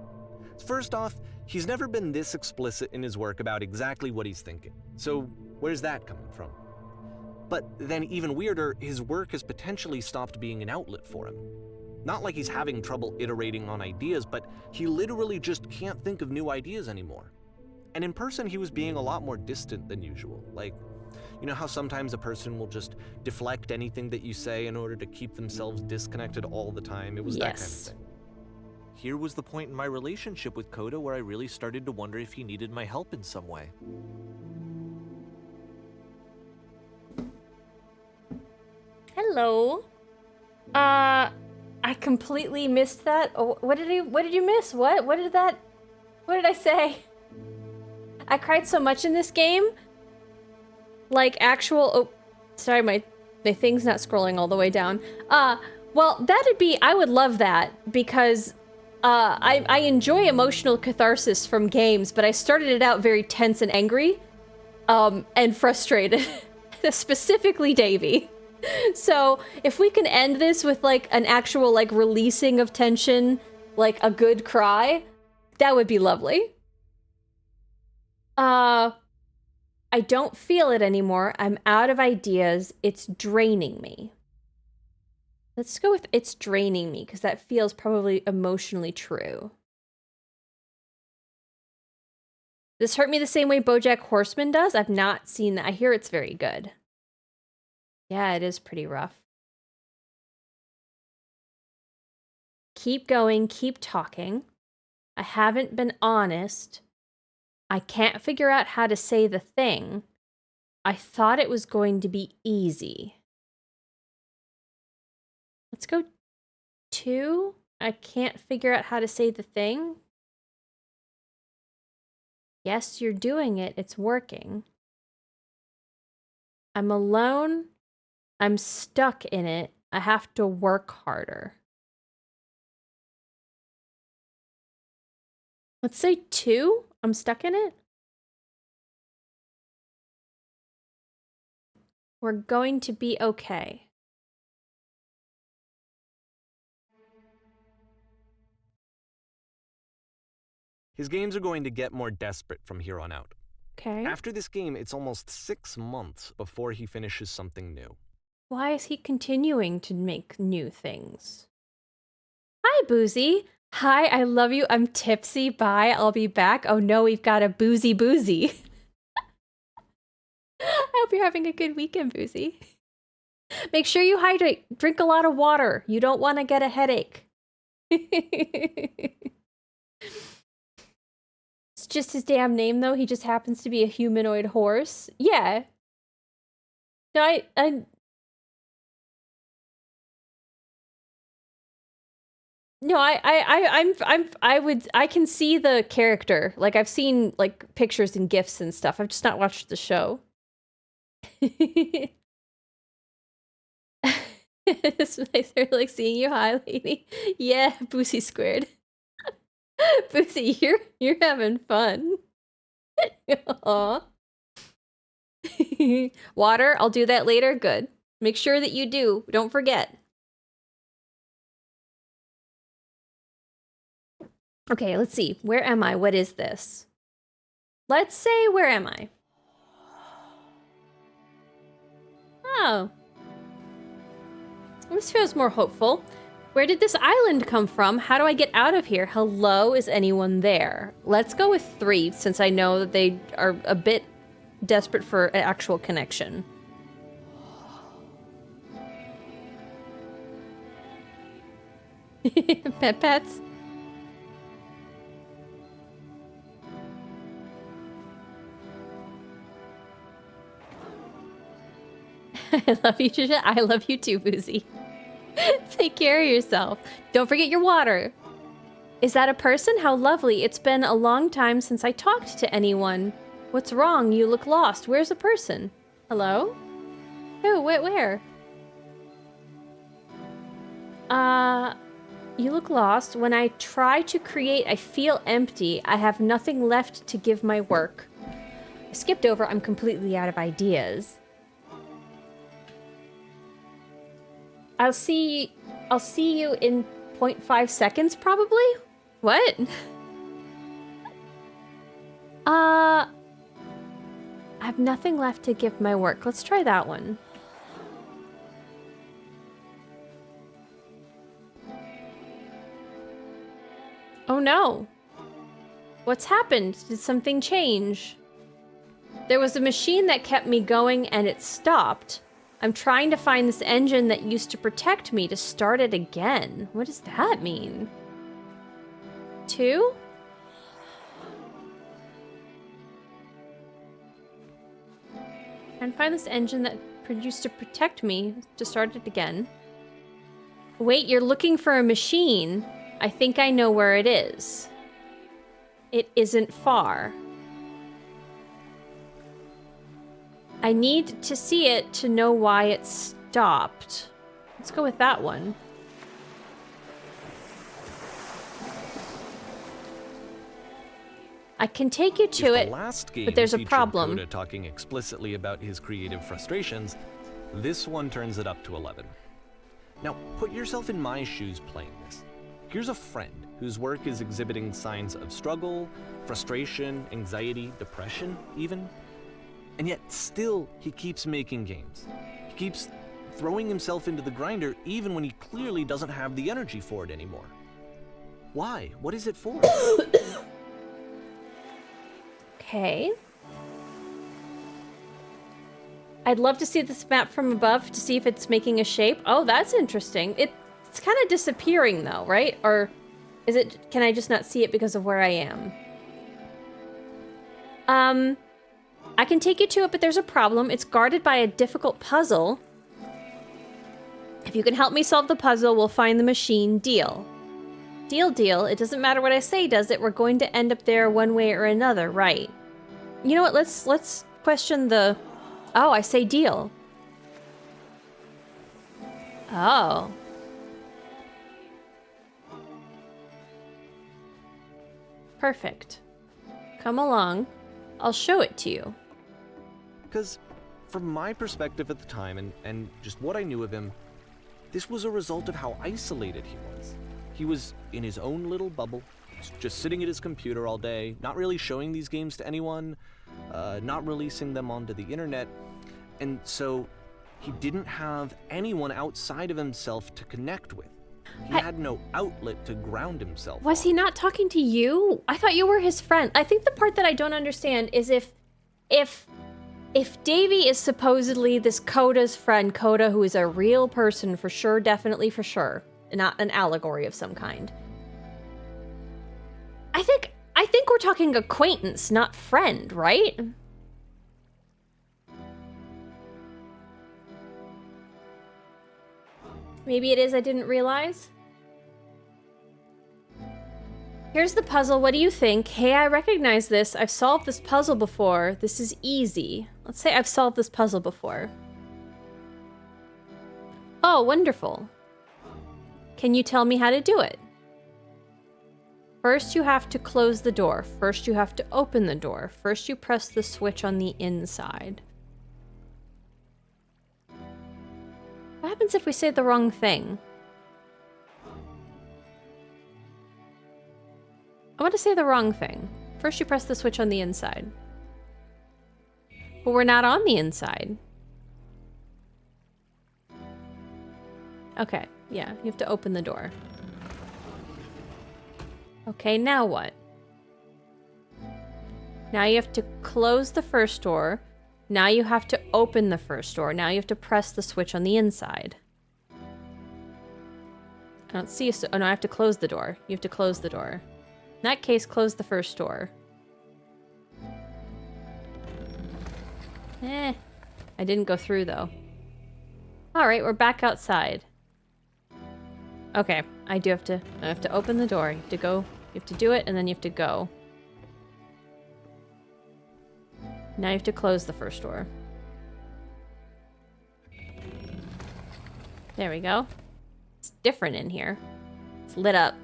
First off, he's never been this explicit in his work about exactly what he's thinking. So where's that coming from? But then even weirder, his work has potentially stopped being an outlet for him. Not like he's having trouble iterating on ideas, but he literally just can't think of new ideas anymore. And in person, he was being a lot more distant than usual. Like, you know how sometimes a person will just deflect anything that you say in order to keep themselves disconnected all the time? It was that kind of thing. Here was the point in my relationship with Coda where I really started to wonder if he needed my help in some way. Hello. I completely missed that. Oh, what did you miss? What did I say? I cried so much in this game. Like actual, oh, sorry, my thing's not scrolling all the way down. Well, I would love that because I enjoy emotional catharsis from games, but I started it out very tense and angry, and frustrated, specifically Davy. So if we can end this with like an actual like releasing of tension, like a good cry, that would be lovely. I don't feel it anymore. I'm out of ideas. It's draining me. Let's go with it's draining me, because that feels probably emotionally true. This hurt me the same way BoJack Horseman does? I've not seen that. I hear it's very good. Yeah, it is pretty rough. Keep going, keep talking. I haven't been honest. I can't figure out how to say the thing. I thought it was going to be easy. Let's go 2. I can't figure out how to say the thing. Yes, you're doing it. It's working. I'm alone. I'm stuck in it. I have to work harder. Let's say 2. I'm stuck in it. We're going to be okay. His games are going to get more desperate from here on out. Okay. After this game, it's almost 6 months before he finishes something new. Why is he continuing to make new things? Hi, Boozy. Hi, I love you. I'm tipsy. Bye. I'll be back. Oh no, we've got a boozy. I hope you're having a good weekend, Boozy. Make sure you hydrate. Drink a lot of water. You don't want to get a headache. It's just his damn name, though. He just happens to be a humanoid horse. Yeah. No, I can see the character. Like, I've seen, like, pictures and GIFs and stuff. I've just not watched the show. It's nice like seeing you. Hi, lady. Yeah, Boozy squared. Boozy, you're having fun. Aw. Water, I'll do that later. Good. Make sure that you do. Don't forget. Okay, let's see. Where am I? What is this? Let's say, where am I? Oh. This feels more hopeful. Where did this island come from? How do I get out of here? Hello, is anyone there? Let's go with 3, since I know that they are a bit desperate for an actual connection. Pets? I love you, Trisha. I love you too, Boozy. Take care of yourself. Don't forget your water. Is that a person? How lovely. It's been a long time since I talked to anyone. What's wrong? You look lost. Where's a person? Hello? Who? Where? You look lost. When I try to create, I feel empty. I have nothing left to give my work. I skipped over. I'm completely out of ideas. I'll see you in 0.5 seconds, probably? What? I have nothing left to give my work. Let's try that one. Oh no. What's happened? Did something change? There was a machine that kept me going and it stopped. I'm trying to find this engine that used to protect me to start it again. What does that mean? 2? And find this engine that used to protect me to start it again. Wait, you're looking for a machine. I think I know where it is. It isn't far. I need to see it to know why it stopped. Let's go with that one. I can take you to it, but there's a problem. Coda talking explicitly about his creative frustrations. This one turns it up to 11. Now, put yourself in my shoes playing this. Here's a friend whose work is exhibiting signs of struggle, frustration, anxiety, depression, even. And yet, still, he keeps making games. He keeps throwing himself into the grinder even when he clearly doesn't have the energy for it anymore. Why? What is it for? Okay. I'd love to see this map from above to see if it's making a shape. Oh, that's interesting. It's kind of disappearing though, right? Or is it, can I just not see it because of where I am? I can take you to it, but there's a problem. It's guarded by a difficult puzzle. If you can help me solve the puzzle, we'll find the machine. Deal. Deal. It doesn't matter what I say, does it? We're going to end up there one way or another, right? You know what? Let's question the... Oh, I say deal. Oh. Perfect. Come along. I'll show it to you. Because from my perspective at the time and just what I knew of him, this was a result of how isolated he was. He was in his own little bubble, just sitting at his computer all day, not really showing these games to anyone, not releasing them onto the internet, and so he didn't have anyone outside of himself to connect with. He had no outlet to ground himself. Was he not talking to you? I thought you were his friend. I think the part that I don't understand is if Davy is supposedly this Coda's friend, Coda, who is a real person for sure, definitely for sure, not an allegory of some kind. I think we're talking acquaintance, not friend, right? Maybe it is, I didn't realize. Here's the puzzle, what do you think? Hey, I recognize this. I've solved this puzzle before. This is easy. Let's say I've solved this puzzle before. Oh, wonderful. Can you tell me how to do it? First, you have to close the door. First, you have to open the door. First, you press the switch on the inside. What happens if we say the wrong thing? I want to say the wrong thing. First, you press the switch on the inside. But we're not on the inside. Okay, yeah, you have to open the door. Okay, now what? Now you have to close the first door. Now you have to open the first door. Now you have to press the switch on the inside. I don't see oh no, I have to close the door. You have to close the door. In that case, close the first door. I didn't go through though. Alright, we're back outside. Okay, I have to open the door. You have to go, you have to do it, and then you have to go. Now you have to close the first door. There we go. It's different in here. It's lit up.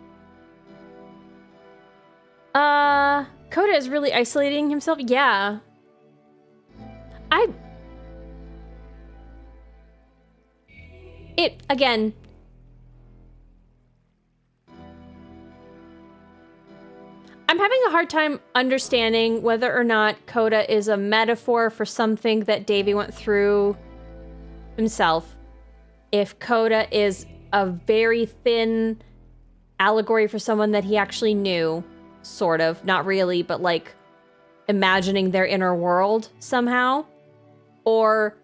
Coda is really isolating himself. Yeah. again, I'm having a hard time understanding whether or not Coda is a metaphor for something that Davy went through himself. If Coda is a very thin allegory for someone that he actually knew, sort of, not really, but like imagining their inner world somehow, or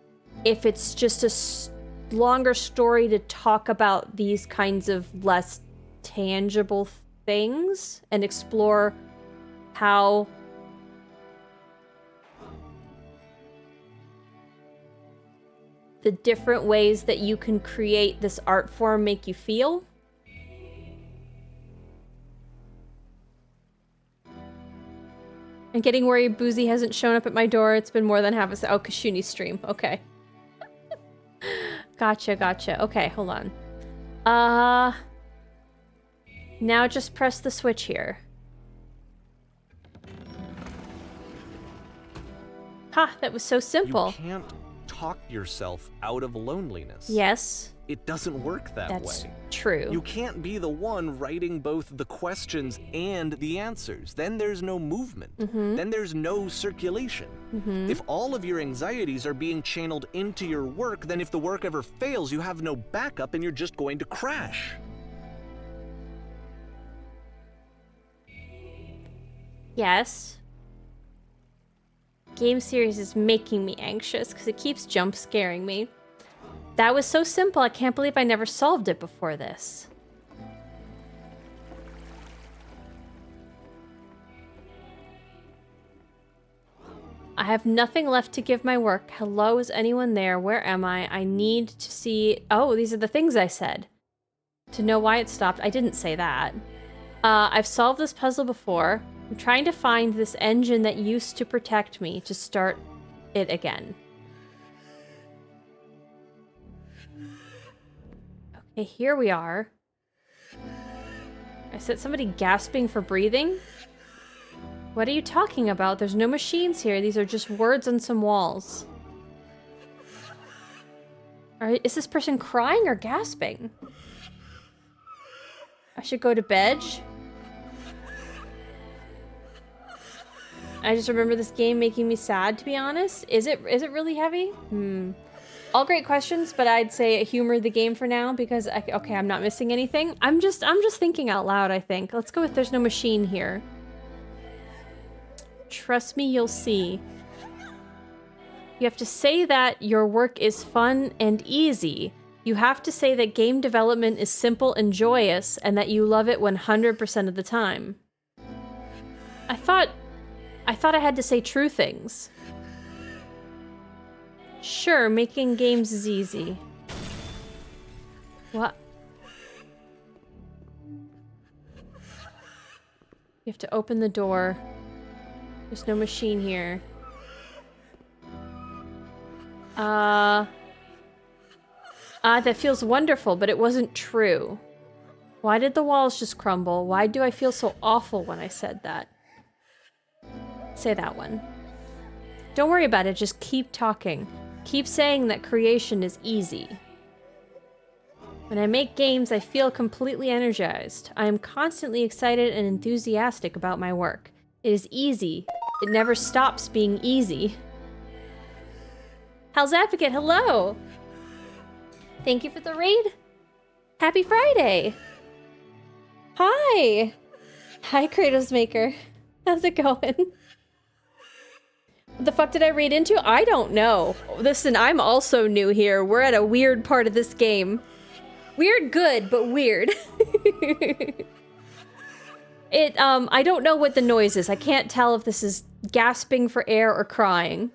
if it's just a longer story to talk about these kinds of less tangible things and explore how the different ways that you can create this art form make you feel. I'm getting worried Boozy hasn't shown up at my door. It's been more than half a... Oh, Kashuni's stream. Okay. Gotcha. Okay, hold on. Now just press the switch here. Ha, that was so simple. You can't talk yourself out of loneliness. Yes. It doesn't work that That's way. true. You can't be the one writing both the questions and the answers. Then there's no movement. Then there's no circulation. If all of your anxieties are being channeled into your work, then if the work ever fails, you have no backup and you're just going to crash. Yes. Game series is making me anxious because it keeps jump scaring me. That was so simple, I can't believe I never solved it before this. I have nothing left to give my work. Hello, is anyone there? Where am I? I need to see... Oh, these are the things I said. To know why it stopped. I didn't say that. I've solved this puzzle before. I'm trying to find this engine that used to protect me to start it again. Okay, here we are. I said somebody gasping for breathing? What are you talking about? There's no machines here. These are just words on some walls. Is this person crying or gasping? I should go to bed? I just remember this game making me sad, to be honest. Is it really heavy? All great questions, but I'd say humor the game for now because okay, I'm not missing anything. I'm just thinking out loud, I think. Let's go with there's no machine here. Trust me, you'll see. You have to say that your work is fun and easy. You have to say that game development is simple and joyous and that you love it 100% of the time. I thought I had to say true things. Sure, making games is easy. What? You have to open the door. There's no machine here. That feels wonderful, but it wasn't true. Why did the walls just crumble? Why do I feel so awful when I said that? Say that one. Don't worry about it, just keep talking. Keep saying that creation is easy. When I make games, I feel completely energized. I am constantly excited and enthusiastic about my work. It is easy. It never stops being easy. Hell's Advocate, hello! Thank you for the raid. Happy Friday! Hi! Hi, Kratos Maker. How's it going? What the fuck did I read into? I don't know. Listen, I'm also new here. We're at a weird part of this game. Weird good, but weird. I don't know what the noise is. I can't tell if this is gasping for air or crying.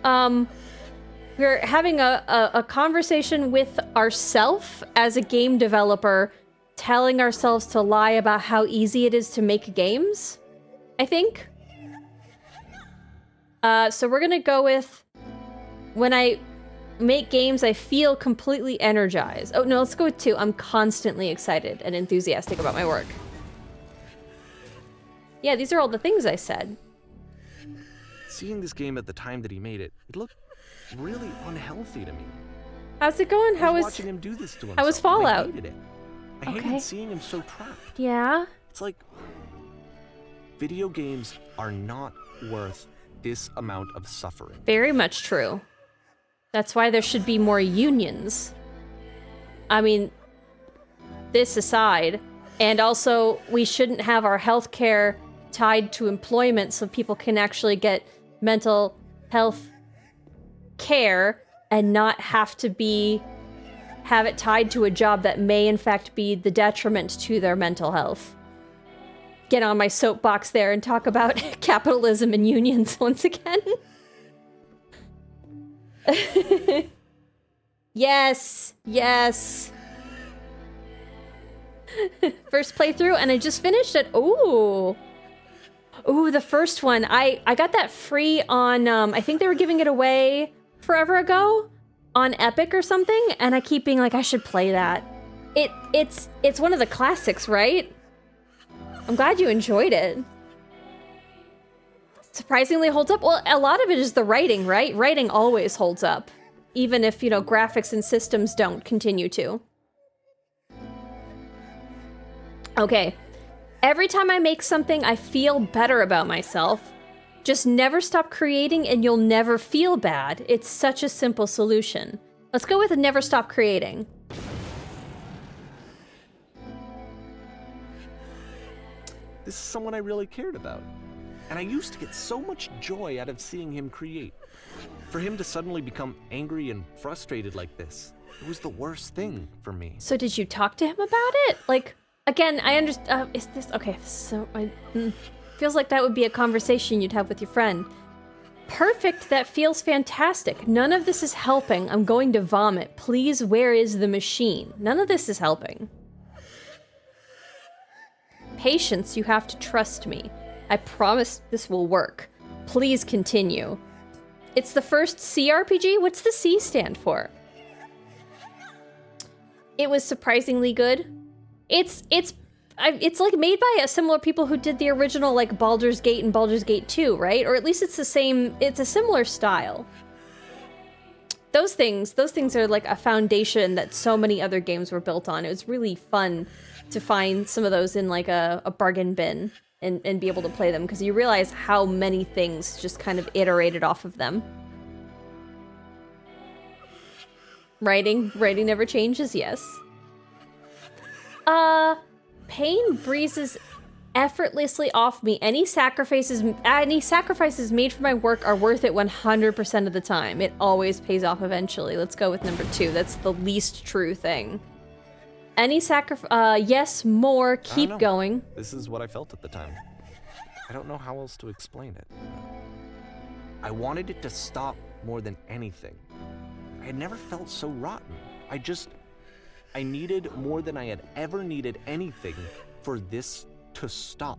We're having a conversation with ourselves as a game developer, telling ourselves to lie about how easy it is to make games, I think. So we're gonna go with, when I make games, I feel completely energized. Oh no, let's go with 2. I'm constantly excited and enthusiastic about my work. Yeah, these are all the things I said. Seeing this game at the time that he made it, it looked really unhealthy to me. How's it going? I was watching him do this to himself. How was Fallout? I hated it. I Okay. hated seeing him so trapped. Yeah? It's like video games are not worth this amount of suffering. Very much true. That's why there should be more unions. I mean, this aside, and also we shouldn't have our healthcare tied to employment so people can actually get mental health care and not have to have it tied to a job that may in fact be the detriment to their mental health. Get on my soapbox there and talk about capitalism and unions once again. Yes, yes. First playthrough, and I just finished it. Ooh, the first one. I got that free on. I think they were giving it away forever ago on Epic or something, and I keep being like, I should play that. It's one of the classics, right? I'm glad you enjoyed it. Surprisingly holds up. Well, a lot of it is the writing, right? Writing always holds up, even if, you know, graphics and systems don't continue to. Okay. Every time I make something, I feel better about myself. Just never stop creating and you'll never feel bad. It's such a simple solution. Let's go with never stop creating. This is someone I really cared about. And I used to get so much joy out of seeing him create. For him to suddenly become angry and frustrated like this, it was the worst thing for me. So did you talk to him about it? Like, again, I understand. Is this okay? So feels like that would be a conversation you'd have with your friend. Perfect. That feels fantastic. None of this is helping. I'm going to vomit. Please, where is the machine? None of this is helping. Patience, you have to trust me. I promise this will work. Please continue. It's the first CRPG? What's the C stand for? It was surprisingly good. It's like made by similar people who did the original like Baldur's Gate and Baldur's Gate 2, right? Or at least it's a similar style. Those things are like a foundation that so many other games were built on. It was really fun to find some of those in like a bargain bin and be able to play them, because you realize how many things just kind of iterated off of them. Writing never changes, yes. Pain breezes effortlessly off me. Any sacrifices made for my work are worth it 100% of the time. It always pays off eventually. Let's go with number 2. That's the least true thing. Any sacrifice, yes, more, keep going. This is what I felt at the time. I don't know how else to explain it. I wanted it to stop more than anything. I had never felt so rotten. I needed more than I had ever needed anything for this to stop.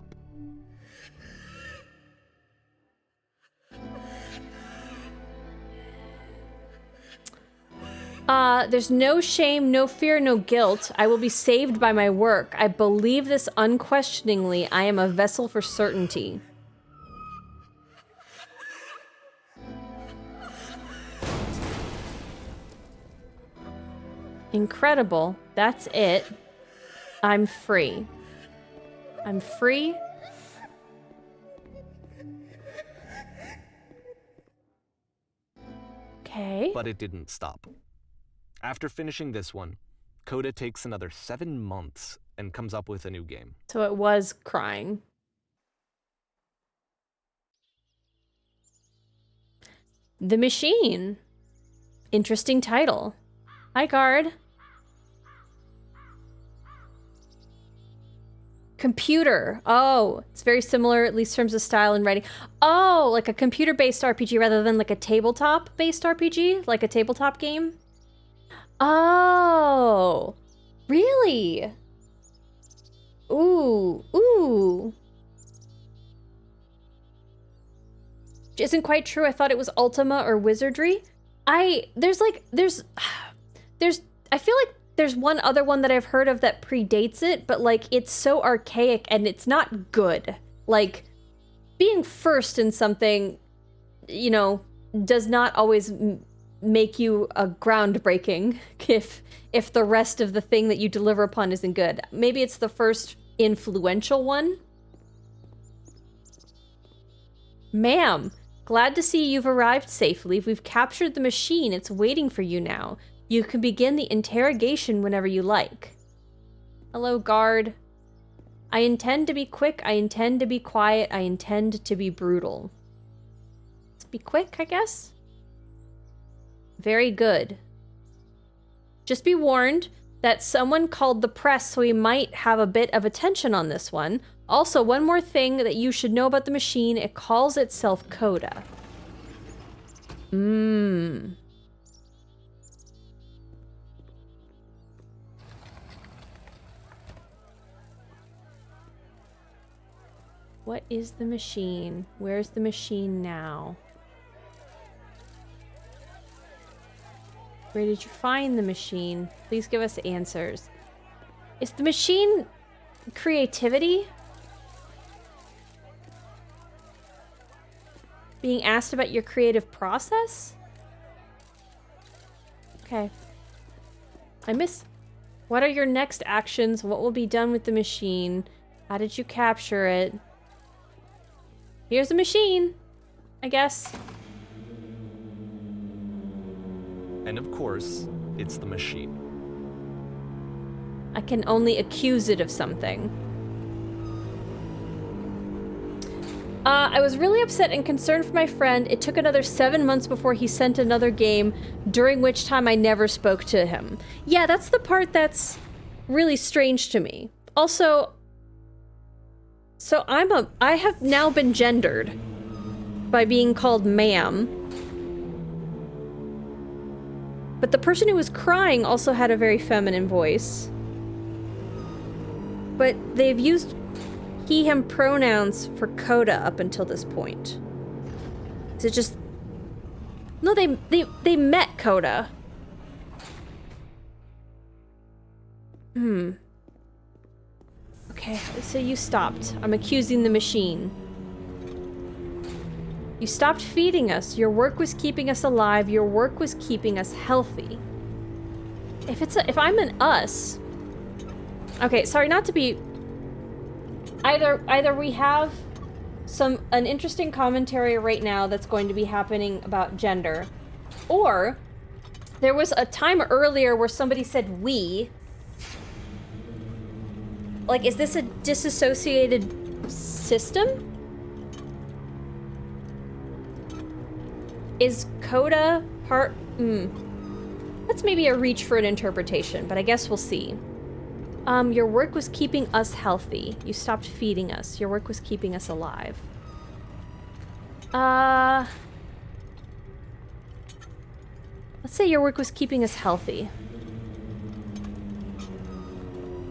There's no shame, no fear, no guilt. I will be saved by my work. I believe this unquestioningly. I am a vessel for certainty. Incredible. That's it. I'm free. I'm free. Okay. But it didn't stop. After finishing this one, Coda takes another 7 months and comes up with a new game. So it was crying. The Machine. Interesting title. Hi, Guard. Computer. Oh, it's very similar, at least in terms of style and writing. Oh, like a computer-based RPG rather than like a tabletop-based RPG? Like a tabletop game? Oh, really? Ooh, ooh. Isn't quite true. I thought it was Ultima or Wizardry. I feel like there's one other one that I've heard of that predates it, but like it's so archaic and it's not good. Like being first in something, you know, does not always make you a groundbreaking if the rest of the thing that you deliver upon isn't good. Maybe it's the first influential one. Ma'am, glad to see you've arrived safely. We've captured the machine. It's waiting for you now. You can begin the interrogation whenever you like. Hello, guard. I intend to be quick. I intend to be quiet. I intend to be brutal. Let's be quick, I guess. Very good. Just be warned that someone called the press, so we might have a bit of attention on this one. Also, one more thing that you should know about the machine, it calls itself Coda. What is the machine? Where's the machine now? Where did you find the machine? Please give us answers. Is the machine creativity? Being asked about your creative process? Okay. I miss... What are your next actions? What will be done with the machine? How did you capture it? Here's the machine, I guess. And of course, it's the machine. I can only accuse it of something. I was really upset and concerned for my friend. It took another 7 months before he sent another game, during which time I never spoke to him. Yeah, that's the part that's really strange to me. Also, so I have now been gendered by being called ma'am. But the person who was crying also had a very feminine voice. But they've used he, him pronouns for Coda up until this point. Is it just... No, they met Coda. Okay, so you stopped. I'm accusing the machine. You stopped feeding us. Your work was keeping us alive. Your work was keeping us healthy. If I'm an us... Okay, sorry, not to be... Either we have an interesting commentary right now that's going to be happening about gender, or there was a time earlier where somebody said we. Like, is this a disassociated system? Is Coda part... That's maybe a reach for an interpretation, but I guess we'll see. Your work was keeping us healthy. You stopped feeding us. Your work was keeping us alive. Let's say your work was keeping us healthy.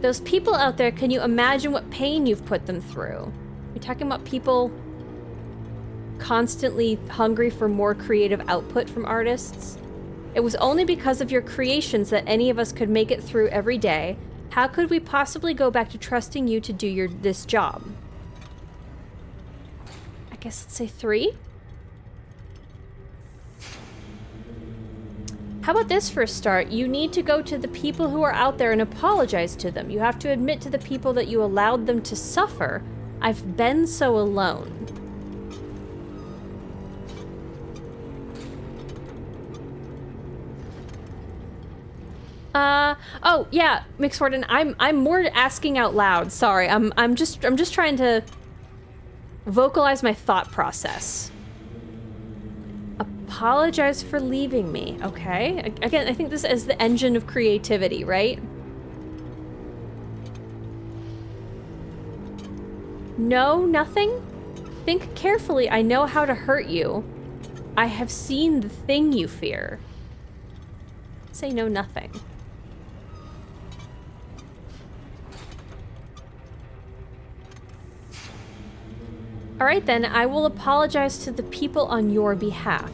Those people out there, can you imagine what pain you've put them through? You're talking about people constantly hungry for more creative output from artists. It was only because of your creations that any of us could make it through every day. How could we possibly go back to trusting you to do this job? I guess let's say 3. How about this for a start? You need to go to the people who are out there and apologize to them. You have to admit to the people that you allowed them to suffer. I've been so alone. Oh yeah, Mixwarden, I'm more asking out loud. Sorry, I'm just trying to vocalize my thought process. Apologize for leaving me, okay? Again, I think this is the engine of creativity, right? No, nothing? Think carefully. I know how to hurt you. I have seen the thing you fear. Say no, nothing. All right, then, I will apologize to the people on your behalf.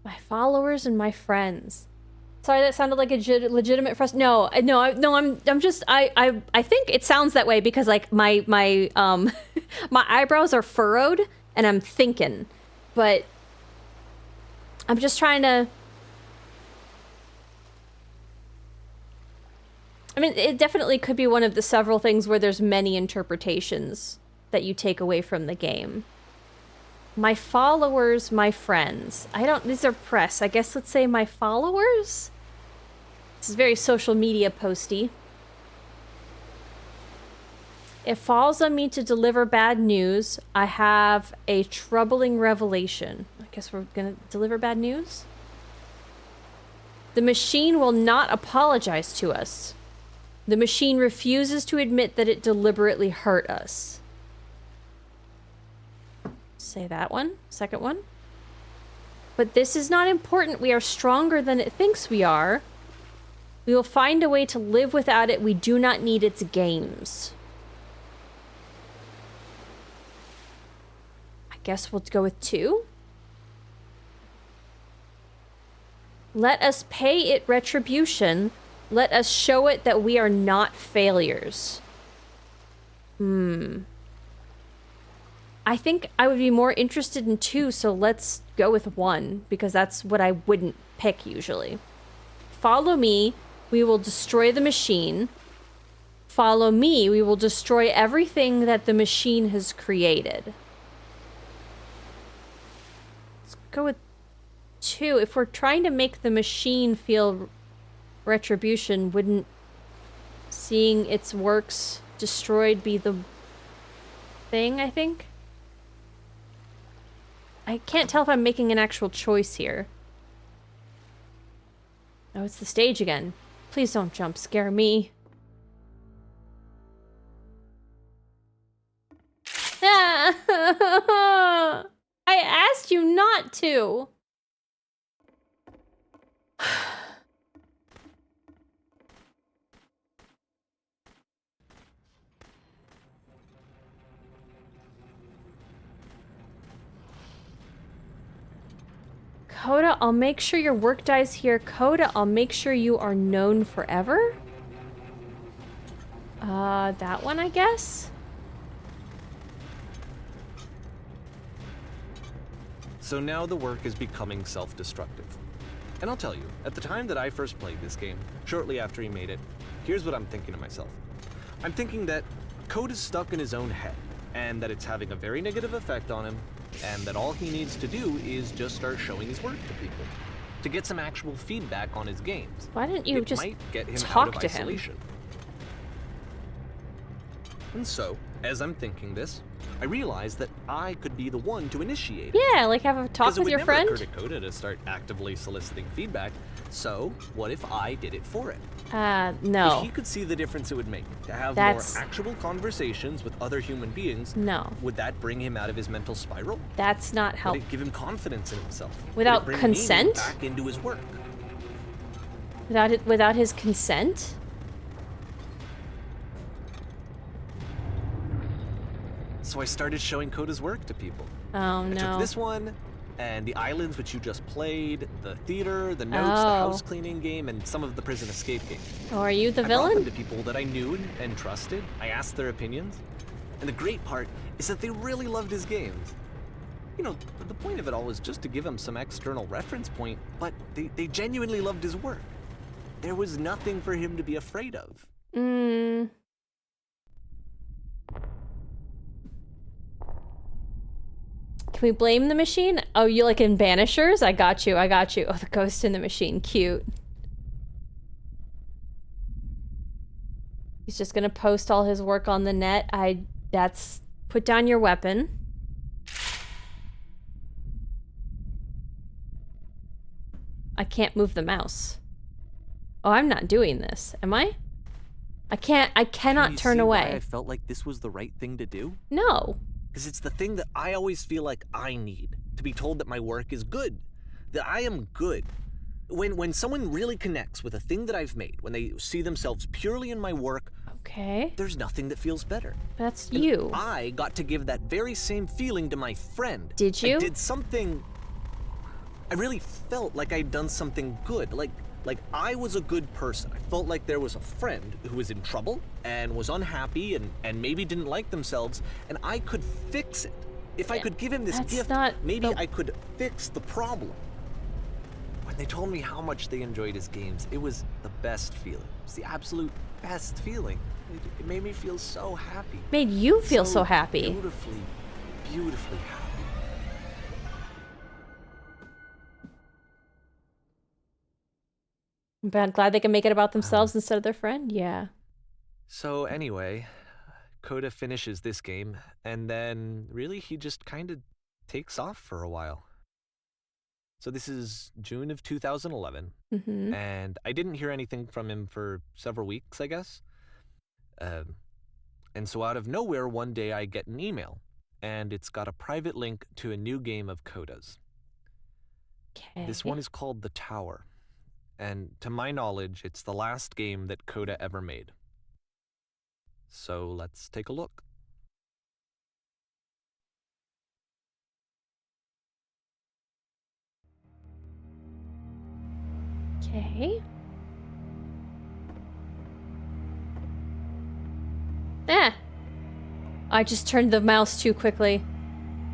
My followers and my friends. Sorry, that sounded like a legitimate No, I think it sounds that way because like my my eyebrows are furrowed and I'm thinking, but I'm just trying to. I mean, it definitely could be one of the several things where there's many interpretations that you take away from the game. My followers, my friends. These are press. I guess let's say my followers? This is very social media posty. It falls on me to deliver bad news. I have a troubling revelation. I guess we're gonna deliver bad news? The machine will not apologize to us. The machine refuses to admit that it deliberately hurt us. Say that one. Second one. But this is not important. We are stronger than it thinks we are. We will find a way to live without it. We do not need its games. I guess we'll go with 2. Let us pay it retribution. Let us show it that we are not failures. I think I would be more interested in 2, so let's go with 1, because that's what I wouldn't pick usually. Follow me, we will destroy the machine. Follow me, we will destroy everything that the machine has created. Let's go with 2. If we're trying to make the machine feel retribution, wouldn't seeing its works destroyed be the thing, I think? I can't tell if I'm making an actual choice here. Oh, it's the stage again. Please don't jump scare me. I asked you not to. Coda, I'll make sure your work dies here. Coda, I'll make sure you are known forever? That one, I guess? So now the work is becoming self-destructive. And I'll tell you, at the time that I first played this game, shortly after he made it, here's what I'm thinking to myself. I'm thinking that Code is stuck in his own head, and that it's having a very negative effect on him, and that all he needs to do is just start showing his work to people, to get some actual feedback on his games. Why didn't you It just might get him talk out of to isolation. And so, as I'm thinking this, I realize that I could be the one to initiate it. Yeah, like have a talk with your friend. Because it would never occur to Coda to start actively soliciting feedback, so what if I did it for it? No. If he could see the difference it would make to have more actual conversations with other human beings, no. Would that bring him out of his mental spiral? That's not Would helpful. it give him confidence in himself? Without Would it bring consent? meaning back into his work? Without his consent? So I started showing Coda's work to people. Oh no. I took this one, and the islands which you just played, the theater, the notes, the house cleaning game, and some of the prison escape games. Oh, are you the I villain? brought them to people that I knew and trusted. I asked their opinions. And the great part is that they really loved his games. You know, the point of it all was just to give him some external reference point, but they genuinely loved his work. There was nothing for him to be afraid of. Can we blame the machine? Oh, you like in Banishers? I got you, I got you. Oh, the ghost in the machine, cute. He's just gonna post all his work on the net. That's, put down your weapon. I can't move the mouse. Oh, I'm not doing this, am I? I cannot turn away. Why I felt like this was the right thing to do? No. Because it's the thing that I always feel like I need, to be told that my work is good, that I am good. When someone really connects with a thing that I've made, when they see themselves purely in my work, okay, there's nothing that feels better. That's And you. I got to give that very same feeling to my friend. Did you? I did something I really felt like I'd done something good, like I was a good person. I felt like there was a friend who was in trouble and was unhappy and maybe didn't like themselves, and I could fix it. If I could give him this That's gift, not maybe the- I could fix the problem. When they told me how much they enjoyed his games, it was the best feeling. It was the absolute best feeling. It made me feel so happy. Made you feel so happy. Beautifully, beautifully happy. I'm glad they can make it about themselves instead of their friend. Yeah. So anyway, Coda finishes this game, and then really he just kind of takes off for a while. So this is June of 2011, Mm-hmm. and I didn't hear anything from him for several weeks, I guess. And so out of nowhere, one day I get an email, and it's got a private link to a new game of Coda's. Okay. This one is called The Tower, and to my knowledge, it's the last game that Coda ever made. So let's take a look. Okay. Eh. I just turned the mouse too quickly.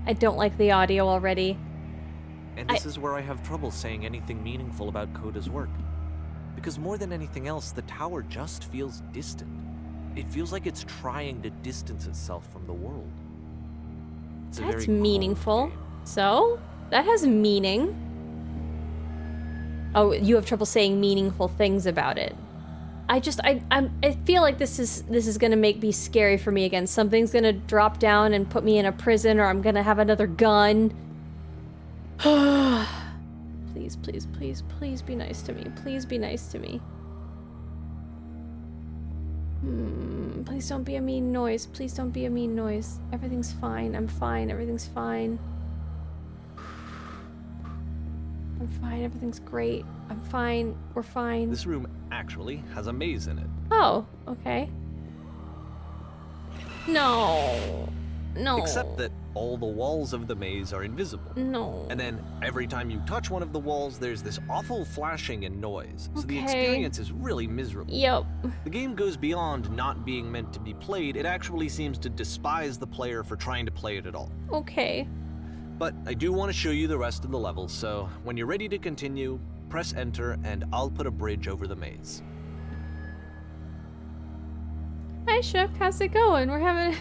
I don't like the audio already. And this is where I have trouble saying anything meaningful about Coda's work. Because more than anything else, the tower just feels distant. It feels like it's trying to distance itself from the world. It's a very That's cold meaningful. game. So, that has meaning. Oh, you have trouble saying meaningful things about it. I feel like this is gonna make me scary for me again. Something's gonna drop down and put me in a prison, or I'm gonna have another gun. Please, please, please, please be nice to me. Please be nice to me. Please don't be a mean noise. Please don't be a mean noise. Everything's fine. I'm fine. Everything's fine. I'm fine. Everything's great. I'm fine. We're fine. This room actually has a maze in it. Oh, okay. No. No. Except that all the walls of the maze are invisible. No. And then every time you touch one of the walls, there's this awful flashing and noise. So the Okay. experience is really miserable. Yep. The game goes beyond not being meant to be played. It actually seems to despise the player for trying to play it at all. Okay. But I do want to show you the rest of the levels, so when you're ready to continue, press enter and I'll put a bridge over the maze. Hi, Shook. How's it going? We're having...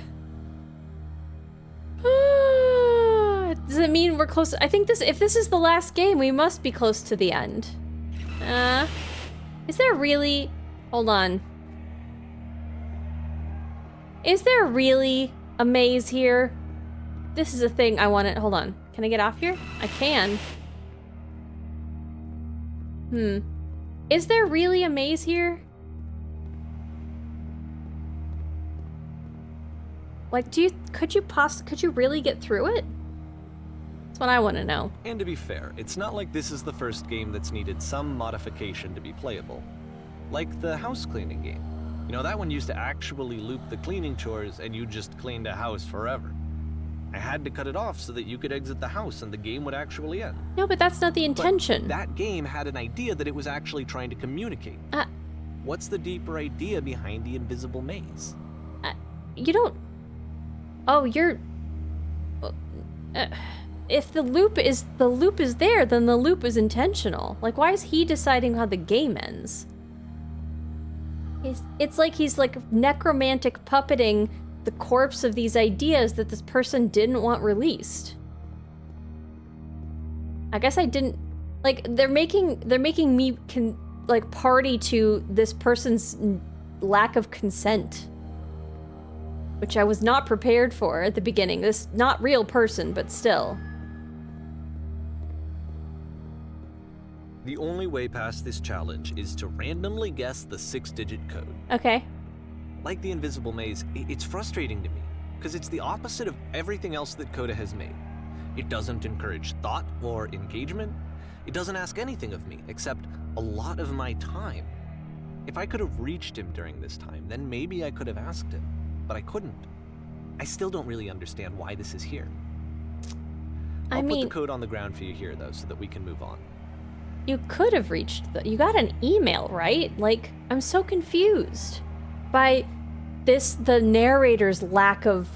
Does it mean we're close? I think if this is the last game, we must be close to the end. Is there really... Hold on. Is there really a maze here? This is a thing I want to... Hold on. Can I get off here? I can. Is there really a maze here? Like, could you really get through it? That's what I want to know. And to be fair, it's not like this is the first game that's needed some modification to be playable. Like the house cleaning game. You know, that one used to actually loop the cleaning chores and you just cleaned a house forever. I had to cut it off so that you could exit the house and the game would actually end. No, but that's not the But intention. that game had an idea that it was actually trying to communicate. What's the deeper idea behind the invisible maze? You don't... Oh, you're... if the loop is there, then the loop is intentional. Like, why is he deciding how the game ends? It's like he's like necromantic puppeting the corpse of these ideas that this person didn't want released. I guess I didn't... Like, they're making me party to this person's lack of consent. Which I was not prepared for at the beginning. This not real person, but still. The only way past this challenge is to randomly guess the 6-digit code. Okay. Like the invisible maze, it's frustrating to me, because it's the opposite of everything else that Coda has made. It doesn't encourage thought or engagement. It doesn't ask anything of me, except a lot of my time. If I could have reached him during this time, then maybe I could have asked him, but I couldn't. I still don't really understand why this is here. I'll put mean, the code on the ground for you here, though, so that we can move on. you could have reached you got an email, right? Like, I'm so confused by the narrator's lack of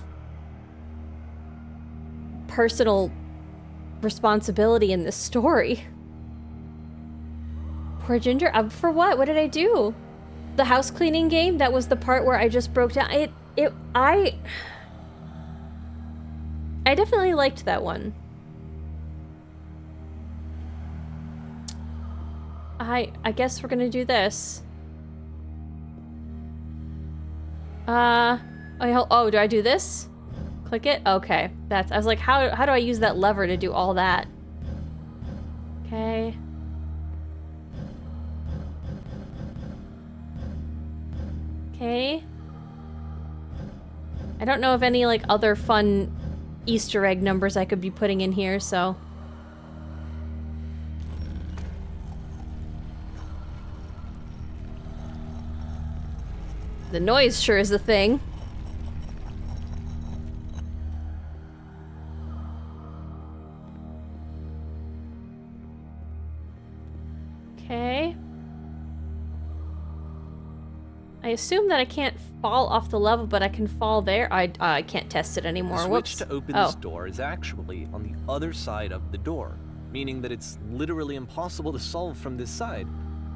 personal responsibility in this story. Poor Ginger. For what? What did I do? The house cleaning game? That was the part where I just broke down. I definitely liked that one. I guess we're gonna do this. Oh, do I do this? Click it? Okay. I was like, how do I use that lever to do all that? Okay. Okay. I don't know of any, like, other fun Easter egg numbers I could be putting in here, so... The noise sure is a thing. Okay. I assume that I can't fall off the level, but I can fall there. I can't test it anymore. The switch Whoops. to open this door is actually on the other side of the door, meaning that it's literally impossible to solve from this side.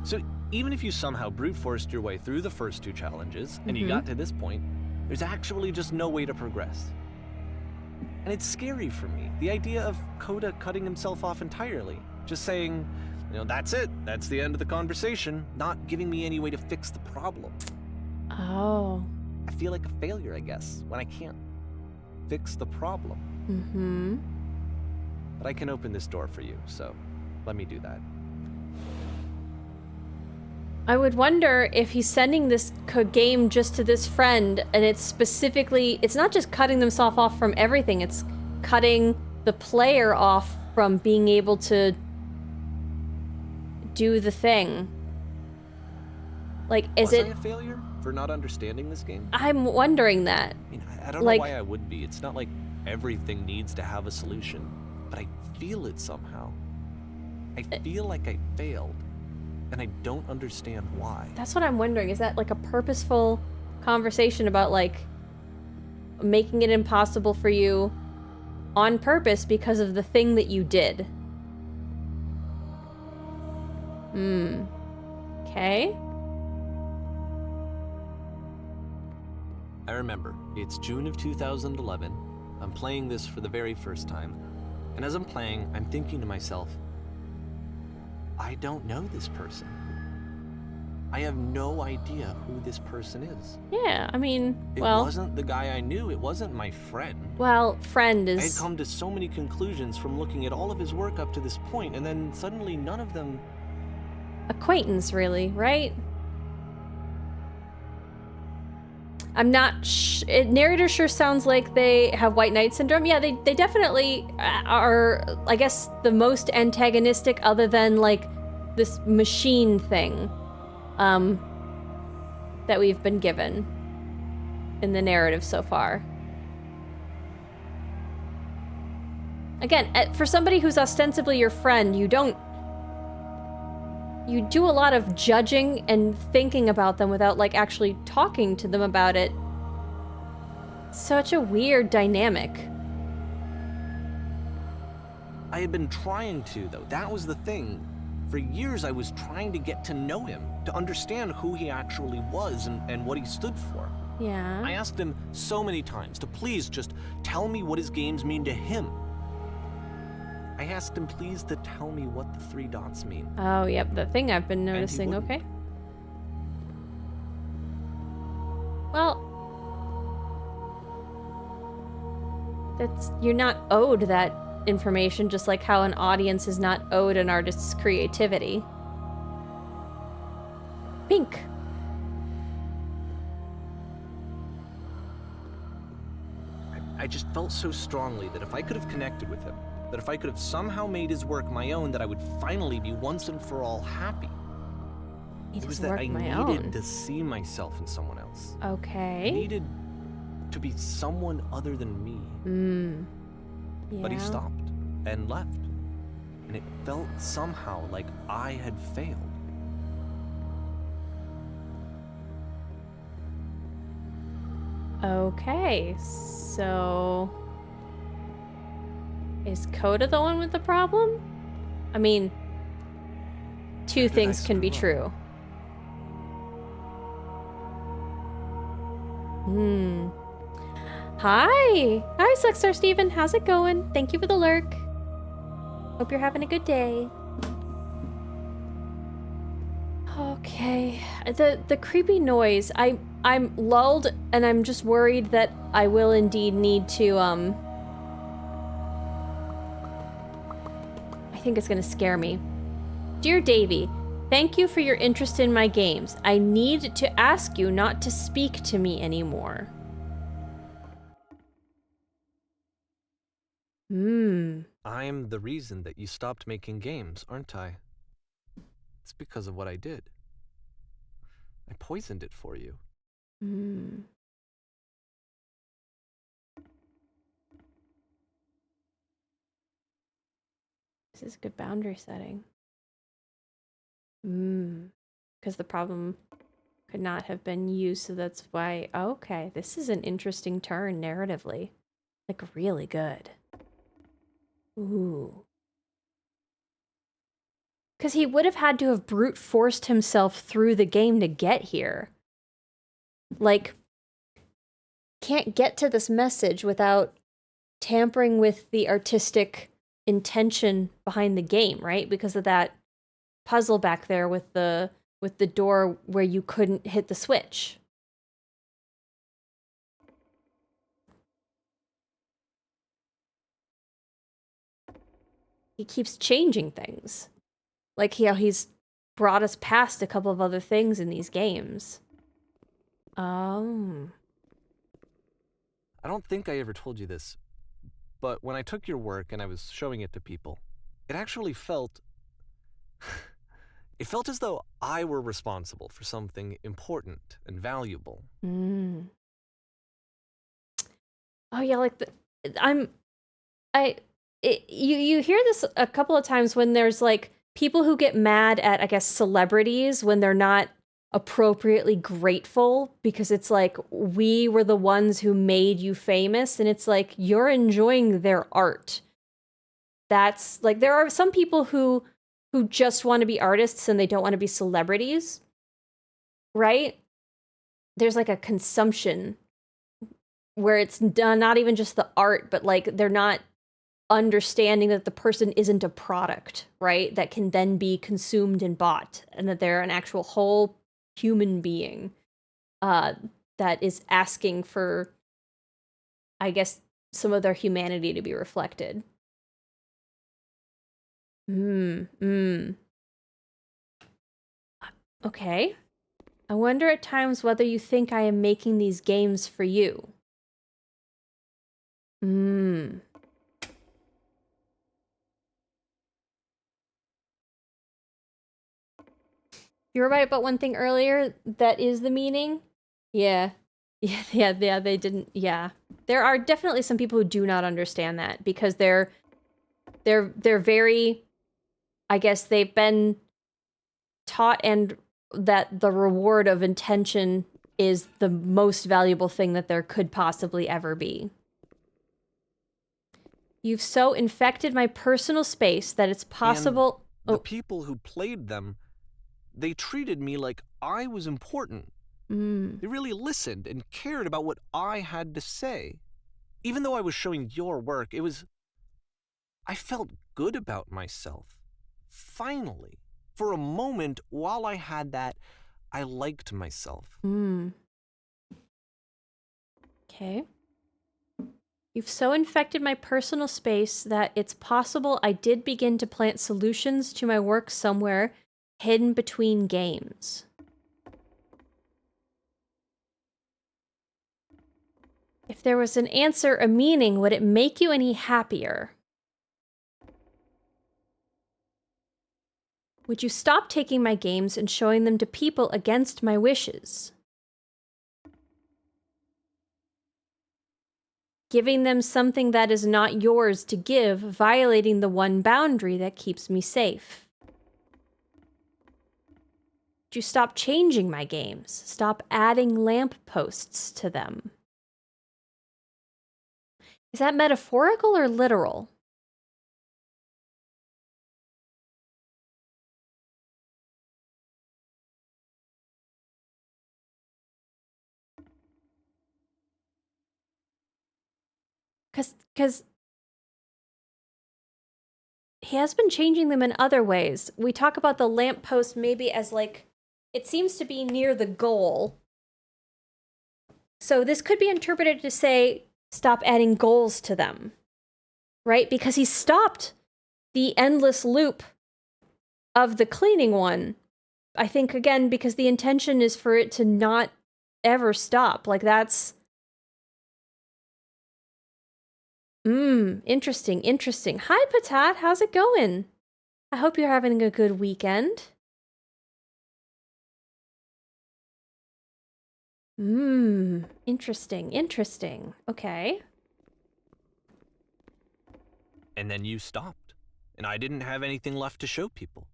So even if you somehow brute forced your way through the first two challenges, and you got to this point, there's actually just no way to progress. And it's scary for me, the idea of Coda cutting himself off entirely, just saying, you know, that's it, that's the end of the conversation, not giving me any way to fix the problem. Oh. I feel like a failure, I guess, when I can't fix the problem. Mm-hmm. But I can open this door for you, so let me do that. I would wonder if he's sending this game just to this friend, and it's specifically... It's not just cutting themselves off from everything, it's cutting the player off from being able to do the thing. Like, is it... Was I a failure for not understanding this game? I'm wondering that. I mean, I don't Like- know why I would be. It's not like everything needs to have a solution, but I feel it somehow. I feel like I failed, and I don't understand why. That's what I'm wondering. Is that like a purposeful conversation about like making it impossible for you on purpose because of the thing that you did? Okay. I remember, it's June of 2011. I'm playing this for the very first time, and as I'm playing, I'm thinking to myself, I don't know this person. I have no idea who this person is. Yeah, I mean, It well... wasn't the guy I knew, it wasn't my friend. Well, friend I had is... come to so many conclusions from looking at all of his work up to this point, and then suddenly none of them... acquaintance, really, right? I'm not narrator sure sounds like they have white knight syndrome. Yeah, they definitely are, I guess, the most antagonistic other than, like, this machine thing that we've been given in the narrative so far. Again, for somebody who's ostensibly your friend, you do a lot of judging and thinking about them without, like, actually talking to them about it. Such a weird dynamic. I had been trying to, though. That was the thing. For years, I was trying to get to know him, to understand who he actually was and what he stood for. Yeah. I asked him so many times to please just tell me what his games mean to him. I asked him please to tell me what the 3 dots mean. Oh, yep, the thing I've been noticing, wouldn't. okay. Well, you're not owed that information, just like how an audience is not owed an artist's creativity. Pink. I just felt so strongly that if I could have connected with him, that if I could have somehow made his work my own, that I would finally be once and for all happy. It was is that work I my needed own. to see myself in someone else. I Okay. needed to be someone other than me. Yeah. But he stopped. and left. And it felt somehow like I had failed. Okay, so... is Coda the one with the problem? I mean, two things can be true. Hi! Hi, Suckstar Steven. How's it going? Thank you for the lurk. Hope you're having a good day. Okay. The creepy noise. I'm lulled and I'm just worried that I will indeed need to, I think it's gonna scare me. Dear Davy, thank you for your interest in my games. I need to ask you not to speak to me anymore. I'm the reason that you stopped making games, aren't I? It's because of what I did. I poisoned it for you. This is a good boundary setting. Because the problem could not have been you, so that's why... Okay, this is an interesting turn narratively. Like, really good. Ooh. Because he would have had to have brute forced himself through the game to get here. Like, can't get to this message without tampering with the artistic intention behind the game, right? Because of that puzzle back there with the door where you couldn't hit the switch. He keeps changing things. Like how he's brought us past a couple of other things in these games. Oh. I don't think I ever told you this, but when I took your work and I was showing it to people, it actually felt... it felt as though I were responsible for something important and valuable. Oh yeah, like you hear this a couple of times when there's like people who get mad at, I guess, celebrities when they're not appropriately grateful because it's like, we were the ones who made you famous, and it's like, you're enjoying their art. That's like, there are some people who just want to be artists and they don't want to be celebrities, right? There's like a consumption where it's done, not even just the art, but like they're not understanding that the person isn't a product, right? That can then be consumed and bought, and that they're an actual whole human being that is asking for, I guess, some of their humanity to be reflected. Okay. I wonder at times whether you think I am making these games for you. You were right about one thing earlier. That is the meaning. Yeah. Yeah, they didn't. Yeah. There are definitely some people who do not understand that because they're very, I guess they've been taught and that the reward of intention is the most valuable thing that there could possibly ever be. You've so infected my personal space that it's possible... And the people who played them, they treated me like I was important. They really listened and cared about what I had to say. Even though I was showing your work, I felt good about myself. Finally. For a moment, while I had that, I liked myself. Okay. You've so infected my personal space that it's possible I did begin to plant solutions to my work somewhere hidden between games. If there was an answer, a meaning, would it make you any happier? Would you stop taking my games and showing them to people against my wishes? giving them something that is not yours to give, violating the one boundary that keeps me safe. Would you stop changing my games? Stop adding lampposts to them. Is that metaphorical or literal? Because he has been changing them in other ways. We talk about the lamppost maybe as like, it seems to be near the goal. So this could be interpreted to say, stop adding goals to them, right? Because he stopped the endless loop of the cleaning one. I think, again, because the intention is for it to not ever stop. Like, that's... interesting. Hi, Patat, how's it going? I hope you're having a good weekend. Interesting. Okay. And then you stopped, and I didn't have anything left to show people.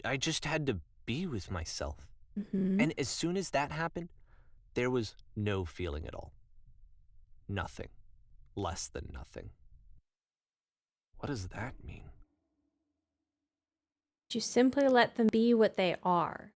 I just had to be with myself. And as soon as that happened, there was no feeling at all. Nothing. Less than nothing. What does that mean? You simply let them be what they are.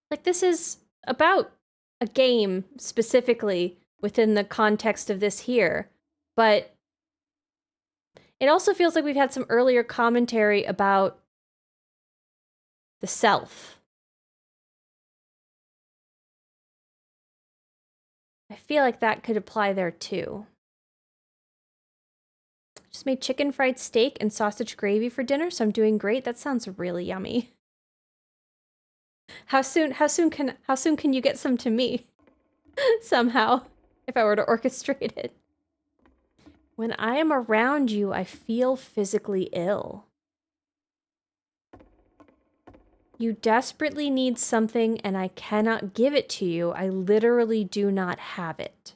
Like, this is about a game specifically within the context of this here, but it also feels like we've had some earlier commentary about the self. I feel like that could apply there too. Just made chicken fried steak and sausage gravy for dinner, so I'm doing great. That sounds really yummy. How soon can you get some to me? Somehow, if I were to orchestrate it. When I am around you, I feel physically ill. You desperately need something and I cannot give it to you. I literally do not have it.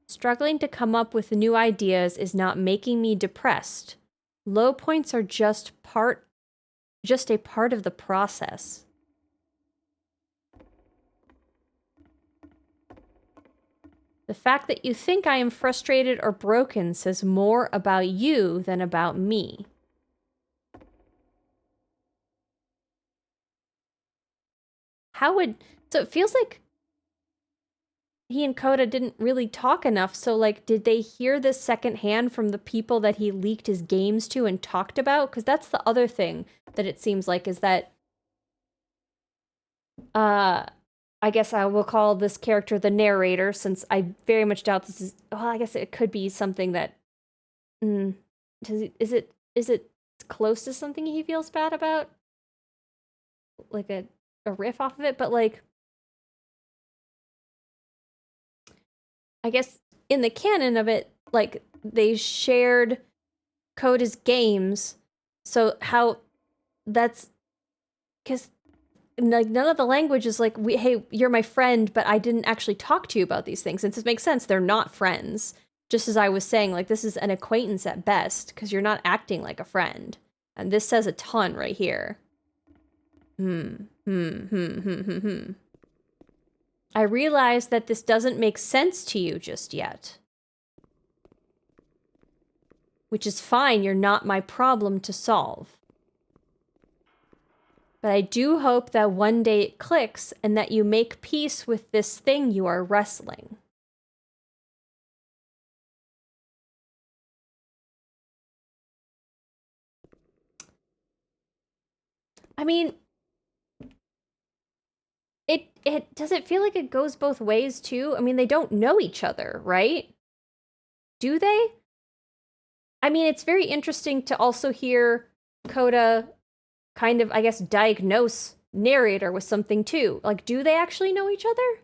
Struggling to come up with new ideas is not making me depressed. Low points are just a part of the process. The fact that you think I am frustrated or broken says more about you than about me. So it feels like he and Coda didn't really talk enough, so like, did they hear this secondhand from the people that he leaked his games to and talked about? Because that's the other thing that it seems like, is that I guess I will call this character the narrator, since I very much doubt this is... Well, I guess it could be something that... Is it close to something he feels bad about? Like a riff off of it? But like... I guess in the canon of it, like, they shared Coda's games, so how... That's... Because... like, none of the language is like, hey, you're my friend, but I didn't actually talk to you about these things. And it makes sense. They're not friends. Just as I was saying, like, this is an acquaintance at best, because you're not acting like a friend. And this says a ton right here. I realize that this doesn't make sense to you just yet. Which is fine. You're not my problem to solve. But I do hope that one day it clicks and that you make peace with this thing you are wrestling. I mean, does it feel like it goes both ways too? I mean, they don't know each other, right? Do they? I mean, it's very interesting to also hear Coda kind of, I guess, diagnose narrator with something too. Like, do they actually know each other?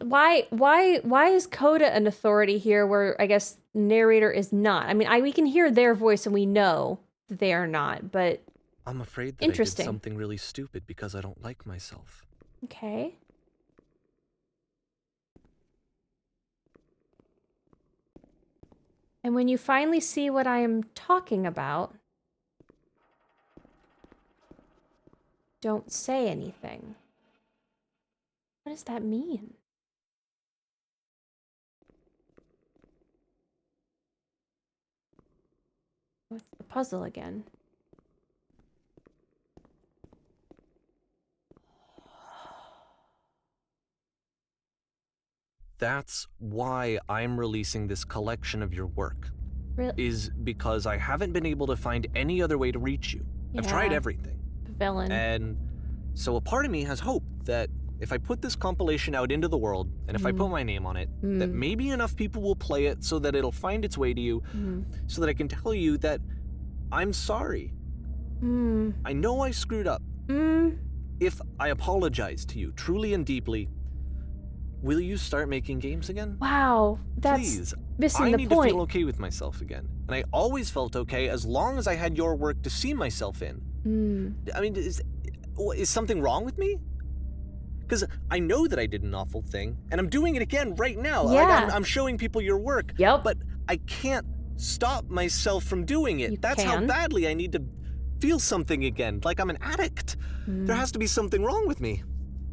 why is Coda an authority here where I guess narrator is not? I mean, we can hear their voice and we know that they are not, but I'm afraid that I did interesting. something really stupid because I don't like myself. Okay. And when you finally see what I am talking about, don't say anything. What does that mean? What's the puzzle again? That's why I'm releasing this collection of your work. Really? Is because I haven't been able to find any other way to reach you. I've tried Yeah. everything. Villain. And so a part of me has hope that if I put this compilation out into the world, and if I put my name on it, that maybe enough people will play it so that it'll find its way to you, so that I can tell you that I'm sorry. I know I screwed up. If I apologize to you truly and deeply, will you start making games again? Wow, that's Please, missing I the need point. to feel okay with myself again. And I always felt okay as long as I had your work to see myself in. I mean, is something wrong with me? Because I know that I did an awful thing, and I'm doing it again right now. Yeah. I'm showing people your work. Yep. But I can't stop myself from doing it. You That's how can. badly I need to feel something again, like I'm an addict. There has to be something wrong with me.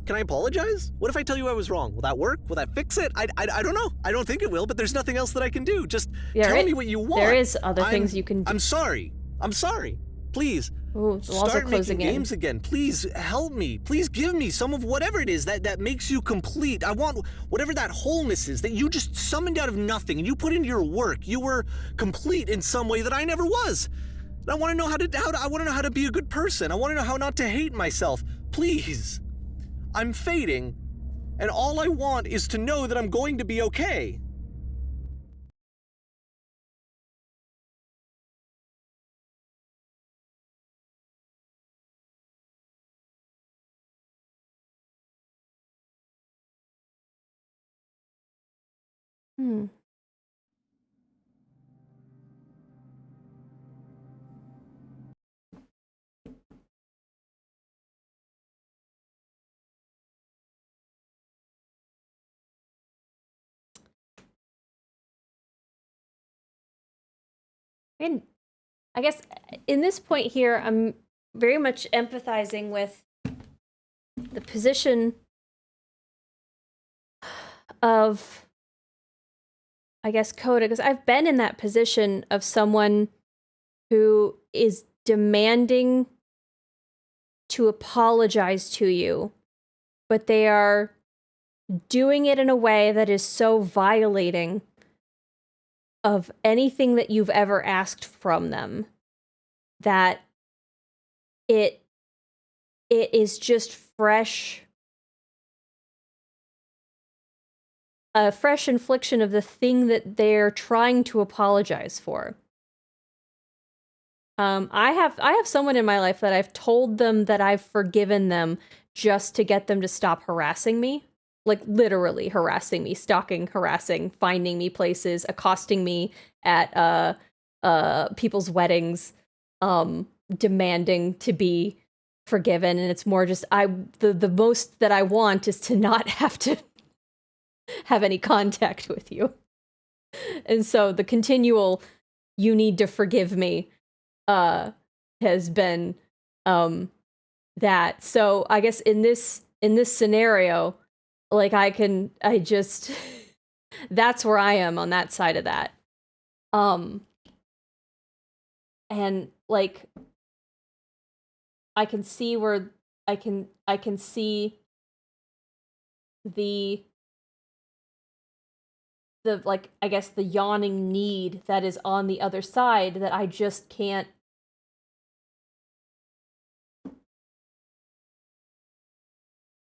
Can I apologize? What if I tell you I was wrong? Will that work? Will that fix it? I don't know. I don't think it will, but there's nothing else that I can do. Just tell me what you want. There is other things you can do. I'm sorry. I'm sorry. Please. Ooh, the walls are Start closing making in. games again. Please help me. Please give me some of whatever it is that makes you complete. I want whatever that wholeness is that you just summoned out of nothing and you put into your work. You were complete in some way that I never was. And I want to know how to be a good person. I want to know how not to hate myself. Please. I'm fading, and all I want is to know that I'm going to be okay. And I guess in this point here, I'm very much empathizing with the position of, I guess, Coda, because I've been in that position of someone who is demanding to apologize to you, but they are doing it in a way that is so violating of anything that you've ever asked from them that it is just a fresh infliction of the thing that they're trying to apologize for. I have someone in my life that I've told them that I've forgiven them just to get them to stop harassing me. Like, literally harassing me, stalking, harassing, finding me places, accosting me at people's weddings, demanding to be forgiven. And it's more just the most that I want is to not have to have any contact with you. And so the continual "you need to forgive me" has been that. So I guess in this scenario, like I just that's where I am on that side of that. And like I can see where I can see the like, I guess, the yawning need that is on the other side that I just can't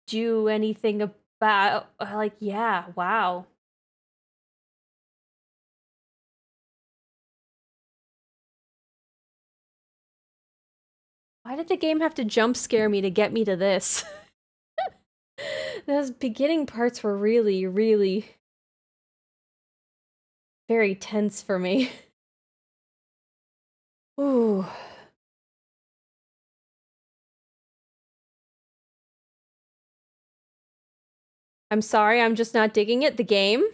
do anything about. Like, yeah, wow. Why did the game have to jump scare me to get me to this? Those beginning parts were really, really very tense for me. Ooh. I'm sorry, I'm just not digging it. The game?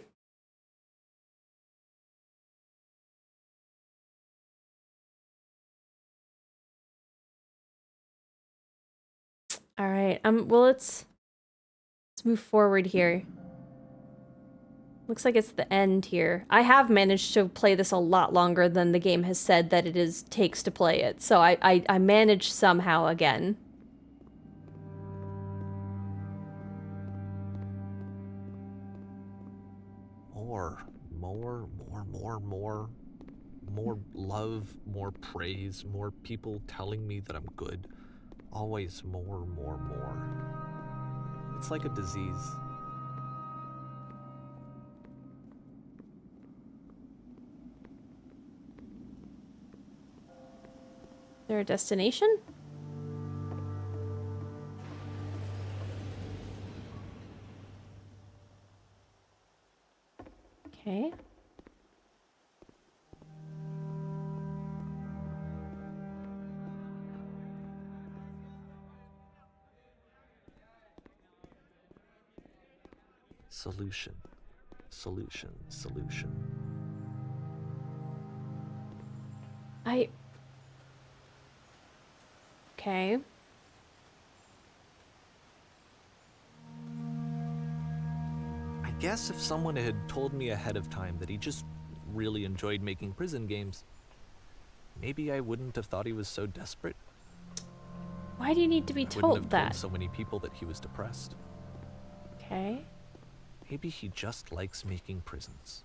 All right. Well, let's move forward here. Looks like it's the end here. I have managed to play this a lot longer than the game has said that it takes to play it. So I managed somehow again. More love, more praise, more people telling me that I'm good. Always more. It's like a disease. Is there a destination? Okay. Solution. Okay. I guess if someone had told me ahead of time that he just really enjoyed making prison games, maybe I wouldn't have thought he was so desperate. Why do you need to be Wouldn't told have that? told so many people that he was depressed. Okay. Maybe he just likes making prisons.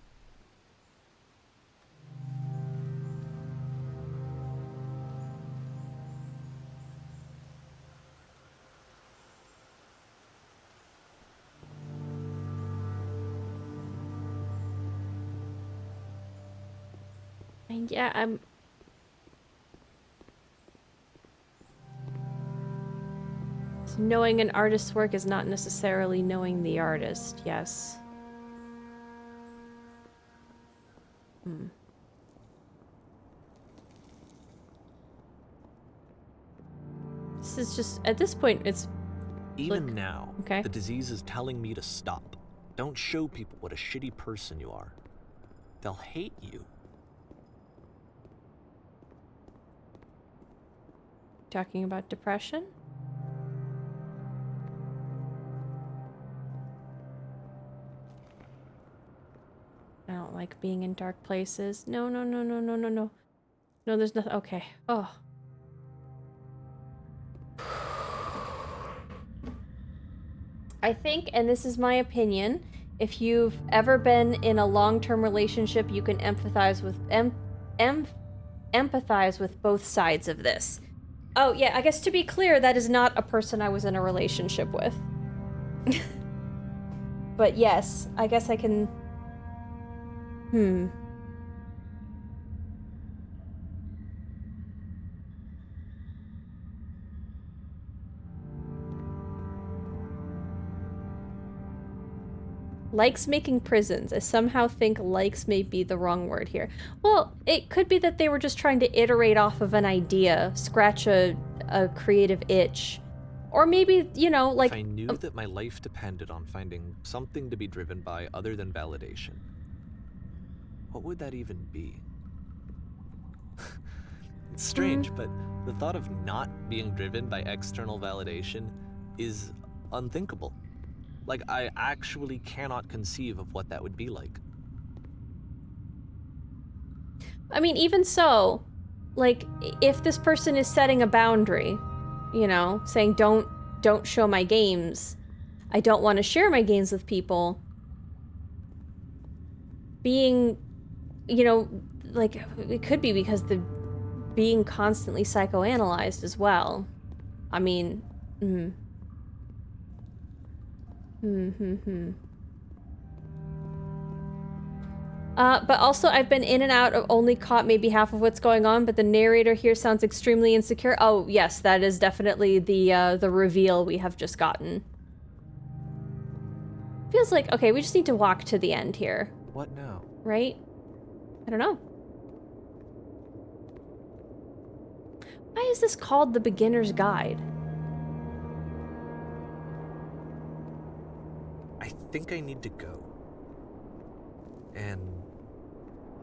And yeah, So knowing an artist's work is not necessarily knowing the artist, yes. This is just, at this point, it's... Even now, okay. the disease is telling me to stop. Don't show people what a shitty person you are. They'll hate you. Talking about depression? I don't like being in dark places. No. No, there's nothing. Okay. Oh. I think, and this is my opinion, if you've ever been in a long-term relationship, you can empathize with empathize with both sides of this. Oh, yeah, I guess to be clear, that is not a person I was in a relationship with. But yes, I guess I can... Likes making prisons. I somehow think likes may be the wrong word here. Well, it could be that they were just trying to iterate off of an idea, scratch a creative itch. Or maybe, you know, like... If I knew that my life depended on finding something to be driven by other than validation, what would that even be? It's strange, but the thought of not being driven by external validation is unthinkable. Like, I actually cannot conceive of what that would be like. I mean, even so, like, if this person is setting a boundary, you know, saying, don't show my games, I don't want to share my games with people, being, you know, like, it could be because the being constantly psychoanalyzed as well. I mean, but also I've been in and out of only caught maybe half of what's going on, but the narrator here sounds extremely insecure. Oh, yes, that is definitely the reveal we have just gotten. Feels like, okay, we just need to walk to the end here. What now? Right? I don't know. Why is this called the Beginner's Guide? I think I need to go. And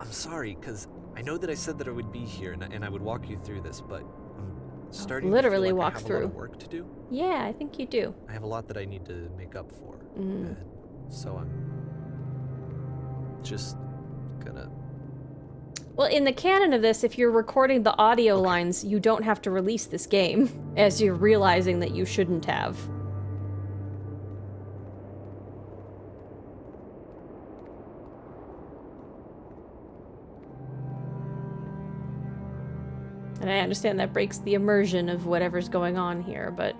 I'm sorry, because I know that I said that I would be here and I would walk you through this, but I'm starting Literally to feel walk like I have a lot through. of work to do. Yeah, I think you do. I have a lot that I need to make up for. Mm. And so I'm just gonna... Well, in the canon of this, if you're recording the audio lines, you don't have to release this game, as you're realizing that you shouldn't have. And I understand that breaks the immersion of whatever's going on here, but...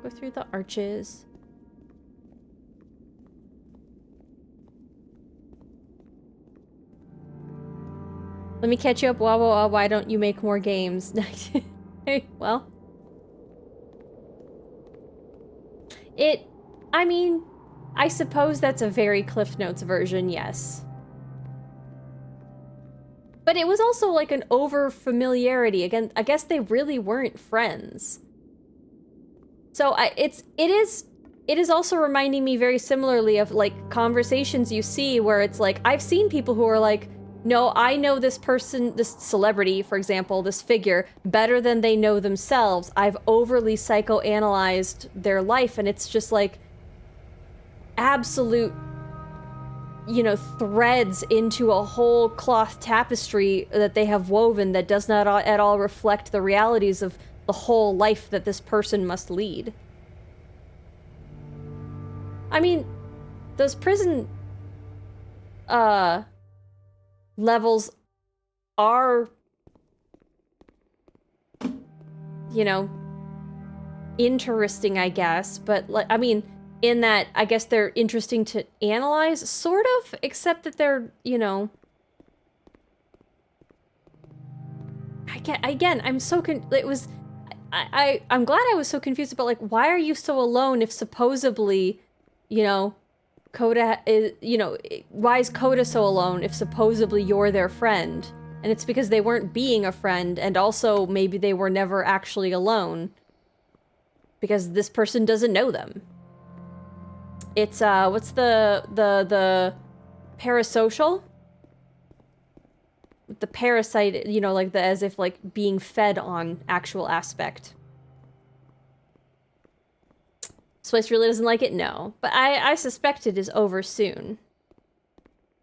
Go through the arches. Let me catch you up. Why don't you make more games? Hey, well. I mean, I suppose that's a very Cliff Notes version, yes. But it was also like an over-familiarity. Again, I guess they really weren't friends. So it is also reminding me very similarly of like conversations you see where it's like, I've seen people who are like, no, I know this person, this celebrity, for example, this figure, better than they know themselves. I've overly psychoanalyzed their life, and it's just like absolute, you know, threads into a whole cloth tapestry that they have woven that does not at all reflect the realities of the whole life that this person must lead. I mean, those prison, levels are, you know, interesting, I guess, but like, I mean, in that, I guess they're interesting to analyze, sort of, except that they're, you know, I'm so I'm glad I was so confused about, like, why are you so alone if supposedly, you know, Coda is, you know, why is Coda so alone if supposedly you're their friend? And it's because they weren't being a friend, and also maybe they were never actually alone. Because this person doesn't know them. It's, what's the parasocial? The parasite, you know, like as if like being fed on actual aspect. Swiss really doesn't like it? No. But I suspect it is over soon.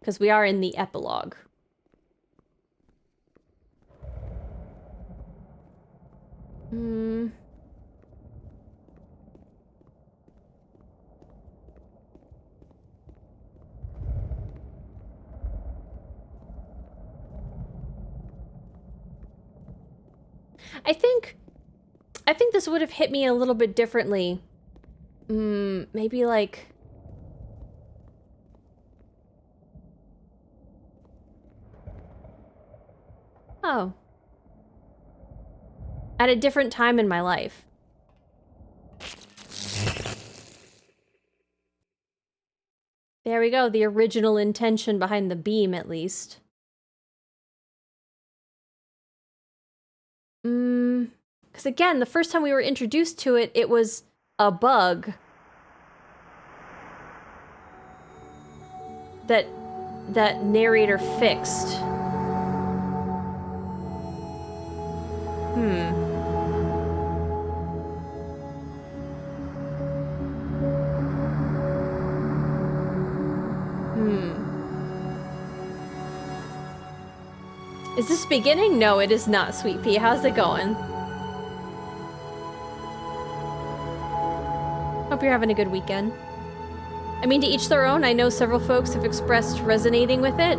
Because we are in the epilogue. I think this would have hit me a little bit differently. Maybe like... Oh. At a different time in my life. There we go, the original intention behind the beam, at least. Because again, the first time we were introduced to it, it was a bug. That narrator fixed. Is this beginning? No, it is not, Sweet Pea. How's it going? Hope you're having a good weekend. I mean, to each their own. I know several folks have expressed resonating with it.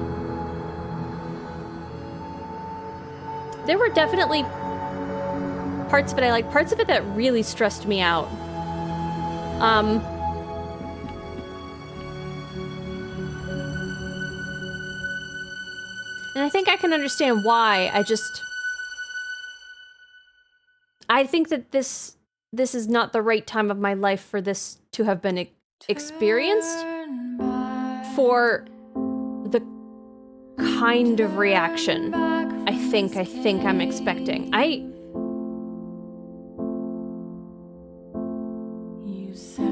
There were definitely parts of it I like, parts of it that really stressed me out. And I think I can understand why. I think that this is not the right time of my life for this to have been experienced for the kind of reaction I think I'm expecting.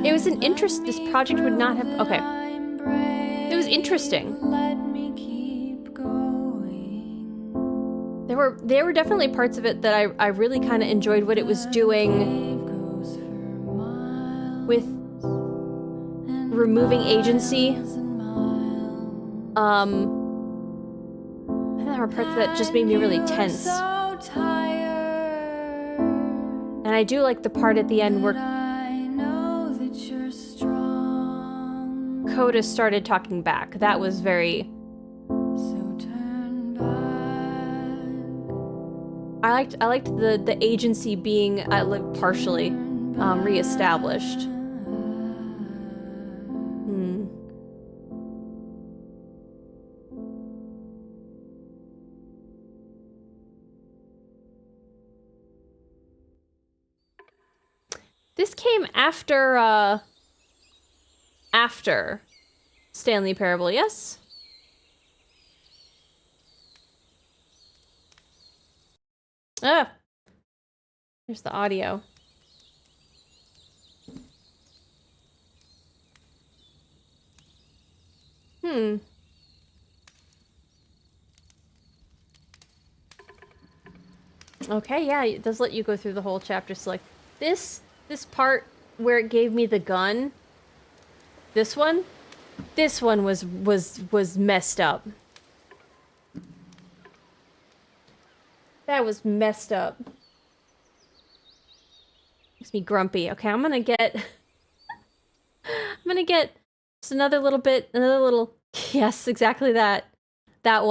It was an interest. This project would not have. Okay. It was interesting. There were definitely parts of it that I really kind of enjoyed what it was doing with removing agency. And there were parts that just made me really tense. And I do like the part at the end where Coda started talking back. That was very... I liked the agency being partially reestablished. This came after Stanley Parable, yes? Ah! Here's the audio. Okay, yeah, it does let you go through the whole chapter select. This part where it gave me the gun, this one was messed up. That was messed up. Makes me grumpy. Okay, I'm gonna get just another little, yes, exactly that one.